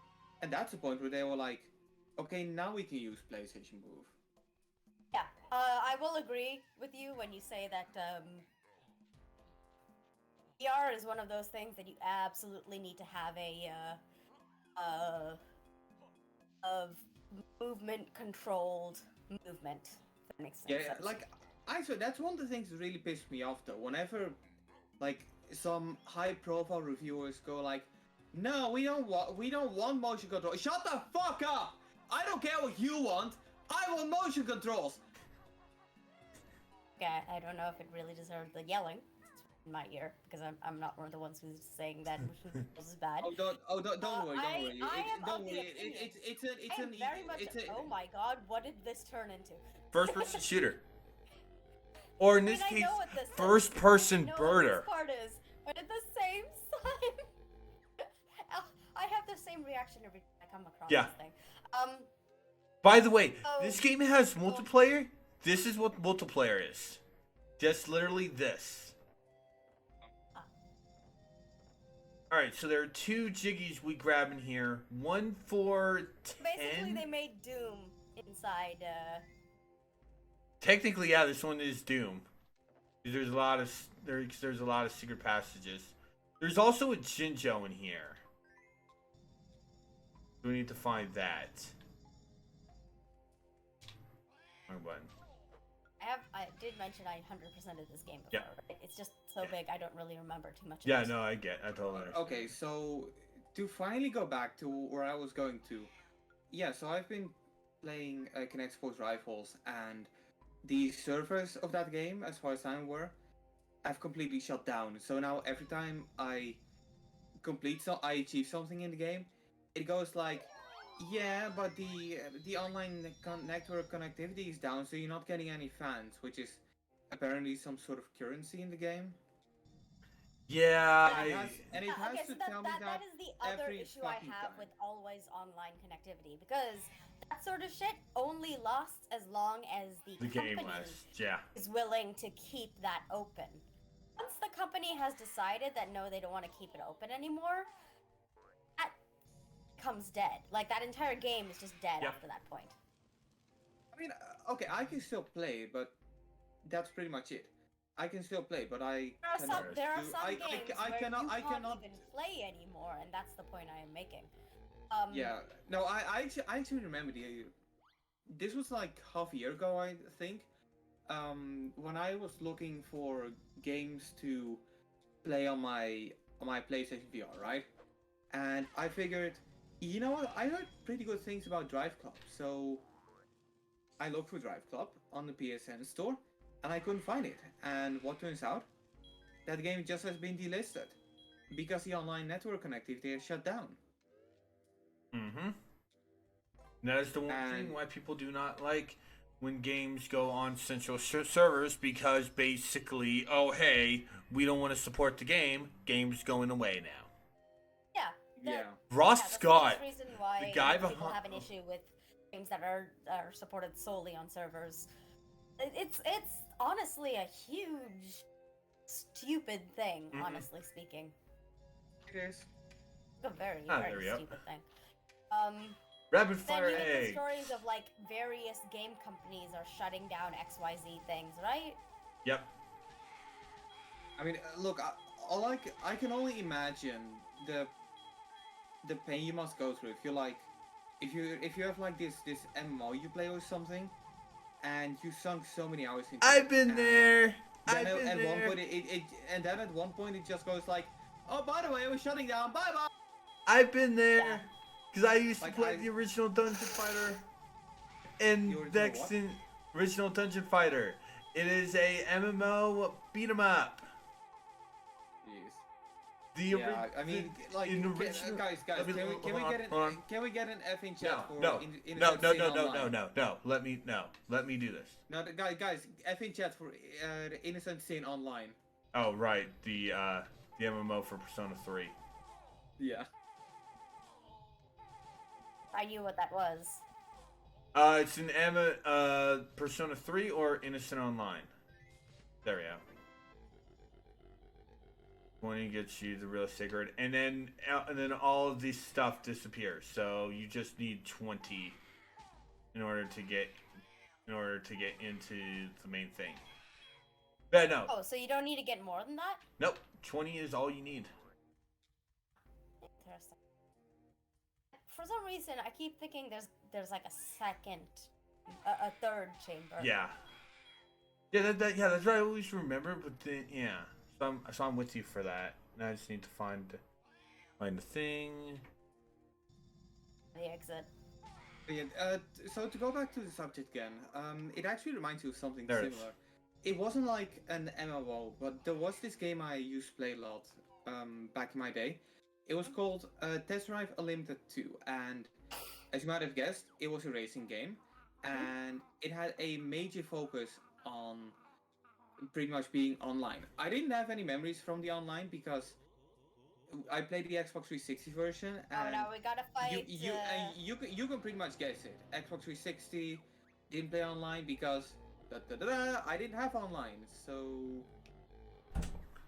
And that's the point where they were like, okay, now we can use PlayStation Move. Yeah, I will agree with you when you say that VR is one of those things that you absolutely need to have of movement controlled movement. If that makes sense. Yeah, like I swear that's one of the things that really pissed me off though. Whenever like some high profile reviewers go like, no, we don't want motion control. Shut the fuck up! I don't care what you want. I want motion controls. Okay, I don't know if it really deserved the yelling in my ear because I'm not one of the ones who's saying that motion controls is bad. Don't worry, I am don't of the worry. opinion. It's I am an very much. it's a, Oh my god, what did this turn into? First person shooter. Or in I this mean, I case, know what this is. first person I know birder. what this part is, but at the same time, I have the same reaction every time I come across Yeah. this thing. By the way, Oh. this game has multiplayer. This is what multiplayer is. Just literally this. Alright, so there are two jiggies we grab in here. One for basically, 10. they made Doom inside. Technically, yeah, this one is Doom. There's a lot of there's a lot of secret passages. There's also a Jinjo in here. We need to find that. Wrong button. I did mention I 100%ed this game before. Yeah. Right? It's just so big, I don't really remember too much. Yeah, of it. no, I totally understand. Okay, so to finally go back to where I was going to, yeah, so I've been playing Kinect Sports Rifles, and the servers of that game, as far as I'm aware, have completely shut down. So now every time I I achieve something in the game, it goes like, yeah, but the online network connectivity is down, so you're not getting any fans, which is apparently some sort of currency in the game. Yeah, And it has okay, to so tell me that is the other every issue I fucking have time. with always online connectivity because that sort of shit only lasts as long as the game company lasts. Yeah. is willing to keep that open. Once the company has decided that no, they don't want to keep it open anymore, that comes dead. Like that entire game is just dead Yeah. after that point. I mean, okay, I can still play, but that's pretty much it. I can still play, but I There are do. some I, games I where cannot. you I can't cannot. even play anymore, and that's the point I am making. Yeah. No, I actually remember this was like half a year ago, I think. When I was looking for games to play on my PlayStation VR, right? And I figured, you know what? I heard pretty good things about Drive Club, so I looked for Drive Club on the PSN store, and I couldn't find it. And what turns out? That game just has been delisted because the online network connectivity is shut down. Mm-hmm. That is the one And thing why people do not like when games go on central servers, because basically, oh hey, we don't want to support the game. Game's going away now. Yeah. yeah, Ross That's Scott, the reason why the guy people behind. have an issue with games that are supported solely on servers. It's honestly a huge, stupid thing. Mhm. Honestly speaking, it is. it's a very There we very go. stupid thing. Rapid Then fire you get the A. stories of like various game companies are shutting down XYZ things, right? Yep. I mean, look, I can only imagine the pain you must go through if you're like, if you have like this MMO you play or something, and you sunk so many hours into. I've been and there. Then I've been at there. one point and then at one point it just goes like, oh, by the way, we're shutting down. Bye bye. I've been there. Yeah. Because I used to Like, play the original Dungeon Fighter. And The original next what? in original Dungeon Fighter. It is a MMO beat 'em up. Jeez. The Yeah, I mean, like, in can, original- guys, let me- can we hold on, get an hold on. can we get an F in chat No, for no, in no, Innocent no, Sin no, no, Online? no. Let me do this. No, guys, F in chat for the Innocent Sin Online. Oh right, the MMO for Persona 3. Yeah. I knew what that was. It's an Persona 3 or Innocent Online. There we go. 20 gets you the real secret, and then all of this stuff disappears. So you just need 20 in order to get into the main thing. But no, Oh, so you don't need to get more than that? nope. 20 is all you need. Interesting. For some reason, I keep thinking there's like a second, a third chamber. Yeah. Yeah, that's what I always remember. But then, yeah, so I'm with you for that. Now I just need to find the thing. The exit. Yeah, so to go back to the subject again, it actually reminds you of something There it is. similar. It wasn't like an MMO, but there was this game I used to play a lot back in my day. It was called Test Drive Unlimited 2, and as you might have guessed, it was a racing game, and it had a major focus on pretty much being online. I didn't have any memories from the online because I played the Xbox 360 version, Oh and no, we gotta fight. you can pretty much guess it. Xbox 360 didn't play online because I didn't have online, so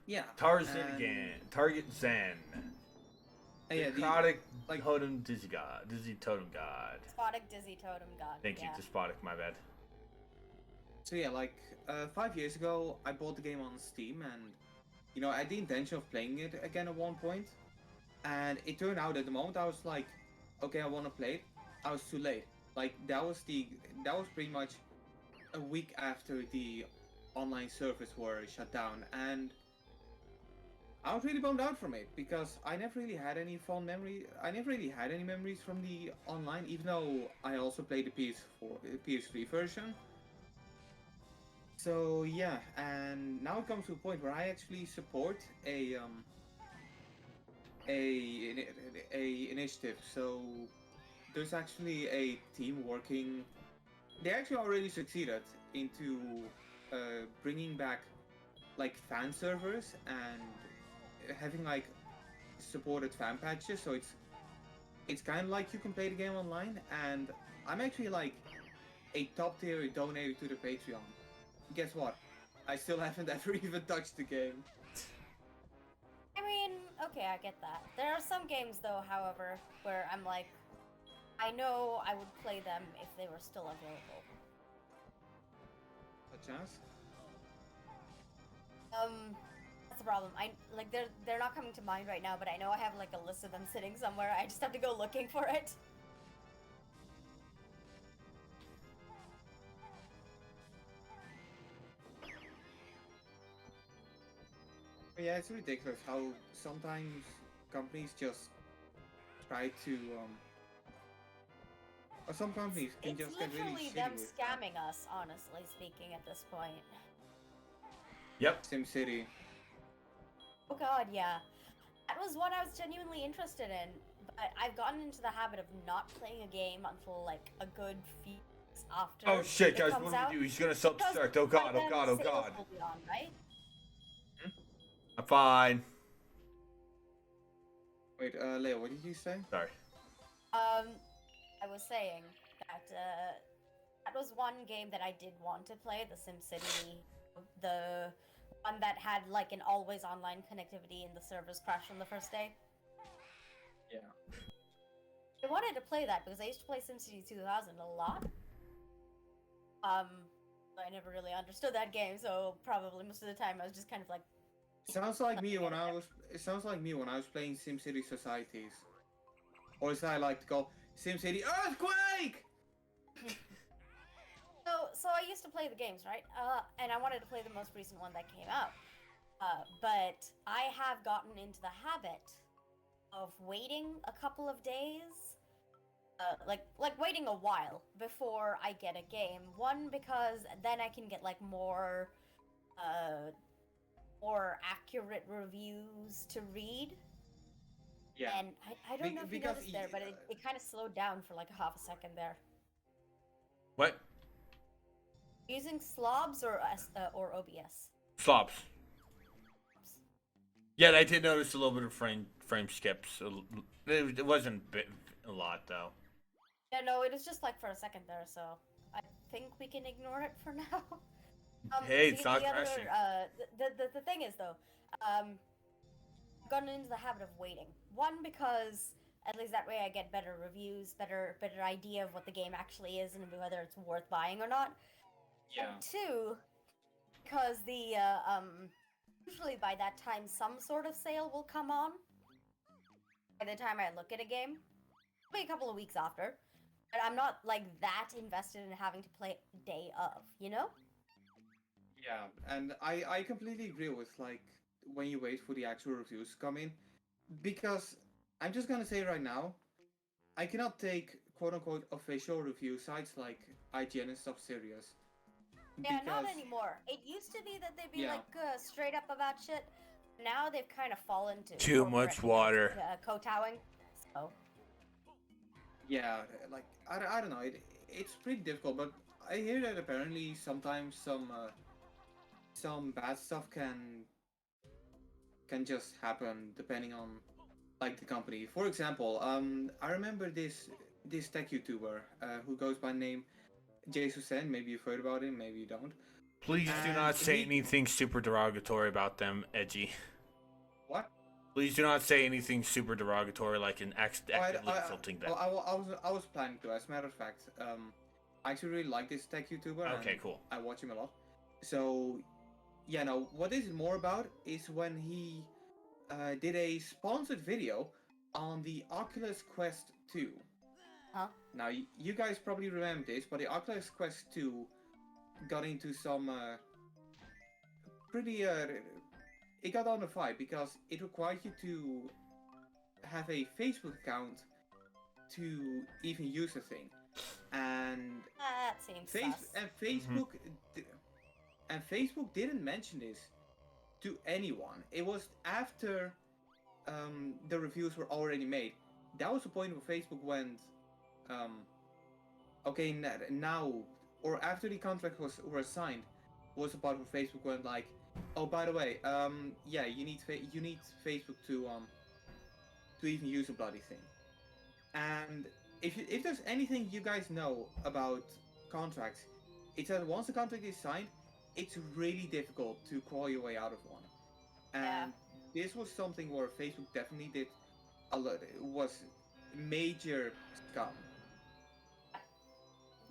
yeah. Tarzan and- again. Target Zen. Yeah, Despotic like- totem Dizzy God. Dizzy Totem God. Despotic Dizzy Totem God. Thank you, yeah. Despotic, my bad. So yeah, like 5 years ago, I bought the game on Steam, and you know, I had the intention of playing it again at one point, and it turned out at the moment I was like, okay, I want to play it. I was too late. Like that was pretty much a week after the online servers were shut down, and I was really bummed out from it because I never really had any fond memory. I never really had any memories from the online, even though I also played the PS3 version. So yeah, and now it comes to a point where I actually support a initiative. So there's actually a team working. They actually already succeeded into bringing back like fan servers and having like supported fan patches. So it's kind of like you can play the game online, and I'm actually like a top tier donator to the Patreon. Guess what? I still haven't ever even touched the game. I mean, okay, I get that. There are some games though, however, where I'm like, I know I would play them if they were still available. Such as? That's the problem. They're not coming to mind right now, but I know I have like a list of them sitting somewhere. I just have to go looking for it. Yeah, it's ridiculous how sometimes companies just try to or some companies can It's just get really literally shitty them with scamming us, honestly speaking, at this point. Yep. SimCity. Oh god, yeah. That was what I was genuinely interested in, but I've gotten into the habit of not playing a game until like a good few weeks after Oh shit, it guys! comes What do out. we do? He's gonna self-destruct. Because Oh god! by Oh then god! Oh sales god! will be on, right? I'm fine. Wait, Leo, what did you say? Sorry. I was saying that that was one game that I did want to play, The SimCity, the one that had like an always online connectivity and the servers crashed on the first day. Yeah. I wanted to play that because I used to play SimCity 2000 a lot. I never really understood that game, so probably most of the time I was just kind of like. Sounds like me when I was. It sounds like me when I was playing SimCity Societies, or as I like to call SimCity Earthquake. So I used to play the games, right? And I wanted to play the most recent one that came out. But I have gotten into the habit of waiting a couple of days, like waiting a while before I get a game. One, because then I can get like more accurate reviews to read. Yeah. And I don't know if you because noticed there, but it kind of slowed down for like a half a second there. What? Using slobs or OBS? Slobs. Yeah, I did notice a little bit of frame skips. It wasn't a lot though. Yeah, no, it was just like for a second there, so I think we can ignore it for now. Hey, it's not crashing. The thing is though, I've gotten into the habit of waiting. One, because at least that way I get better reviews, better idea of what the game actually is and whether it's worth buying or not. Yeah. And two, because the usually by that time some sort of sale will come on. By the time I look at a game, maybe a couple of weeks after, but I'm not like that invested in having to play day of, you know? Yeah, and I completely agree with like when you wait for the actual reviews to come in, because I'm just gonna say right now, I cannot take quote unquote official review sites like IGN and stuff serious. Yeah, not because- anymore. It used to be that they'd be Yeah. like straight up about shit. Now they've kind of fallen to Too much water. Kowtowing. So Yeah, like I don't know. It's pretty difficult, but I hear that apparently sometimes some bad stuff can just happen depending on like the company. For example, I remember this tech YouTuber who goes by name Jay-Susen. Maybe you've heard about him, maybe you don't. Please do And not say he- anything super derogatory about them, Edgy. What? Please do not say anything super derogatory, like an actively insulting them. I was planning to. As a matter of fact, I actually really like this tech YouTuber. Okay, and cool. I watch him a lot. So, yeah, no. What this is more about is when he did a sponsored video on the Oculus Quest 2. Huh? Now, you guys probably remember this, but the Oculus Quest 2 got into some pretty it got on a fight because it required you to have a Facebook account to even use the thing, and that seems sus. Facebook and Facebook didn't mention this to anyone. It was after the reviews were already made. That was the point where Facebook went, okay, now or after the contract was signed, was the part where Facebook went like, oh, by the way, yeah, you need Facebook to even use a bloody thing. And if there's anything you guys know about contracts, it's that once the contract is signed, it's really difficult to crawl your way out of one. And this was something where Facebook definitely did a lot. It was major scum.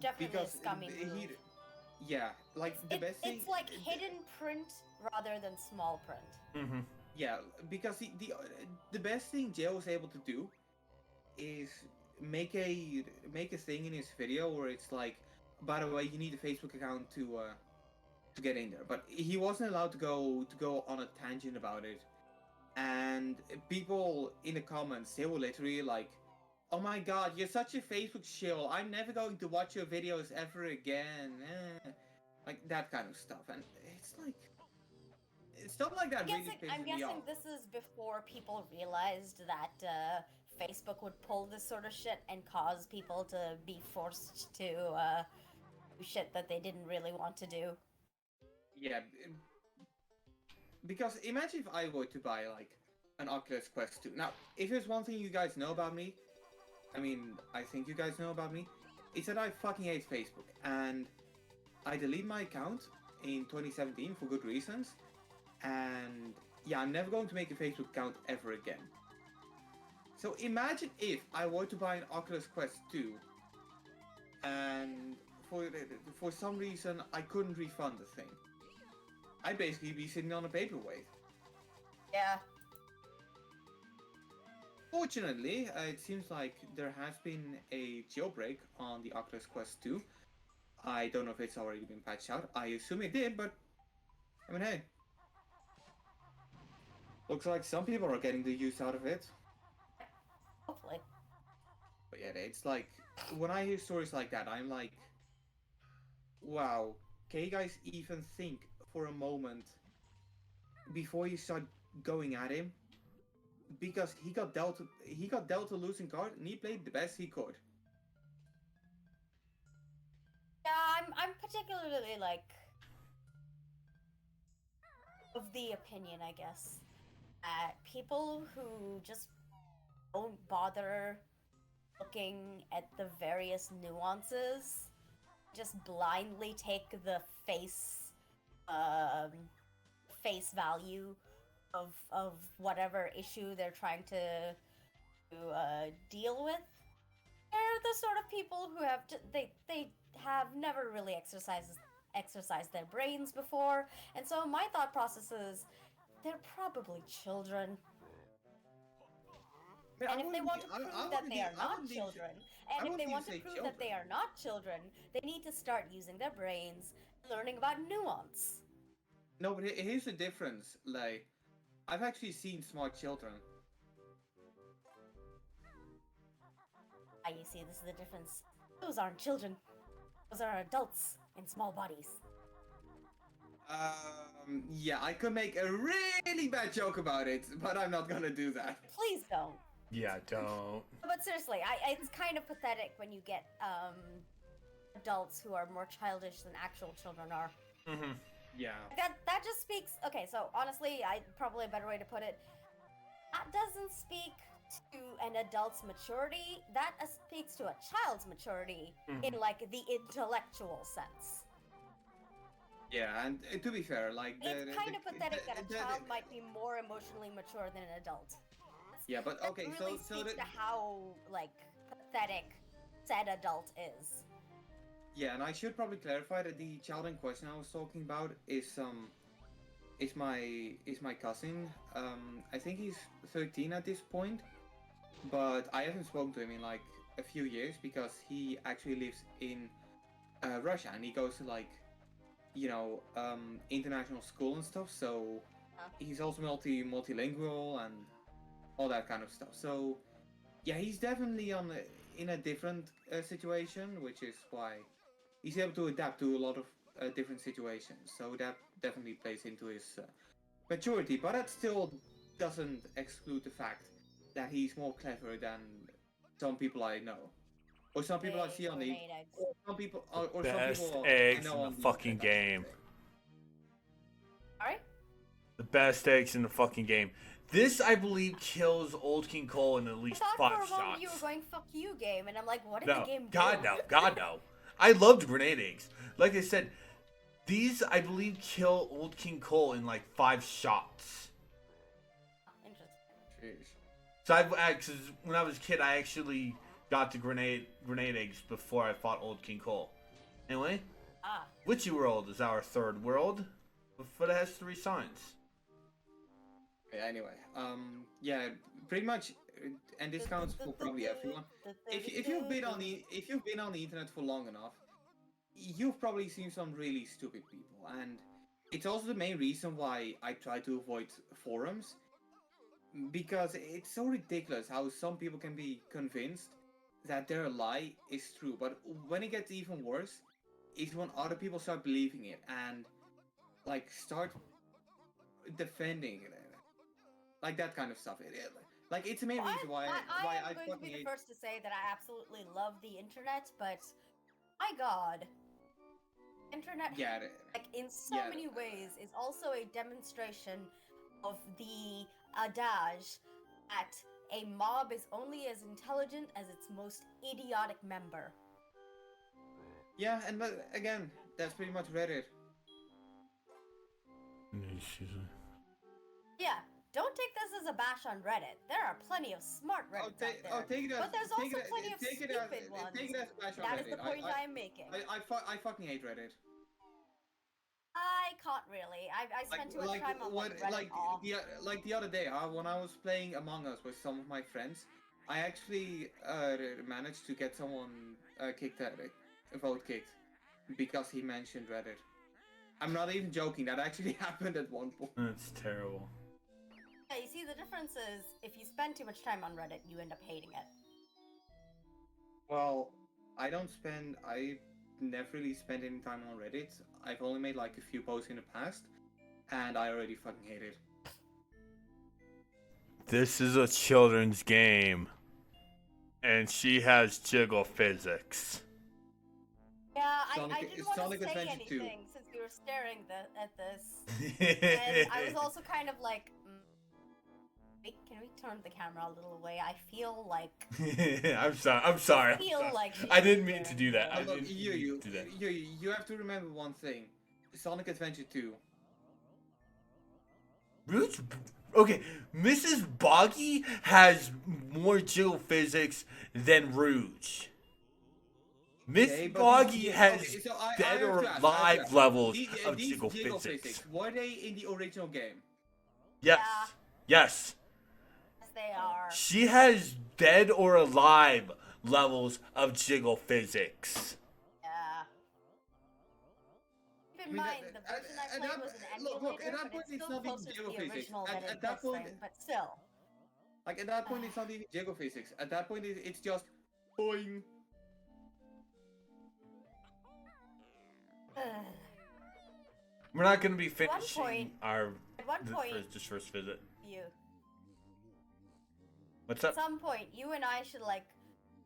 Definitely Because a scummy move. Yeah, like the best thing. It's like hidden print rather than small print. Mm-hmm. Yeah, because the best thing Jail was able to do is make a thing in his video where it's like, by the way, you need a Facebook account to get in there, but he wasn't allowed to go on a tangent about it. And people in the comments, they were literally like, "Oh my God, you're such a Facebook shill. I'm never going to watch your videos ever again." Like that kind of stuff, and it's like stuff like that really pisses I'm me guessing off. this is before people realized that Facebook would pull this sort of shit and cause people to be forced to do shit that they didn't really want to do. Yeah, because imagine if I were to buy like an Oculus Quest 2. Now, if there's one thing you guys know about me, I mean, I think you guys know about me, it's that I fucking hate Facebook, and I deleted my account in 2017 for good reasons, and yeah, I'm never going to make a Facebook account ever again. So imagine if I were to buy an Oculus Quest 2, and for some reason I couldn't refund the thing. I'd basically be sitting on a paperweight. Yeah. Fortunately, it seems like there has been a jailbreak on the Oculus Quest 2. I don't know if it's already been patched out. I assume it did, but I mean, hey. Looks like some people are getting the use out of it. Hopefully. But yeah, it's like, when I hear stories like that, I'm like, wow, can you guys even think for a moment before you start going at him? Because he got dealt a losing card and he played the best he could. Yeah, I'm particularly like of the opinion, I guess, that people who just don't bother looking at the various nuances, just blindly take the face value of whatever issue they're trying to deal with. They're the sort of people who have they have never really exercised their brains before, and so my thought process is they're probably children. And if they want to prove that they are not children, and if they want to prove that they are not children, they need to start using their brains, learning about nuance. No, but here's the difference, like, I've actually seen smart children. Ah, you see, this is the difference. Those aren't children. Those are adults in small bodies. Yeah, I could make a really bad joke about it, but I'm not gonna do that. Please don't. Yeah, don't. But seriously, it's kind of pathetic when you get adults who are more childish than actual children are. Mm-hmm. Yeah. That just speaks. Okay, so honestly, probably a better way to put it. That doesn't speak to an adult's maturity. That speaks to a child's maturity in like the intellectual sense. Yeah, and to be fair, like it's kind of pathetic that a child might be more emotionally mature than an adult. Yeah, but okay, that really speaks to how like pathetic said adult is. Yeah, and I should probably clarify that the child in question I was talking about is my cousin. I think he's 13 at this point, but I haven't spoken to him in like a few years because he actually lives in Russia and he goes to like, you know, international school and stuff. So he's also multilingual and all that kind of stuff. So yeah, he's definitely in a different situation, which is why he's able to adapt to a lot of different situations. So that definitely plays into his maturity, but that still doesn't exclude the fact that he's more clever than some people I know, or some people I see on the, or some people, or best some people eggs I know in the fucking game. Alright. The best eggs in the fucking game. This, I believe, kills Old King Cole in at least 5 shots. I thought for a moment you were going "fuck you" game, and I'm like, what did the game do? God no, God no. I loved grenade eggs. Like I said, these, I believe, kill Old King Cole in like 5 shots. Interesting. Jeez. So cause when I was a kid, I actually got to grenade eggs before I fought Old King Cole. Anyway. Witchy World is our third world, but it has 3 signs. Okay, anyway, yeah, pretty much, and this counts for probably everyone. If you've been on the internet for long enough, you've probably seen some really stupid people, and it's also the main reason why I try to avoid forums, because it's so ridiculous how some people can be convinced that their lie is true, but when it gets even worse is when other people start believing it and like start defending it, like that kind of stuff. Like it's the main reason why I I am going to fucking be the hate. first to say that I absolutely love the internet, but my god, internet, Yeah, like in so yeah. many ways, is also a demonstration of the adage that a mob is only as intelligent as its most idiotic member. Yeah, and again, that's pretty much Reddit. Yeah, don't take this as a bash on Reddit. There are plenty of smart Reddits out there. Take it as, But there's take also it, plenty of take it stupid as, ones. take it as bash on That is Reddit. the point I am making. I fucking hate Reddit. I can't really. I spend too much time on Reddit. Like the other day, when I was playing Among Us with some of my friends, I actually managed to get someone vote kicked because he mentioned Reddit. I'm not even joking. That actually happened at one point. That's terrible. Yeah, you see, the difference is if you spend too much time on Reddit, you end up hating it. Well, I never really spent any time on Reddit. I've only made like a few posts in the past, and I already fucking hate it. This is a children's game, and she has jiggle physics. Yeah, I Sonic- didn't want Sonic to say Adventure 2. anything since we were staring at this. And I was also kind of like, wait, can we turn the camera a little away? I feel like... I'm sorry. I'm sorry. I feel like she's I didn't mean to staring do that. at I me. Look, didn't mean to do that. you have to remember one thing: Sonic Adventure 2. Rouge? Okay, Mrs. Boggy has more jiggle physics than Rouge. Miss Okay, but Boggy has okay, so I dead have or to ask, alive levels of these jiggle physics. were they in the original game? Yes. Yeah. Yes. Yes, they are. She has dead or alive levels of jiggle physics. Yeah. Keep in I mean, mind, the version I at played that- was an look, emulator, at that but point, it's it's still not even closer to jiggle the physics. original At than it that this point- thing, but still. Like at that point, it's not even jiggle physics. At that point, it's just boing. Ugh. We're not going to be one finishing point- our At one point, this first visit. you. What's At up? some point, you and I should like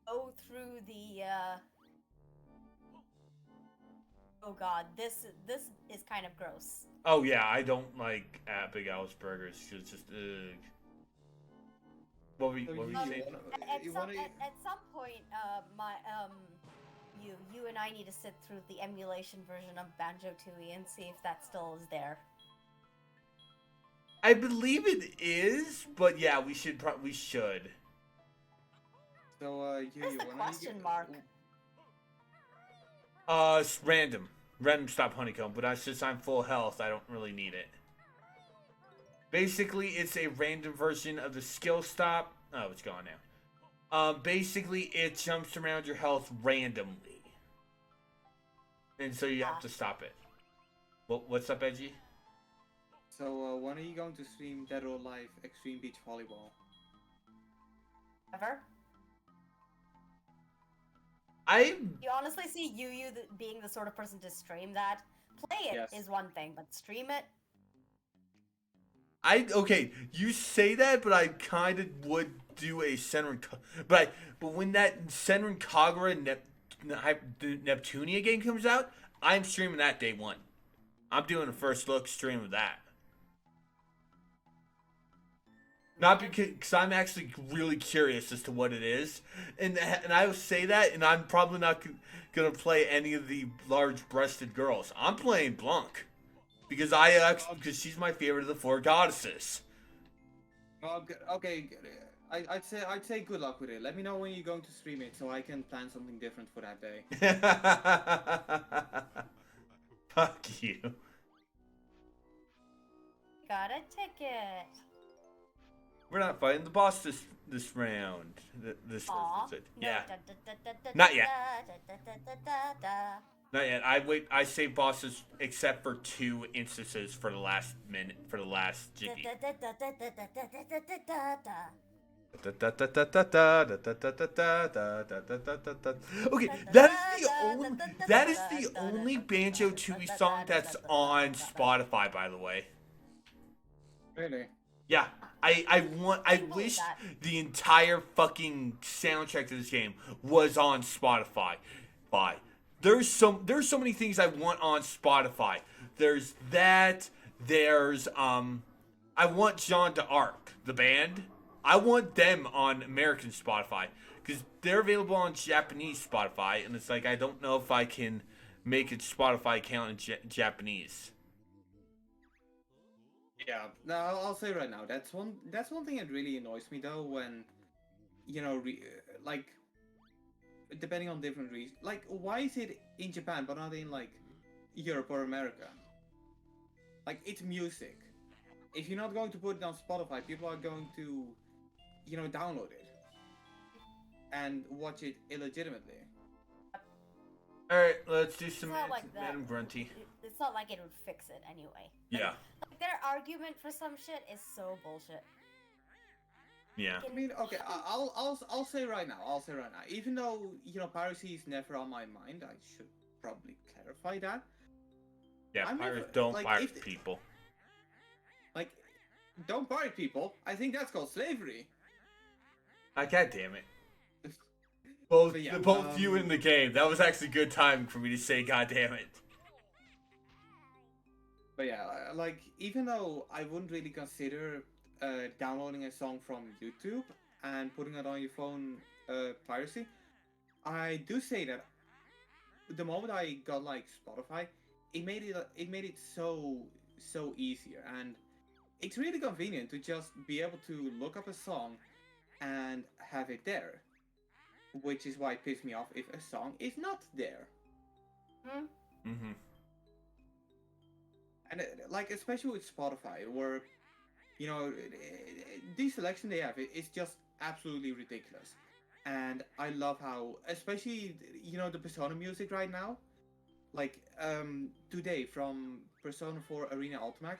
go through the. Oh God, this is kind of gross. Oh yeah, I don't like Big Al's burgers. It's just ugh. What were you saying? At some point, you and I need to sit through the emulation version of Banjo-Tooie and see if that still is there. I believe it is, but yeah, we should. So Where's the question mark? It's random. Random stop honeycomb, but since I'm full health, I don't really need it. Basically, it's a random version of the skill stop. Oh, it's gone now. Basically, it jumps around your health randomly. And so you have to stop it. What's up, Edgy? So when are you going to stream Dead or Alive Extreme Beach Volleyball? Ever? You honestly see being the sort of person to stream that? Play it is Yes. one thing, but stream it? Okay, you say that, but I kind of would do a Senran, but when that Senran Kagura Neptunia game comes out, I'm streaming that day one. I'm doing a first look stream of that. Not because I'm actually really curious as to what it is, and I will say that, and I'm probably not gonna play any of the large-breasted girls. I'm playing Blanc. Because because she's my favorite of the 4 goddesses. Okay, I'd say good luck with it. Let me know when you're going to stream it so I can plan something different for that day. Fuck you. Got a ticket. We're not fighting the boss this round. This Aw. visit. No, Yeah. da-da-da-da-da-da-da, Not yet. da-da-da-da-da. Not yet. I save bosses except for 2 instances for the last minute for the last jiggy. Okay, that is the only Banjo Tooie song that's on Spotify, by the way. Really? Yeah, I believe wish that. the entire fucking soundtrack to this game was on Spotify. There's so many things I want on Spotify. There's that. There's I want Jean d'Arc, the band. I want them on American Spotify because they're available on Japanese Spotify, and it's like I don't know if I can make a Spotify account in Japanese. Yeah. No, I'll say right now, that's one thing that really annoys me though when, like, depending on different regions, like, why is it in Japan but not in like Europe or America? Like, it's music. If you're not going to put it on Spotify, people are going to, download it and watch it illegitimately. All right, let's do some It's not like that. Madam Grunty. It's not like it would fix it anyway. Yeah, Like, their argument for some shit is so bullshit. yeah. I mean, okay, I'll say right now, even though, piracy is never on my mind, I should probably clarify that. Yeah, I'm pirates never- don't like, pirate if- people. Like, don't pirate people. I think that's called slavery. God damn it. Both, But yeah, both you in the game. That was actually good time for me to say, God damn it. But yeah, like, even though I wouldn't really consider downloading a song from YouTube and putting it on your phone piracy, I do say that the moment I got like Spotify, it made it so easier, and it's really convenient to just be able to look up a song and have it there, which is why it pisses me off if a song is not there. Hmm? Mm-hmm. And like, especially with Spotify, where the selection they have is just absolutely ridiculous. And I love how, especially the Persona music right now, like today from Persona 4 Arena Ultimax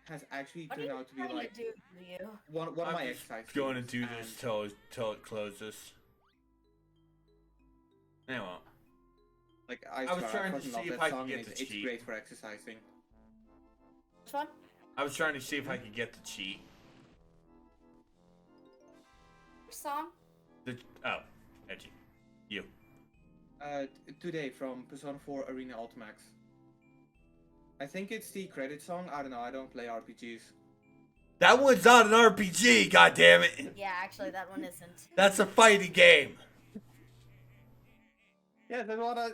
has actually What are turned you out to be trying like to do, Leo? one of I'm my just exercise going to themes, do this and, till it closes. I won't. like, I was swear, trying to fucking see love if that I could song, get and the it's cheat. great for exercising. Which one? I was trying to see if I could get the cheat. Which song? Edgy. You. Today from Persona 4 Arena Ultimax. I think it's the credit song. I don't know. I don't play RPGs. That one's not an RPG, God damn it. Yeah, actually, that one isn't. That's a fighting game. Yeah,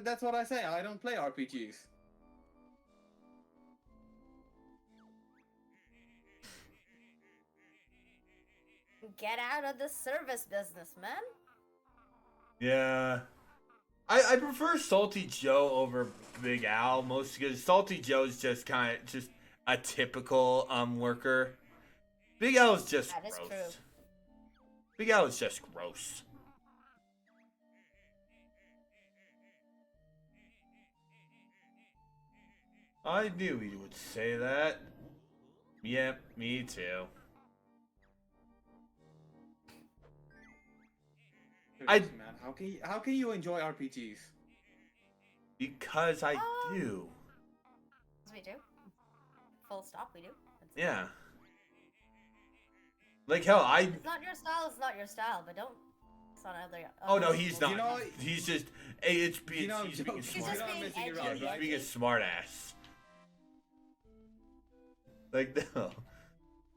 that's what I say. I don't play RPGs. Get out of the service business, man. Yeah. I prefer Salty Joe over Big Al most because Salty Joe's just kind of just a typical worker. Big Al is just That is gross. true. Big Al is just gross. I knew he would say that. Yep, me too. Seriously, man, how can you enjoy RPGs? Because I do. Yes, we do. Full stop, we do. That's- Yeah. Like hell, It's not your style, it's not your style, but don't... It's not other... Oh no, he's not. You know- He's just. Hey, he's being a He's smart. just you know I'm being messing edgy. around, Yeah, he's right? being a smart ass. Like no.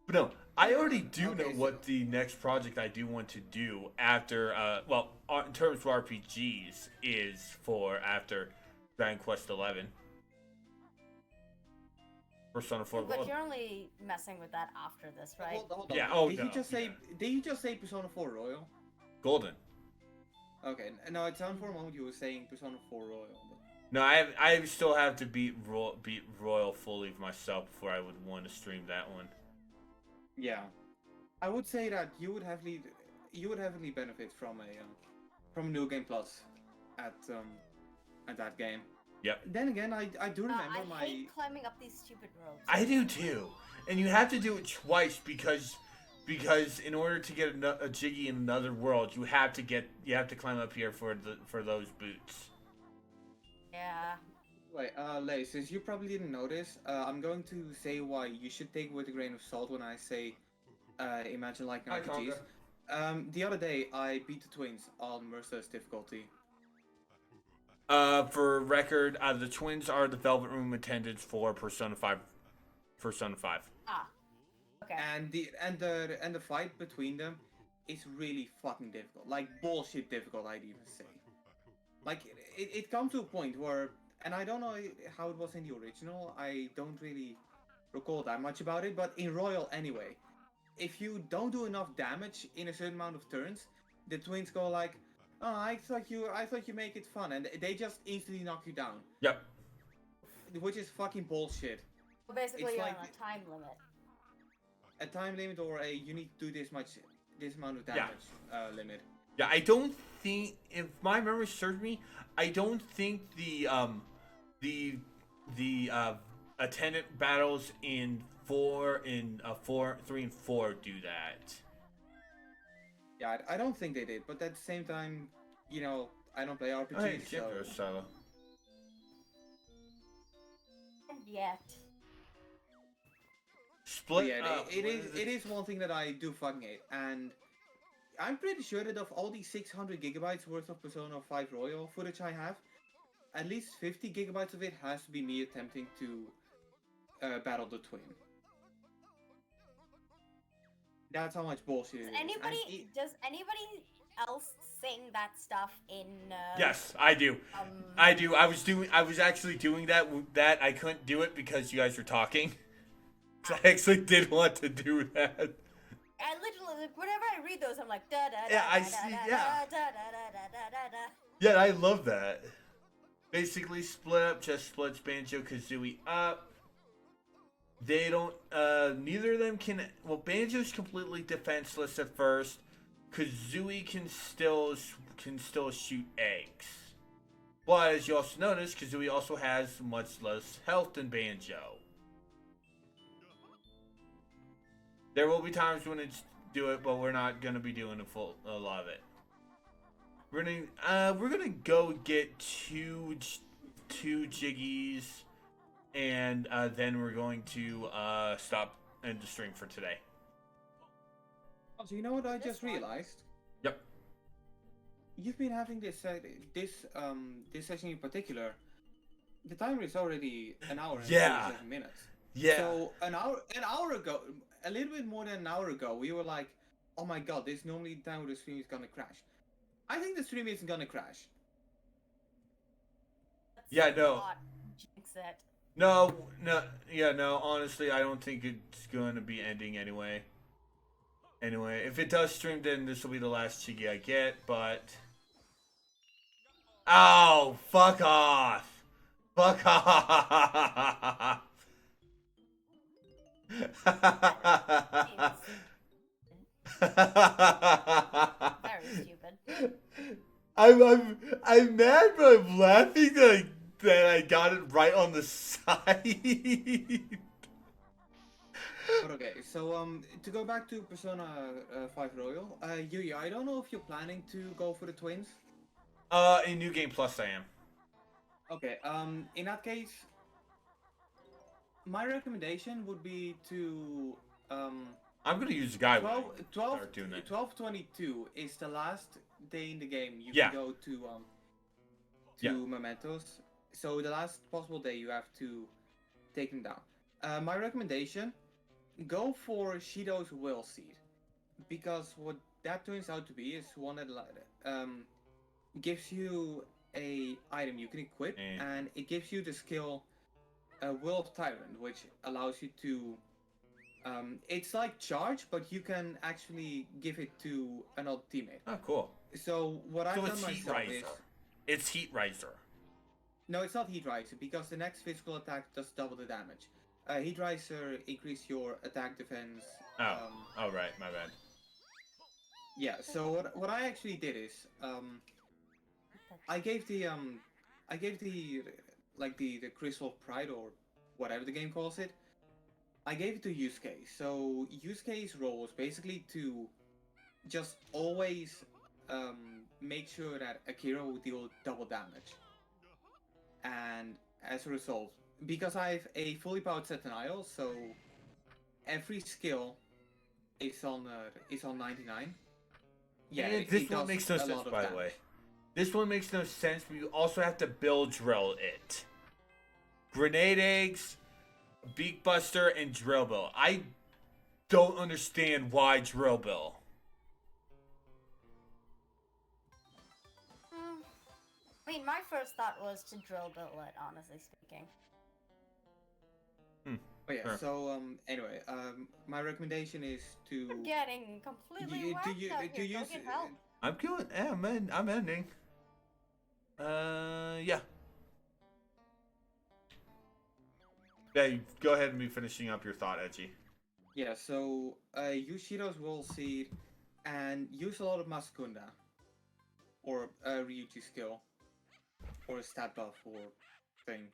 But no, I already do know Okay, so- what the next project I do want to do after in terms of RPGs is for after Dragon Quest 11. Persona 4 But Golden. you're only messing with that after this, right? Hold on. Yeah, oh, did no, you just say? yeah. Did you just say Persona 4 Royal? Golden. Okay, no, it sounded for a moment you were saying Persona 4 Royal. But... No, I still have to beat Royal fully myself before I would want to stream that one. Yeah, I would say that you would heavily benefit from New Game Plus at that game. Yep. Then again, I do remember I hate climbing up these stupid ropes. I do too, and you have to do it twice because in order to get a Jiggy in another world, you have to climb up here for those boots. Yeah. Wait, Lei, since you probably didn't notice, I'm going to say why you should take it with a grain of salt when I say imagine like Hi, RPGs. The other day, I beat the twins on merciless difficulty. For record, the twins are the Velvet Room attendants for Persona 5. Ah. Okay. And the fight between them is really fucking difficult. Like bullshit difficult, I'd even say. Like it comes to a point where, and I don't know how it was in the original. I don't really recall that much about it, but in Royal anyway, if you don't do enough damage in a certain amount of turns, the twins go like, "Oh, I thought you make it fun," and they just instantly knock you down. Yep. Which is fucking bullshit. So basically, it's you're like- on a time limit. A time limit or a you need to do this amount of damage limit. Yeah, I don't think, if my memory serves me, I don't think the attendant battles in 3 and 4 do that. Yeah, I don't think they did, but at the same time, you know, I don't play RPGs, so... And yet. But Split yeah, up. it is one thing that I do fucking hate, and I'm pretty sure that of all these 600 gigabytes worth of Persona 5 Royal footage I have, at least 50 gigabytes of it has to be me attempting to battle the twin. That's how much bullshit it is. Does anybody else sing that stuff in? Yes, I do. I do. I was actually doing that. I couldn't do it because you guys were talking. I actually did want to do that. I literally, like, whenever I read those, I'm like, da da da. Yeah, I da, see, da, yeah. Da, da, da, da, da, da, da. Yeah, I love that. Basically, Split Up just splits Banjo Kazooie up. They don't. Neither of them can. Well, Banjo's completely defenseless at first. Kazooie can still shoot eggs. But as you also notice, Kazooie also has much less health than Banjo. There will be times when it's do it, but we're not gonna be doing a lot of it. We're gonna go get two Jiggies, and then we're going to stop end the stream for today. So you know what I just realized? Yep. You've been having this session in particular. The timer is already an hour and 47 minutes. Yeah. So an hour ago, a little bit more than an hour ago, we were like, "Oh my god, this is normally the time where the stream is gonna crash." I think the stream isn't gonna crash. Yeah, no. Not jinx it. No. Honestly, I don't think it's going to be ending anyway. Anyway, if it does stream, then this will be the last Jiggy I get, but... Oh, fuck off! Fuck off! Very stupid. I'm mad, but I'm laughing that I got it right on the side. But okay, so to go back to Persona 5 Royal, Yui, I don't know if you're planning to go for the twins. In New Game Plus, I am. Okay, in that case, my recommendation would be to I'm gonna use the guide. 12/22 is the last day in the game you Yeah. can go to Mementos. So the last possible day you have to take them down. My recommendation, go for Shido's Will Seed, because what that turns out to be is one that gives you a item you can equip, and it gives you the skill Will of Tyrant, which allows you to it's like charge, but you can actually give it to another teammate. Oh, cool. So what I've done it's Heat myself Riser. is It's Heat Riser. No, it's not Heat Riser, because the next physical attack does double the damage. Heat Riser increase your attack defense. Oh, oh right, my bad. Yeah. So what I actually did is I gave the like the Crystal of Pride, or whatever the game calls it. I gave it to Yusuke. So Yusuke's role is basically to just always make sure that Akira will deal double damage. And as a result, because I have a fully powered Centennial, so every skill is on 99. Yeah, And this one does makes no a sense, lot of by the damage. way. This one makes no sense, but you also have to build drill it. Grenade eggs, Beak Buster, and Drill Bill. I don't understand why Drill Bill. I mean, my first thought was to drill Bill it, honestly speaking. Oh yeah. Sure. So anyway, my recommendation is to You're getting completely You- whacked out do here. you Go get help. I'm going. Yeah, I'm ending. Yeah. Yeah, you go ahead and be finishing up your thought, Edgy. yeah. So use Shido's Wall Seed and use a lot of Masakunda or Ryuchi skill or a stab buff or thing.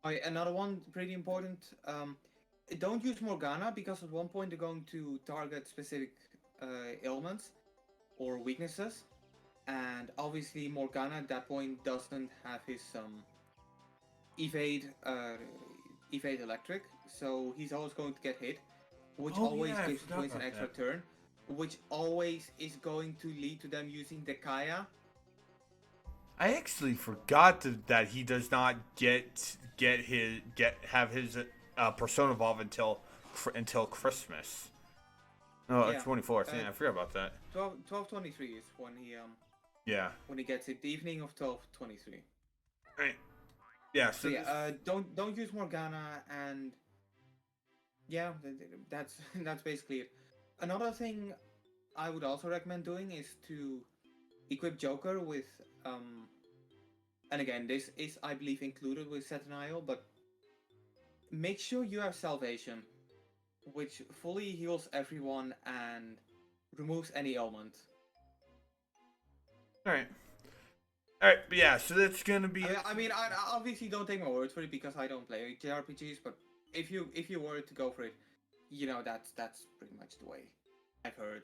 Oh, yeah, another one pretty important. Don't use Morgana, because at one point they're going to target specific ailments or weaknesses, and obviously Morgana at that point doesn't have his evade electric, so he's always going to get hit, which Oh, always yeah, I gives forgot twins an about extra that. turn, which always is going to lead to them using the Kaya. I actually forgot that he does not have his persona evolve until Christmas. Oh, Yeah, 24th. Yeah, I forgot about that. 12/23 is Yeah. when he gets it. The evening of 12/23. Right. Yeah. So So yeah, don't use Morgana, and yeah, that's that's basically it. Another thing I would also recommend doing is to equip Joker with and again, this is, I believe, included with Centennial, but make sure you have Salvation, which fully heals everyone and removes any ailment. all right. All right. But yeah. So that's gonna be. I mean, I obviously don't take my word for it because I don't play JRPGs, but if you were to go for it, you know that's pretty much the way I've heard.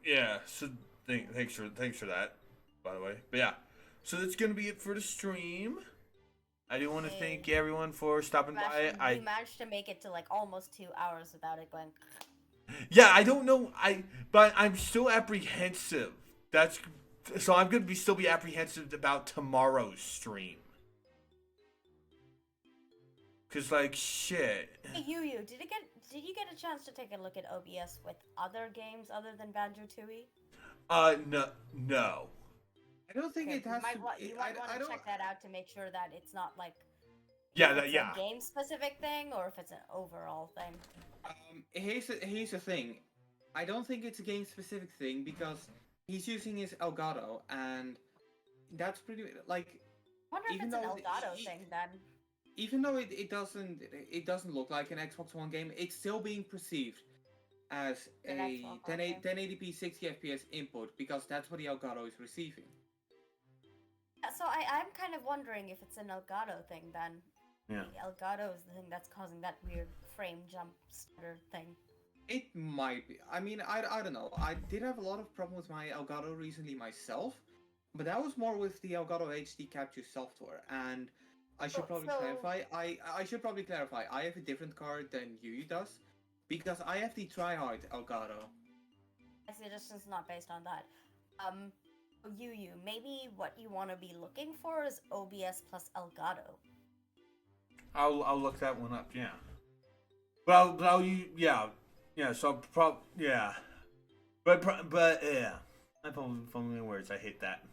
Yeah. So thanks for that, by the way. But yeah. So that's gonna be it for the stream. I do want to thank everyone for stopping by. You managed to make it to like almost 2 hours without it going. Yeah, I don't know. But I'm still apprehensive. So I'm gonna still be apprehensive about tomorrow's stream. Cause like shit. Hey, Yu, did you get a chance to take a look at OBS with other games other than Banjo-Tooie? No. I don't think Okay, it has to. you might want I to don't. check that out to make sure that it's not like Yeah, if it's yeah. a game-specific thing or if it's an overall thing. Here's the thing. I don't think it's a game-specific thing because he's using his Elgato, and that's pretty like. I wonder if Even it's an though Elgato he- thing then. Even though it doesn't look like an Xbox One game, it's still being perceived as An a Xbox One game. 1080p 60 FPS input because that's what the Elgato is receiving. Yeah, so I'm kind of wondering if it's an Elgato thing then. Yeah. The Elgato is the thing that's causing that weird frame jump stutter thing. It might be. I mean, I don't know. I did have a lot of problem with my Elgato recently myself, but that was more with the Elgato HD capture software. And I should probably clarify. I should probably clarify. I have a different card than Yu does, because I have the tryhard Elgato. I suggest it's not based on that. Yu, maybe what you want to be looking for is OBS plus Elgato. I'll look that one up. Yeah. Yeah. So yeah. But yeah. I'm fumbling words. I hate that.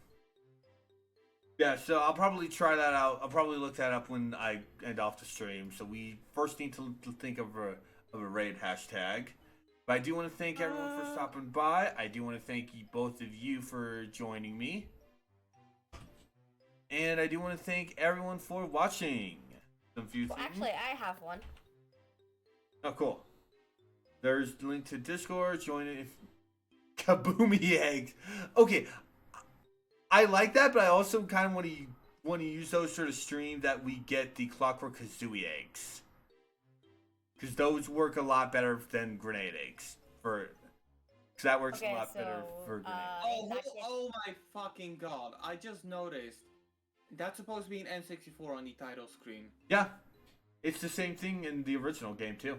Yeah, so I'll probably try that out. I'll probably look that up when I end off the stream. So we first need to think of of a raid hashtag. But I do want to thank everyone for stopping by. I do want to thank you, both of you for joining me. And I do want to thank everyone for watching. Some few Well, things. actually, I have one. Oh, cool. There's the link to Discord. Join it if Kaboomy eggs. Okay, I like that, but I also kind of want to use those for the stream that we get the Clockwork Kazooie eggs, because those work a lot better than grenade eggs. Because that works a Okay, lot better so, for grenade. Oh, in that case- oh my fucking god! I just noticed that's supposed to be an N64 on the title screen. Yeah, it's the same thing in the original game too.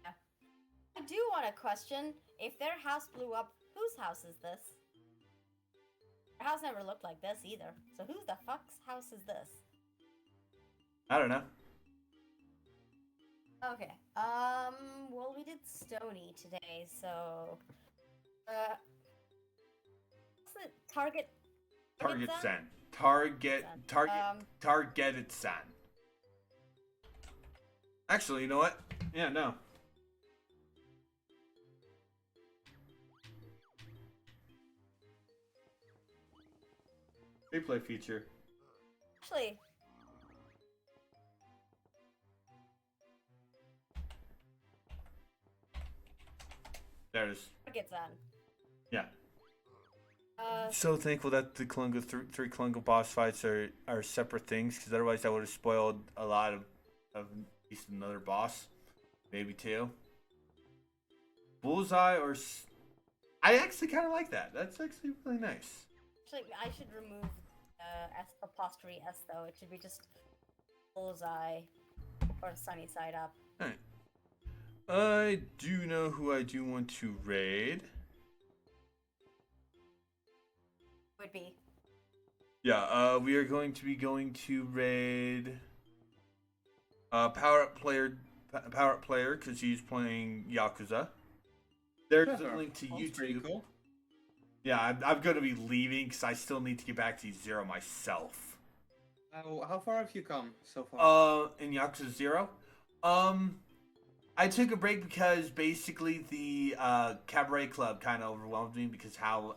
I do want to question, if their house blew up, whose house is this? Their house never looked like this either. So who the fuck's house is this? I don't know. Okay. Well, we did Stony today, so what's the target? Target zone? Sen. Targeted Sen. Actually, you know what? Yeah, no. Replay feature. Actually, There it is. target zone. Yeah. So So thankful that the Klunga three Klunga boss fights are separate things, because otherwise that would have spoiled a lot of at least another boss, maybe two. Bullseye I actually kind of like that. That's actually really nice. actually, I should remove S apostrophe S though. It should be just bullseye or sunny side up. All right. I do know who I do want to raid. Would be. Yeah, we are going to be going to raid Power Up Player, because he's playing Yakuza. There's a link to Sounds pretty YouTube. cool. Yeah, I'm going to be leaving because I still need to get back to Zero myself. How far have you come so far? In Yakuza 0, I took a break because basically the Cabaret Club kind of overwhelmed me because how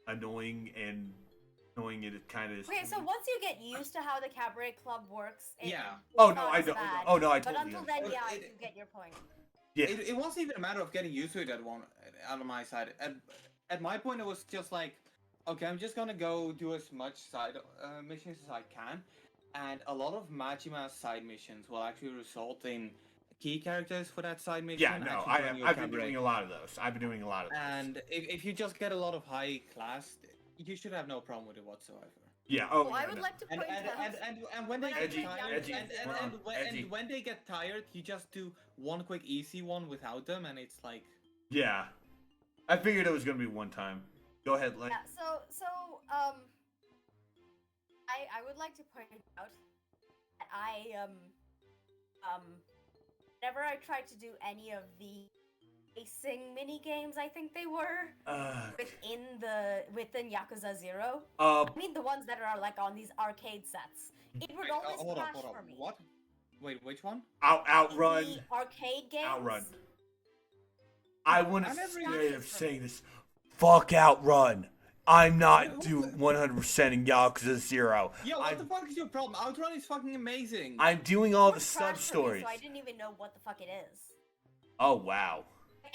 annoying it kind of is. Okay, so once you get used to how the cabaret club works, Yeah. Oh, it's no, not I as don't. bad. Oh, no, I But totally until then, Well, yeah, I it- do get your point. Yeah. It wasn't even a matter of getting used to it on my side. At my point, it was just like, okay, I'm just gonna go do as much side missions as I can, and a lot of Majima's side missions will actually result in key characters for that side mission. Yeah, no, actually joining your I've been cabaret. doing a lot of those. And if you just get a lot of high class, you should have no problem with it whatsoever. Yeah. Oh, Oh, I yeah, would no. like to And point out. and when they When I get Edgy, played tired, edgy, and edgy. when they get tired, you just do one quick easy one without them, and it's like, Yeah. I figured it was gonna be one time. Go ahead, like. Yeah, so I would like to point out that whenever I tried to do any of the racing mini games, I think they were within Yakuza 0. I mean the ones that are like on these arcade sets. It would wait, always hold crash on, for me. what? Wait, which one? Outrun. The arcade games. Outrun. I want to I never straight used up it. say this. Fuck Outrun. I'm not Who- doing 100% in Yakuza 0. Yo, what I'm, the fuck is your problem? Outrun is fucking amazing. I'm doing all It the would sub crash for me, stories. So I didn't even know what the fuck it is. Oh wow.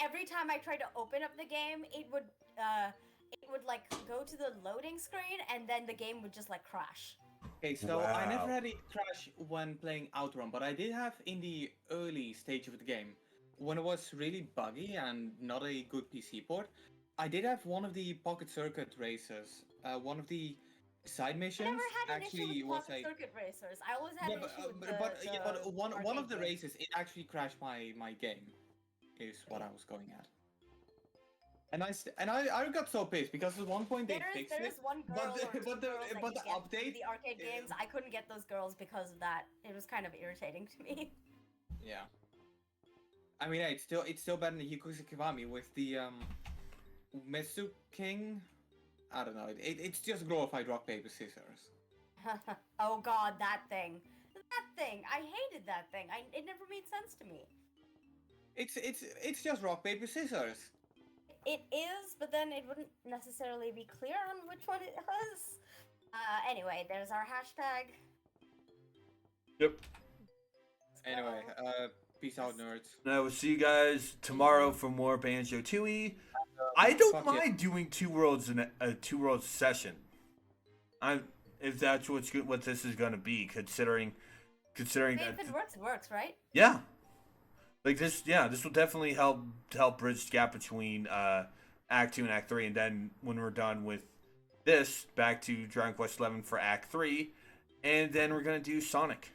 Every time I tried to open up the game, it would like go to the loading screen and then the game would just like crash. Okay, so I never Wow. had it crash when playing Outrun, but I did have in the early stage of the game, when it was really buggy and not a good PC port. I did have one of the Pocket Circuit races. One of the side I missions never had an issue actually with was pocket a. circuit racers. I always had Yeah, an but, issue with but one of arcade the games. races, it actually crashed my game, is what I was going at. And I got so pissed because at one point they fixed There it. is one girl but or the- two but the- girls that but you the get update- the arcade games. I couldn't get those girls because of that. It was kind of irritating to me. Yeah. I mean, hey, it's still better than Yakuza Kiwami with the Metsu King. I don't know. It's just glorified rock paper scissors. Oh god, that thing. That thing. I hated that thing. It never made sense to me. It's just rock paper scissors. It is, but then it wouldn't necessarily be clear on which one it was. Anyway, there's our hashtag. Yep. Anyway, peace out, nerds. And I will see you guys tomorrow for more Banjo Tooie. I don't Fuck it. mind doing 2 worlds in a 2 worlds session. If that's what this is gonna be, considering If that. it works, right? Yeah. Like this, this will definitely help bridge the gap between Act 2 and Act 3, and then when we're done with this, back to Dragon Quest XI for Act 3, and then we're gonna do Sonic.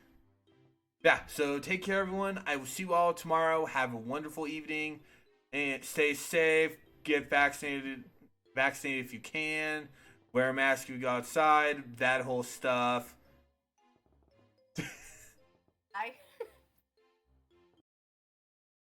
Yeah, so take care, everyone. I will see you all tomorrow. Have a wonderful evening, and stay safe. Get vaccinated if you can. Wear a mask if you go outside. That whole stuff.